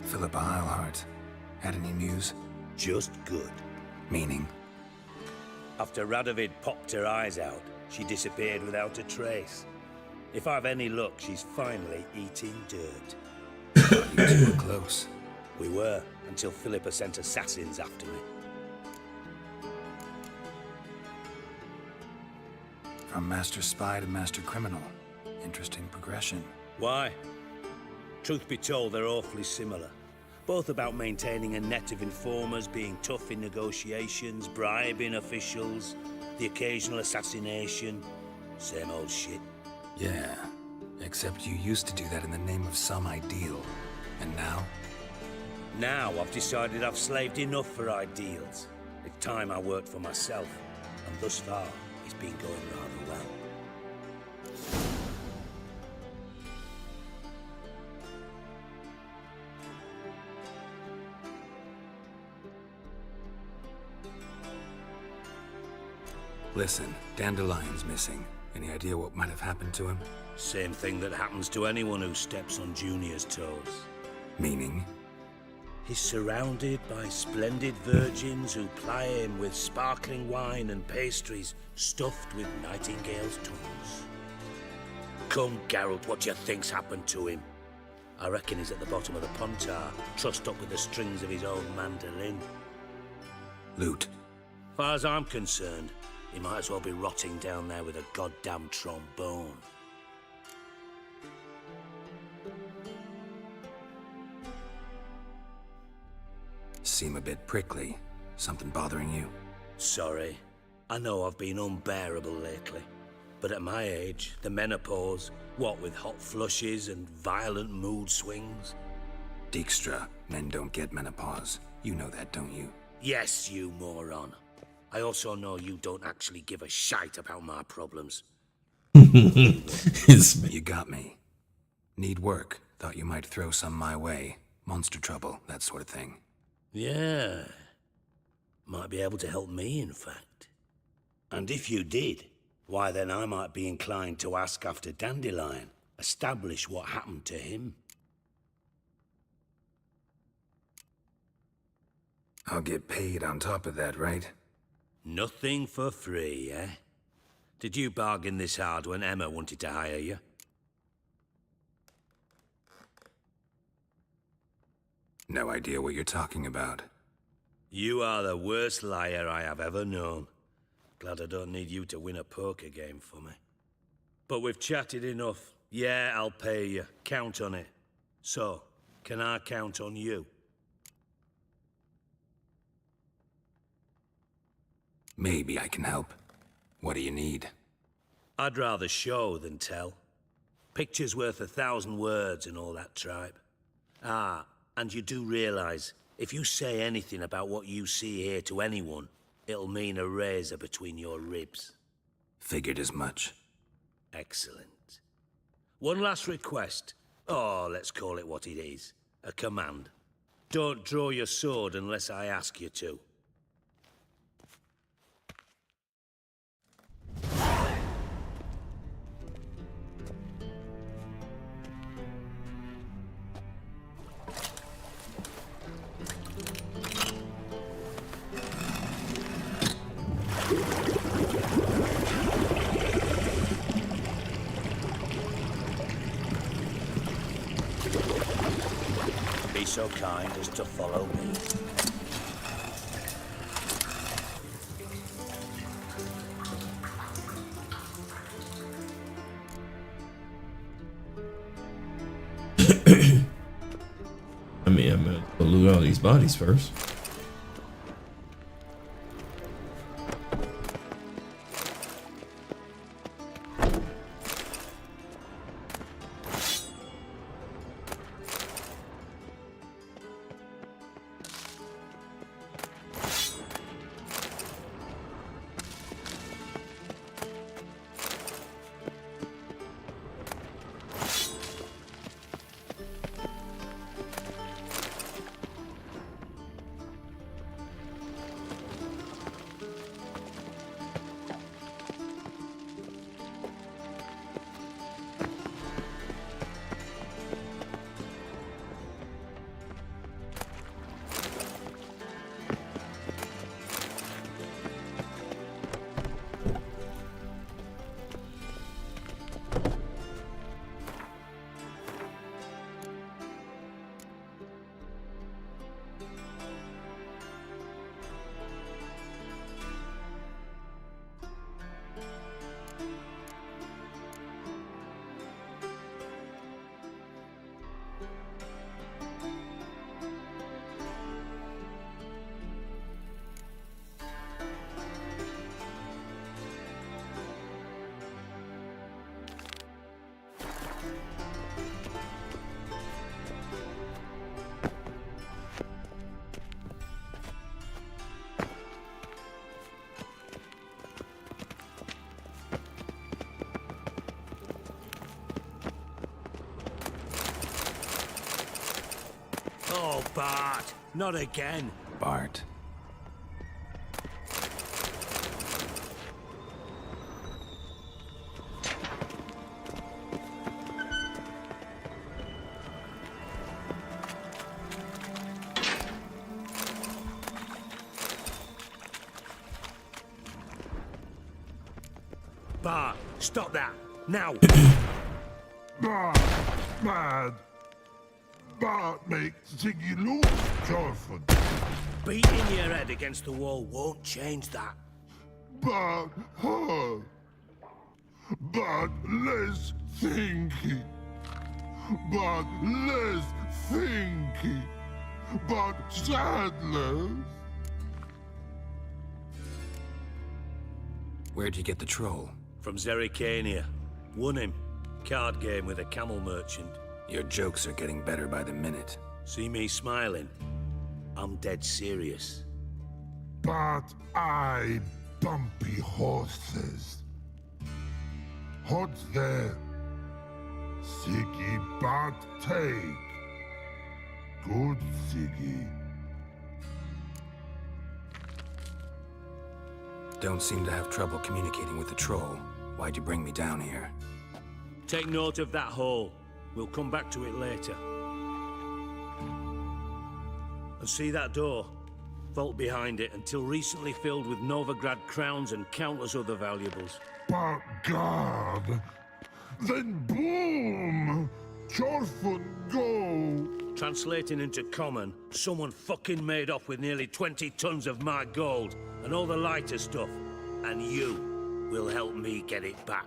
Philippa Eilhart. Had any news? Just good. Meaning? After Radovid popped her eyes out, she disappeared without a trace. If I've any luck, she's finally eating dirt. You two were close. We were, until Philippa sent assassins after me. From Master Spy to Master Criminal. Interesting progression. Why? Truth be told, they're awfully similar. Both about maintaining a net of informers, being tough in negotiations, bribing officials, the occasional assassination. Same old shit. Yeah, except you used to do that in the name of some ideal. And now? Now I've decided I've slaved enough for ideals. It's time I worked for myself. And thus far, it's been going rather well. Listen, Dandelion's missing. Any idea what might have happened to him? Same thing that happens to anyone who steps on Junior's toes. Meaning? He's surrounded by splendid virgins who ply him with sparkling wine and pastries stuffed with nightingales' tongues. Come, Geralt, what do you think's happened to him? I reckon he's at the bottom of the Pontar, trussed up with the strings of his own mandolin. Loot. Far as I'm concerned, he might as well be rotting down there with a goddamn trombone. Seem a bit prickly. Something bothering you? Sorry. I know I've been unbearable lately. But at my age, the menopause, what with hot flushes and violent mood swings? Dijkstra, men don't get menopause. You know that, don't you? Yes, you moron. I also know you don't actually give a shite about my problems. You got me. Need work. Thought you might throw some my way. Monster trouble, that sort of thing. Yeah. Might be able to help me, in fact. And if you did, why then I might be inclined to ask after Dandelion, establish what happened to him. I'll get paid on top of that, right? Nothing for free, eh? Did you bargain this hard when Emma wanted to hire you? No idea what you're talking about. You are the worst liar I have ever known. Glad I don't need you to win a poker game for me. But we've chatted enough. Yeah, I'll pay you. Count on it. So, can I count on you? Maybe I can help. What do you need? I'd rather show than tell. Picture's worth 1,000 words and all that tribe. Ah, and you do realize, if you say anything about what you see here to anyone, it'll mean a razor between your ribs. Figured as much. Excellent. One last request. Oh, let's call it what it is. A command. Don't draw your sword unless I ask you to. Be so kind as to follow me. I mean, I'm gonna loot all these bodies first. Oh, Bart! Not again! Bart. Bart, stop that! Now! Bart, mad. Bart makes Ziggy lose, Jonathan. Beating your head against the wall won't change that. Bart hurt. Bart less thinky. Bart less thinky. Bart sadless. Where'd you get the troll? From Zerrikania. Won him. Card game with a camel merchant. Your jokes are getting better by the minute. See me smiling? I'm dead serious. But I bumpy horses. What's there? Siggy but take. Good Siggy. Don't seem to have trouble communicating with the troll. Why'd you bring me down here? Take note of that hole. We'll come back to it later. And see that door? Vault behind it, until recently filled with Novigrad crowns and countless other valuables. But God, then boom! Chorfun go! Translating into common, someone fucking made off with nearly 20 tons of my gold, and all the lighter stuff. And you will help me get it back.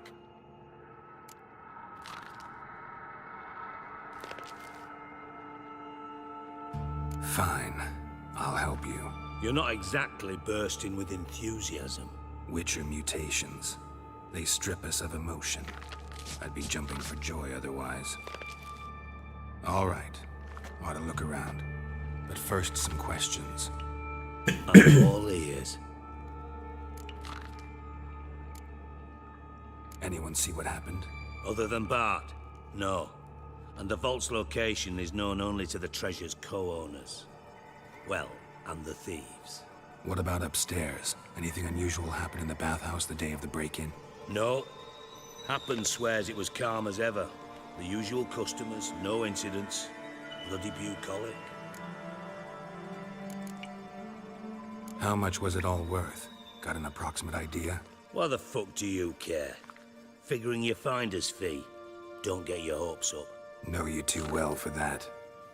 Fine. I'll help you. You're not exactly bursting with enthusiasm. Witcher mutations. They strip us of emotion. I'd be jumping for joy otherwise. All right. Ought to look around. But first, some questions. I'm all ears. Anyone see what happened? Other than Bart? No. And the vault's location is known only to the treasure's co-owners. Well, and the thieves. What about upstairs? Anything unusual happen in the bathhouse the day of the break-in? No. Happen swears it was calm as ever. The usual customers, no incidents. Bloody bucolic. How much was it all worth? Got an approximate idea? Why the fuck do you care? Figuring your finder's fee. Don't get your hopes up. Know you too well for that.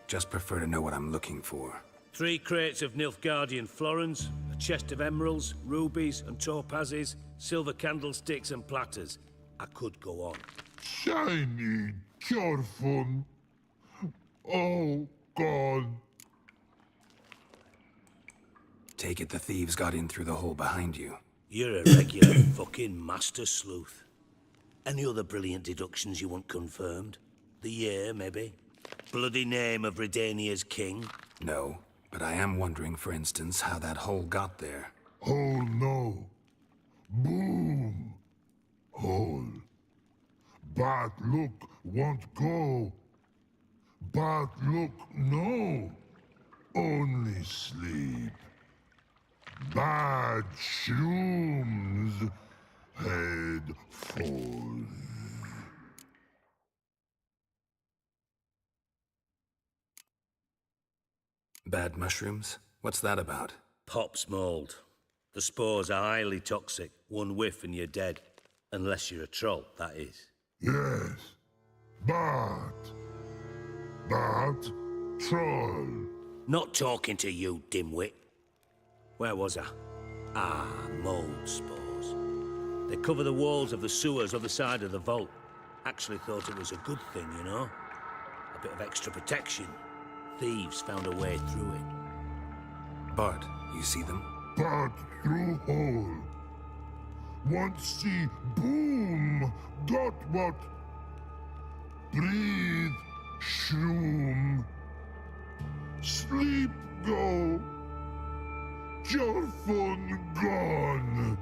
Just prefer to know what I'm looking for. 3 crates of Nilfgaardian florins, a chest of emeralds, rubies and topazes, silver candlesticks and platters. I could go on. Shiny Chorfun. Oh, God. Take it the thieves got in through the hole behind you. You're a regular fucking master sleuth. Any other brilliant deductions you want confirmed? The year, maybe? Bloody name of Redania's king? No, but I am wondering, for instance, how that hole got there. Hole no. Boom. Hole. But look won't go. But look no. Only sleep. Bad shrooms. Head falls. Bad mushrooms? What's that about? Pop's mold. The spores are highly toxic. One whiff and you're dead. Unless you're a troll, that is. Yes. But troll. Not talking to you, dimwit. Where was I? Ah, mold spores. They cover the walls of the sewers other side of the vault. Actually thought it was a good thing, you know? A bit of extra protection. Thieves found a way through it. Bart, you see them? But through hole. Want see boom. Got what? Breathe. Shroom. Sleep go. Chorfun gone.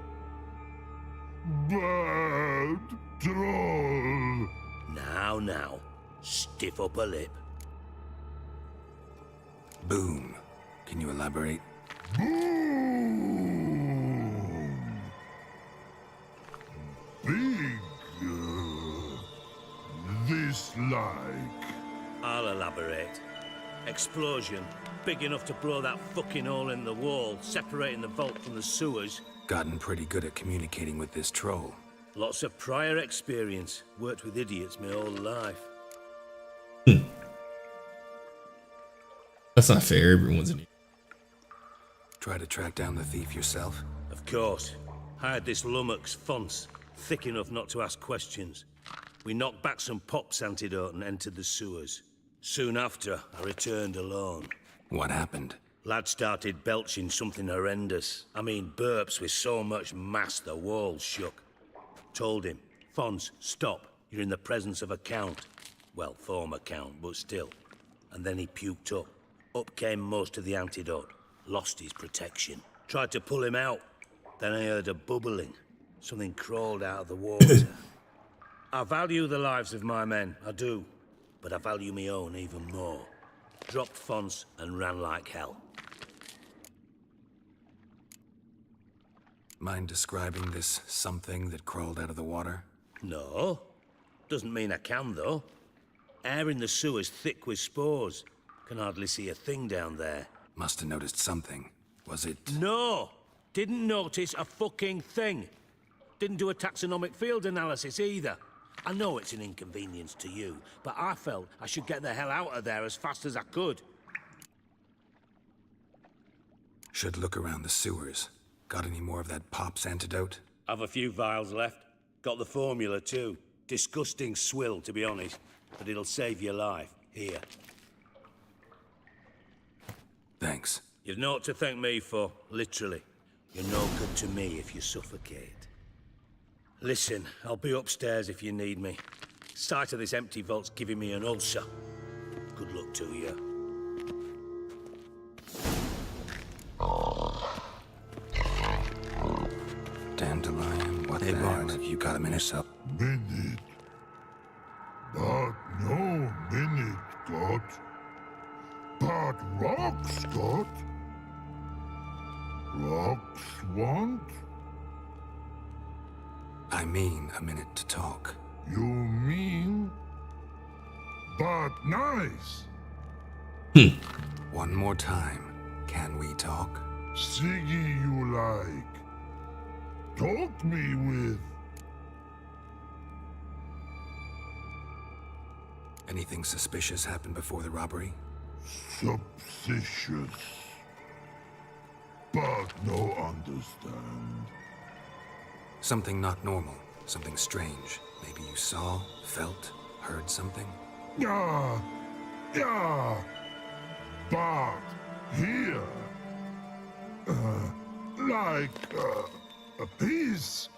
Bad troll. Now. Stiff upper lip. Boom. Can you elaborate? Boom. Big. This like. I'll elaborate. Explosion. Big enough to blow that fucking hole in the wall, separating the vault from the sewers. Gotten pretty good at communicating with this troll. Lots of prior experience. Worked with idiots my whole life. That's not fair. Everyone's in. Try to track down the thief yourself? Of course. Hired this lummox, Fons. Thick enough not to ask questions. We knocked back some Pop's antidote and entered the sewers. Soon after, I returned alone. What happened? Lad started belching something horrendous. I mean, burps with so much mass the walls shook. Told him, Fons, stop. You're in the presence of a count. Well, former count, but still. And then he puked up. Up came most of the antidote. Lost his protection. Tried to pull him out. Then I heard a bubbling. Something crawled out of the water. I value the lives of my men, I do. But I value my own even more. Dropped Fons and ran like hell. Mind describing this something that crawled out of the water? No. Doesn't mean I can, though. Air in the sewer's thick with spores. Can hardly see a thing down there. Must have noticed something. Was it? No! Didn't notice a fucking thing. Didn't do a taxonomic field analysis either. I know it's an inconvenience to you, but I felt I should get the hell out of there as fast as I could. Should look around the sewers. Got any more of that Pop's antidote? I've a few vials left. Got the formula too. Disgusting swill, to be honest. But it'll save your life. Here. Thanks. You've naught to thank me for, literally. You're no good to me if you suffocate. Listen, I'll be upstairs if you need me. Sight of this empty vault's giving me an ulcer. Good luck to you. Dandelion, what the hell have you got a minute up? Minute. But no minute got. But rocks got. Rocks want? I mean a minute to talk. You mean? But nice. One more time. Can we talk? Siggy you like. Talk me with. Anything suspicious happened before the robbery? Suspicious. But no understand. Something not normal. Something strange. Maybe you saw, felt, heard something? Yeah. But here. A piece.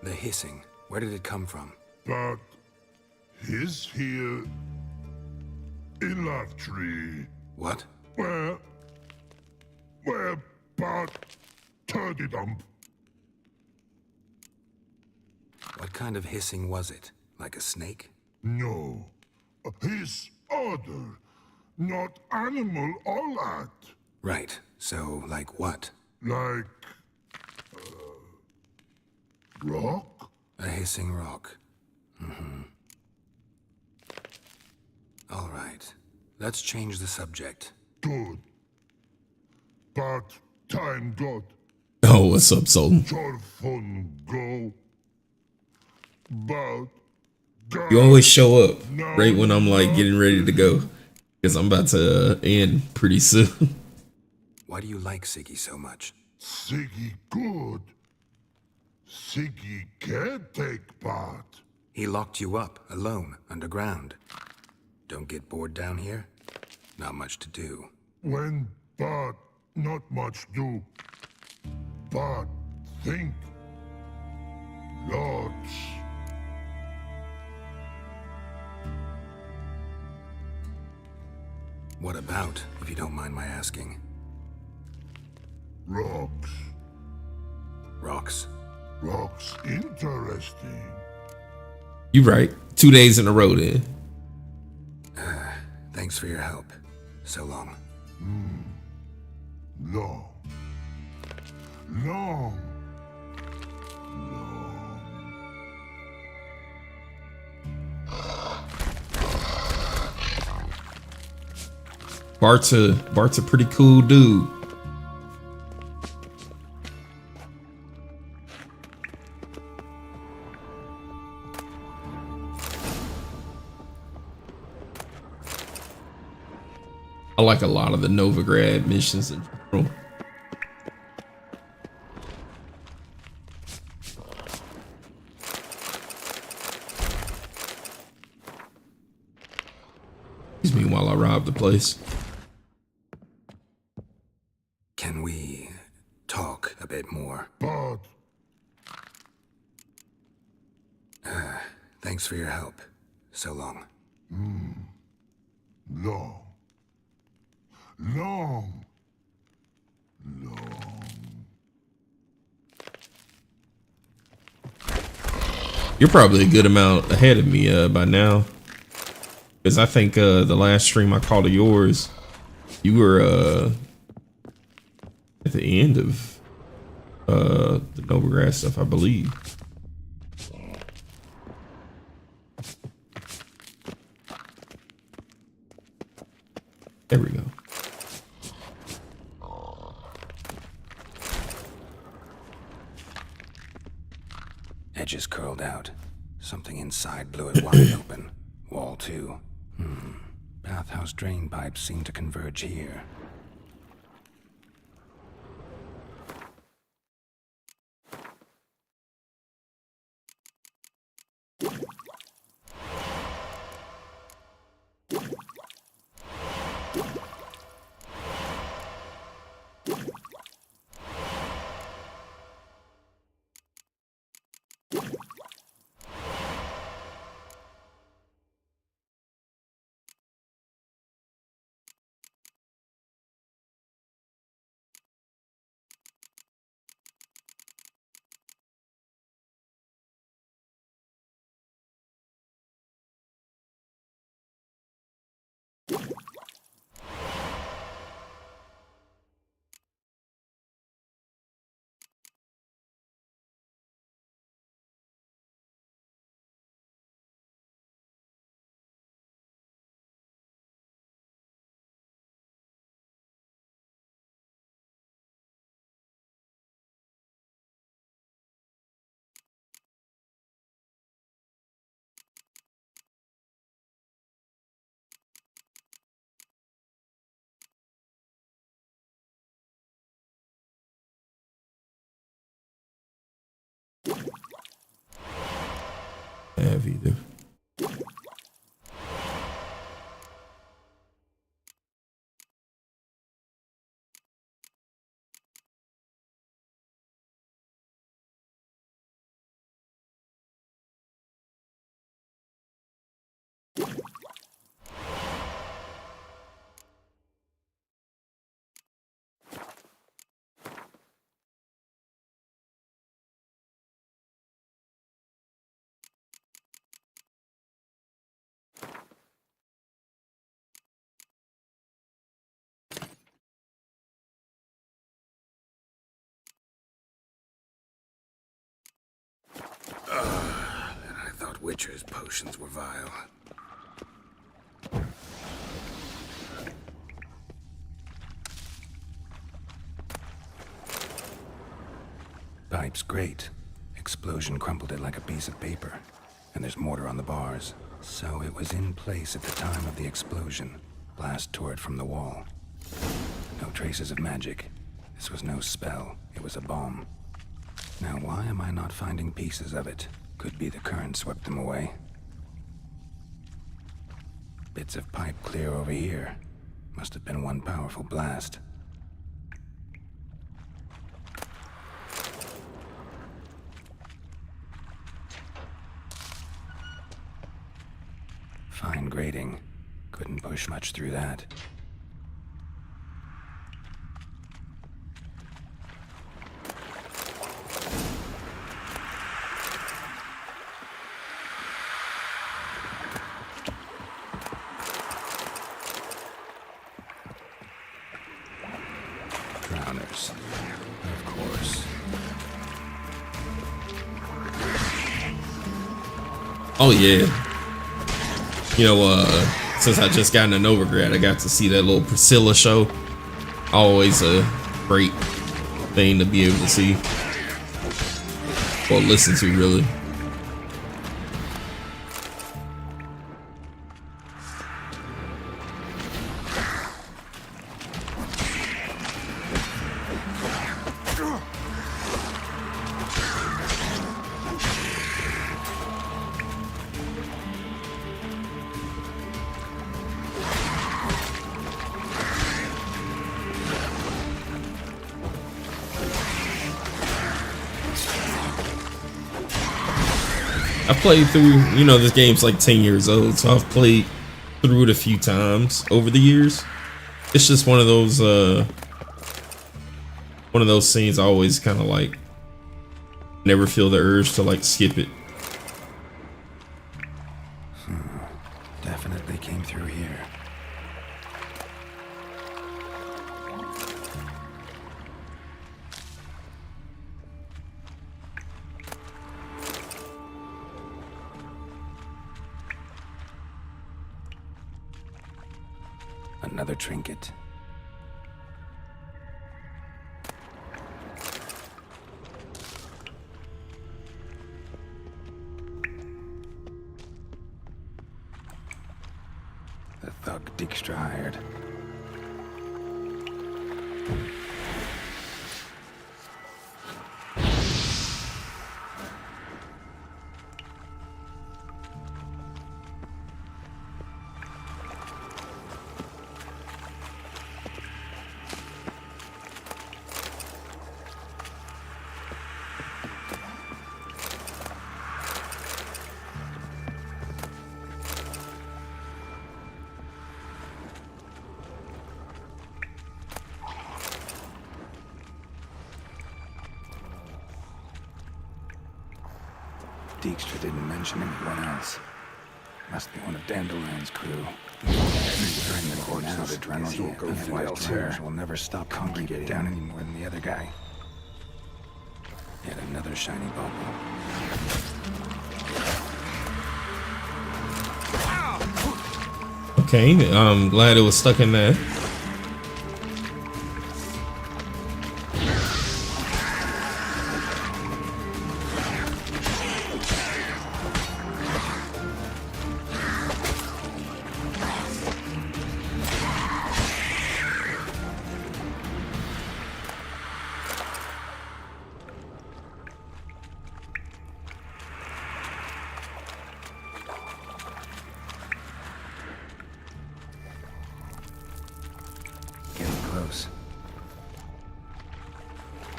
The hissing. Where did it come from? But his here in love tree. What? Where but turkey dump. What kind of hissing was it? Like a snake? No. His other. Not animal all that. Right. So, like what? Like rock? A hissing rock. All right. Let's change the subject. Good. But time got. Oh, what's up, Sultan? Your fun go. But You always show up right when I'm like getting ready to go, because I'm about to end pretty soon. Why do you like Siggy so much? Siggy good. Siggy can't take part. He locked you up, alone, underground. Don't get bored down here? Not much to do. When but not much do. But think. Lots. What about, if you don't mind my asking? Rocks. Rocks? Rocks interesting. You right. 2 days in a row then. Thanks for your help. So long. Long. Long. Bart's a pretty cool dude. I like a lot of the Novigrad missions in general. Excuse me while I rob the place. Can we talk a bit more? But thanks for your help. So long. Long. Long. You're probably a good amount ahead of me by now, because I think the last stream I called of yours, you were at the end of the Novigrad stuff, I believe. There we go. Edges curled out. Something inside blew it wide open. Wall too. Bathhouse drain pipes seem to converge here. Have either. I thought Witcher's potions were vile. Pipe's great. Explosion crumpled it like a piece of paper. And there's mortar on the bars. So it was in place at the time of the explosion. Blast tore it from the wall. No traces of magic. This was no spell. It was a bomb. Now why am I not finding pieces of it? Could be the current swept them away. Bits of pipe clear over here. Must have been one powerful blast. Fine grating. Couldn't push much through that. Drowners. Of course. Oh yeah. You know, since I just got into Novigrad, I got to see that little Priscilla show. Always a great thing to be able to see. Or listen to, really. I played through, you know, this game's like 10 years old, so I've played through it a few times over the years. It's just one of those scenes I always kind of like never feel the urge to like skip it. Definitely came through here. Another trinket. The thug Dijkstra hired. Dijkstra didn't mention anyone else. Must be one of Dandelion's crew. During the course now, the Reynolds will go for elsewhere. Will never stop congregating down any more than the other guy. Yet another shiny bauble. Okay, I'm glad it was stuck in there.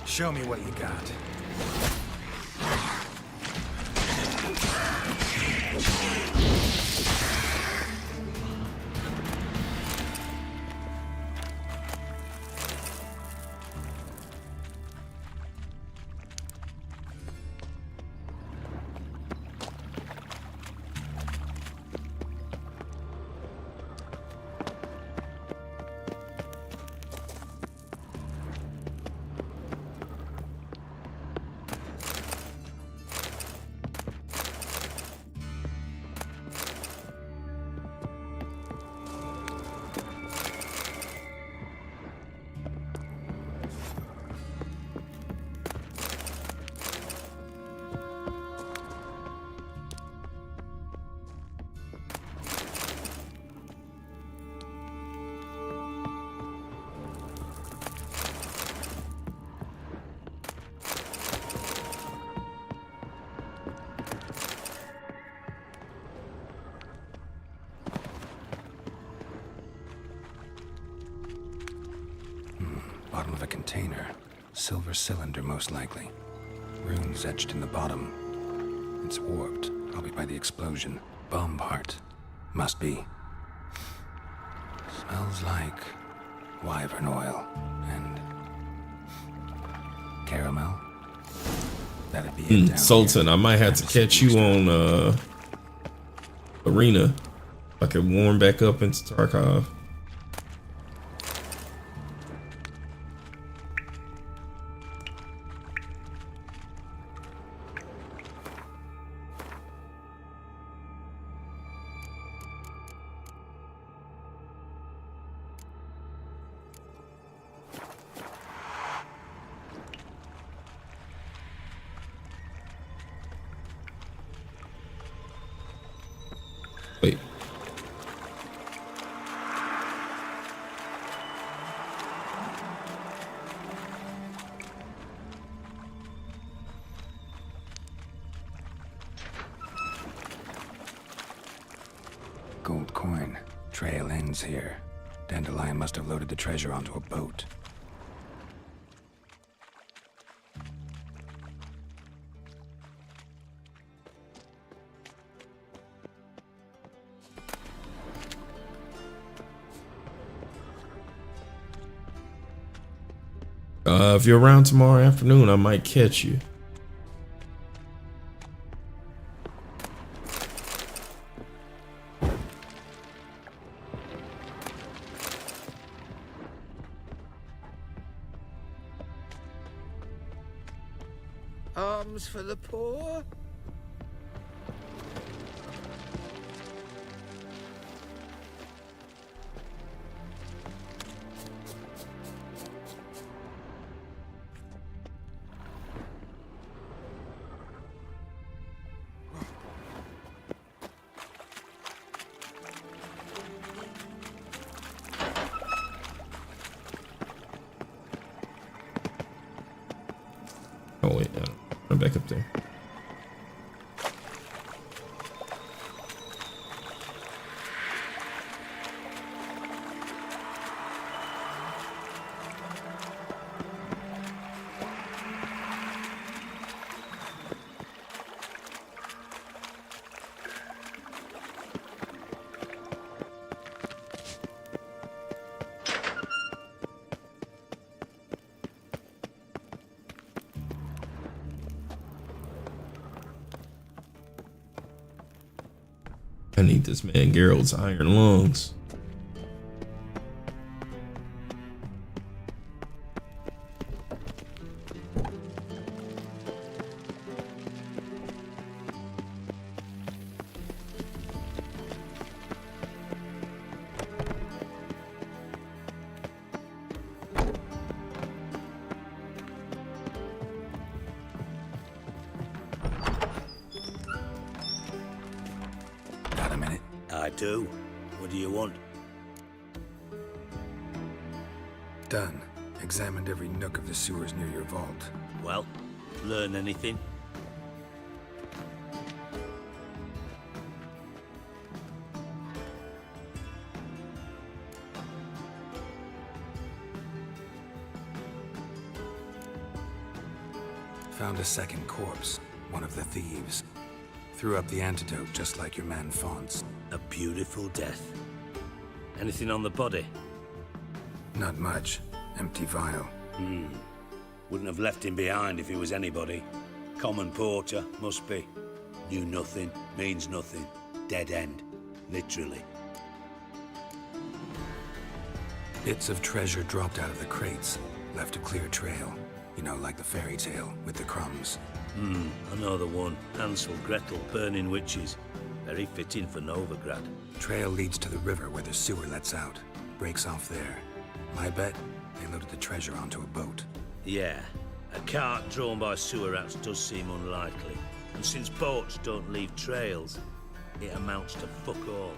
Show me what you got. Bottom of a container. Silver cylinder, most likely. Runes etched in the bottom. It's warped, probably by the explosion. Bomb part. Must be. Smells like wyvern oil and caramel. That'd be it. Sultan, I might have to catch you on Arena. If I could warm back up into Tarkov. Wait. Gold coin. Trail ends here. Dandelion must have loaded the treasure onto a boat. If you're around tomorrow afternoon, I might catch you. Arms for the poor? Oh wait, no. I'm back up there. I need this man Geralt's iron lungs. Got a minute? I do. What do you want? Done. Examined every nook of the sewers near your vault. Well, learn anything? Found a second corpse, one of the thieves. Threw up the antidote just like your man Faunt's. A beautiful death. Anything on the body? Not much. Empty vial. Wouldn't have left him behind if he was anybody. Common porter, must be. Knew nothing, means nothing. Dead end. Literally. Bits of treasure dropped out of the crates. Left a clear trail. You know, like the fairy tale, with the crumbs. I know the one. Hansel, Gretel, burning witches. Very fitting for Novigrad. Trail leads to the river where the sewer lets out. Breaks off there. My bet, they loaded the treasure onto a boat. Yeah. A cart drawn by sewer rats does seem unlikely. And since boats don't leave trails, it amounts to fuck all.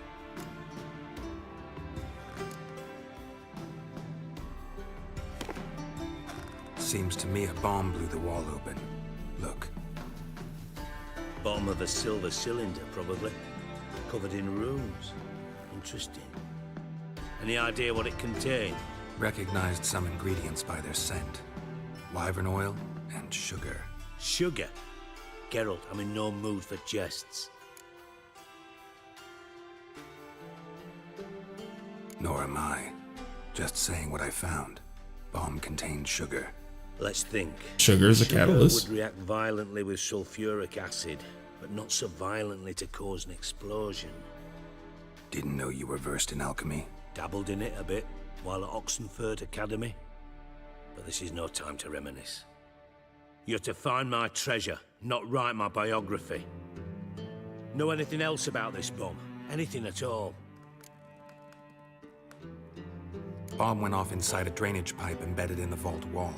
Seems to me a bomb blew the wall open. Look. Bottom of a silver cylinder, probably. Covered in runes. Interesting. Any idea what it contained? Recognized some ingredients by their scent. Wyvern oil and sugar. Sugar? Geralt, I'm in no mood for jests. Nor am I. Just saying what I found. Bomb contained sugar. Let's think. Sugar is a catalyst. Would react violently with sulfuric acid, but not so violently to cause an explosion. Didn't know you were versed in alchemy. Dabbled in it a bit while at Oxenford Academy. But this is no time to reminisce. You're to find my treasure, not write my biography. Know anything else about this bomb? Anything at all? Bomb went off inside a drainage pipe embedded in the vault wall.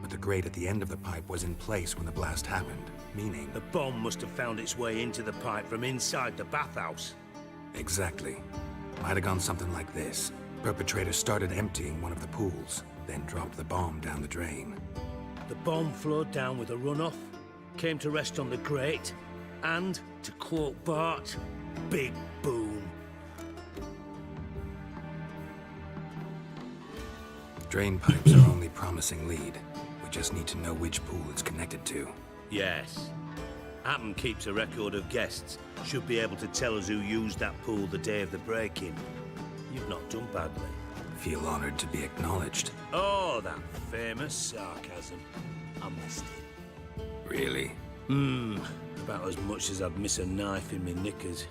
But the grate at the end of the pipe was in place when the blast happened, meaning... The bomb must have found its way into the pipe from inside the bathhouse. Exactly. Might have gone something like this. Perpetrator started emptying one of the pools, then dropped the bomb down the drain. The bomb flowed down with a runoff, came to rest on the grate, and, to quote Bart, big boom. Drain pipes are only promising lead. We just need to know which pool it's connected to. Yes. Appen keeps a record of guests. Should be able to tell us who used that pool the day of the break-in. You've not done badly. Feel honored to be acknowledged. Oh, that famous sarcasm. I missed it. Really? About as much as I'd miss a knife in me knickers.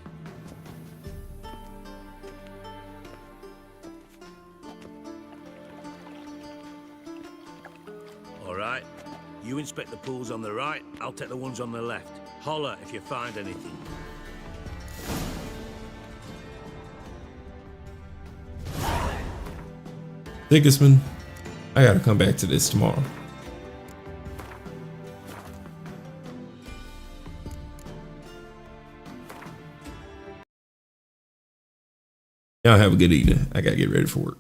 All right. You inspect the pools on the right, I'll take the ones on the left. Holler if you find anything. Sigismund, I gotta come back to this tomorrow. Y'all have a good evening. I gotta get ready for work.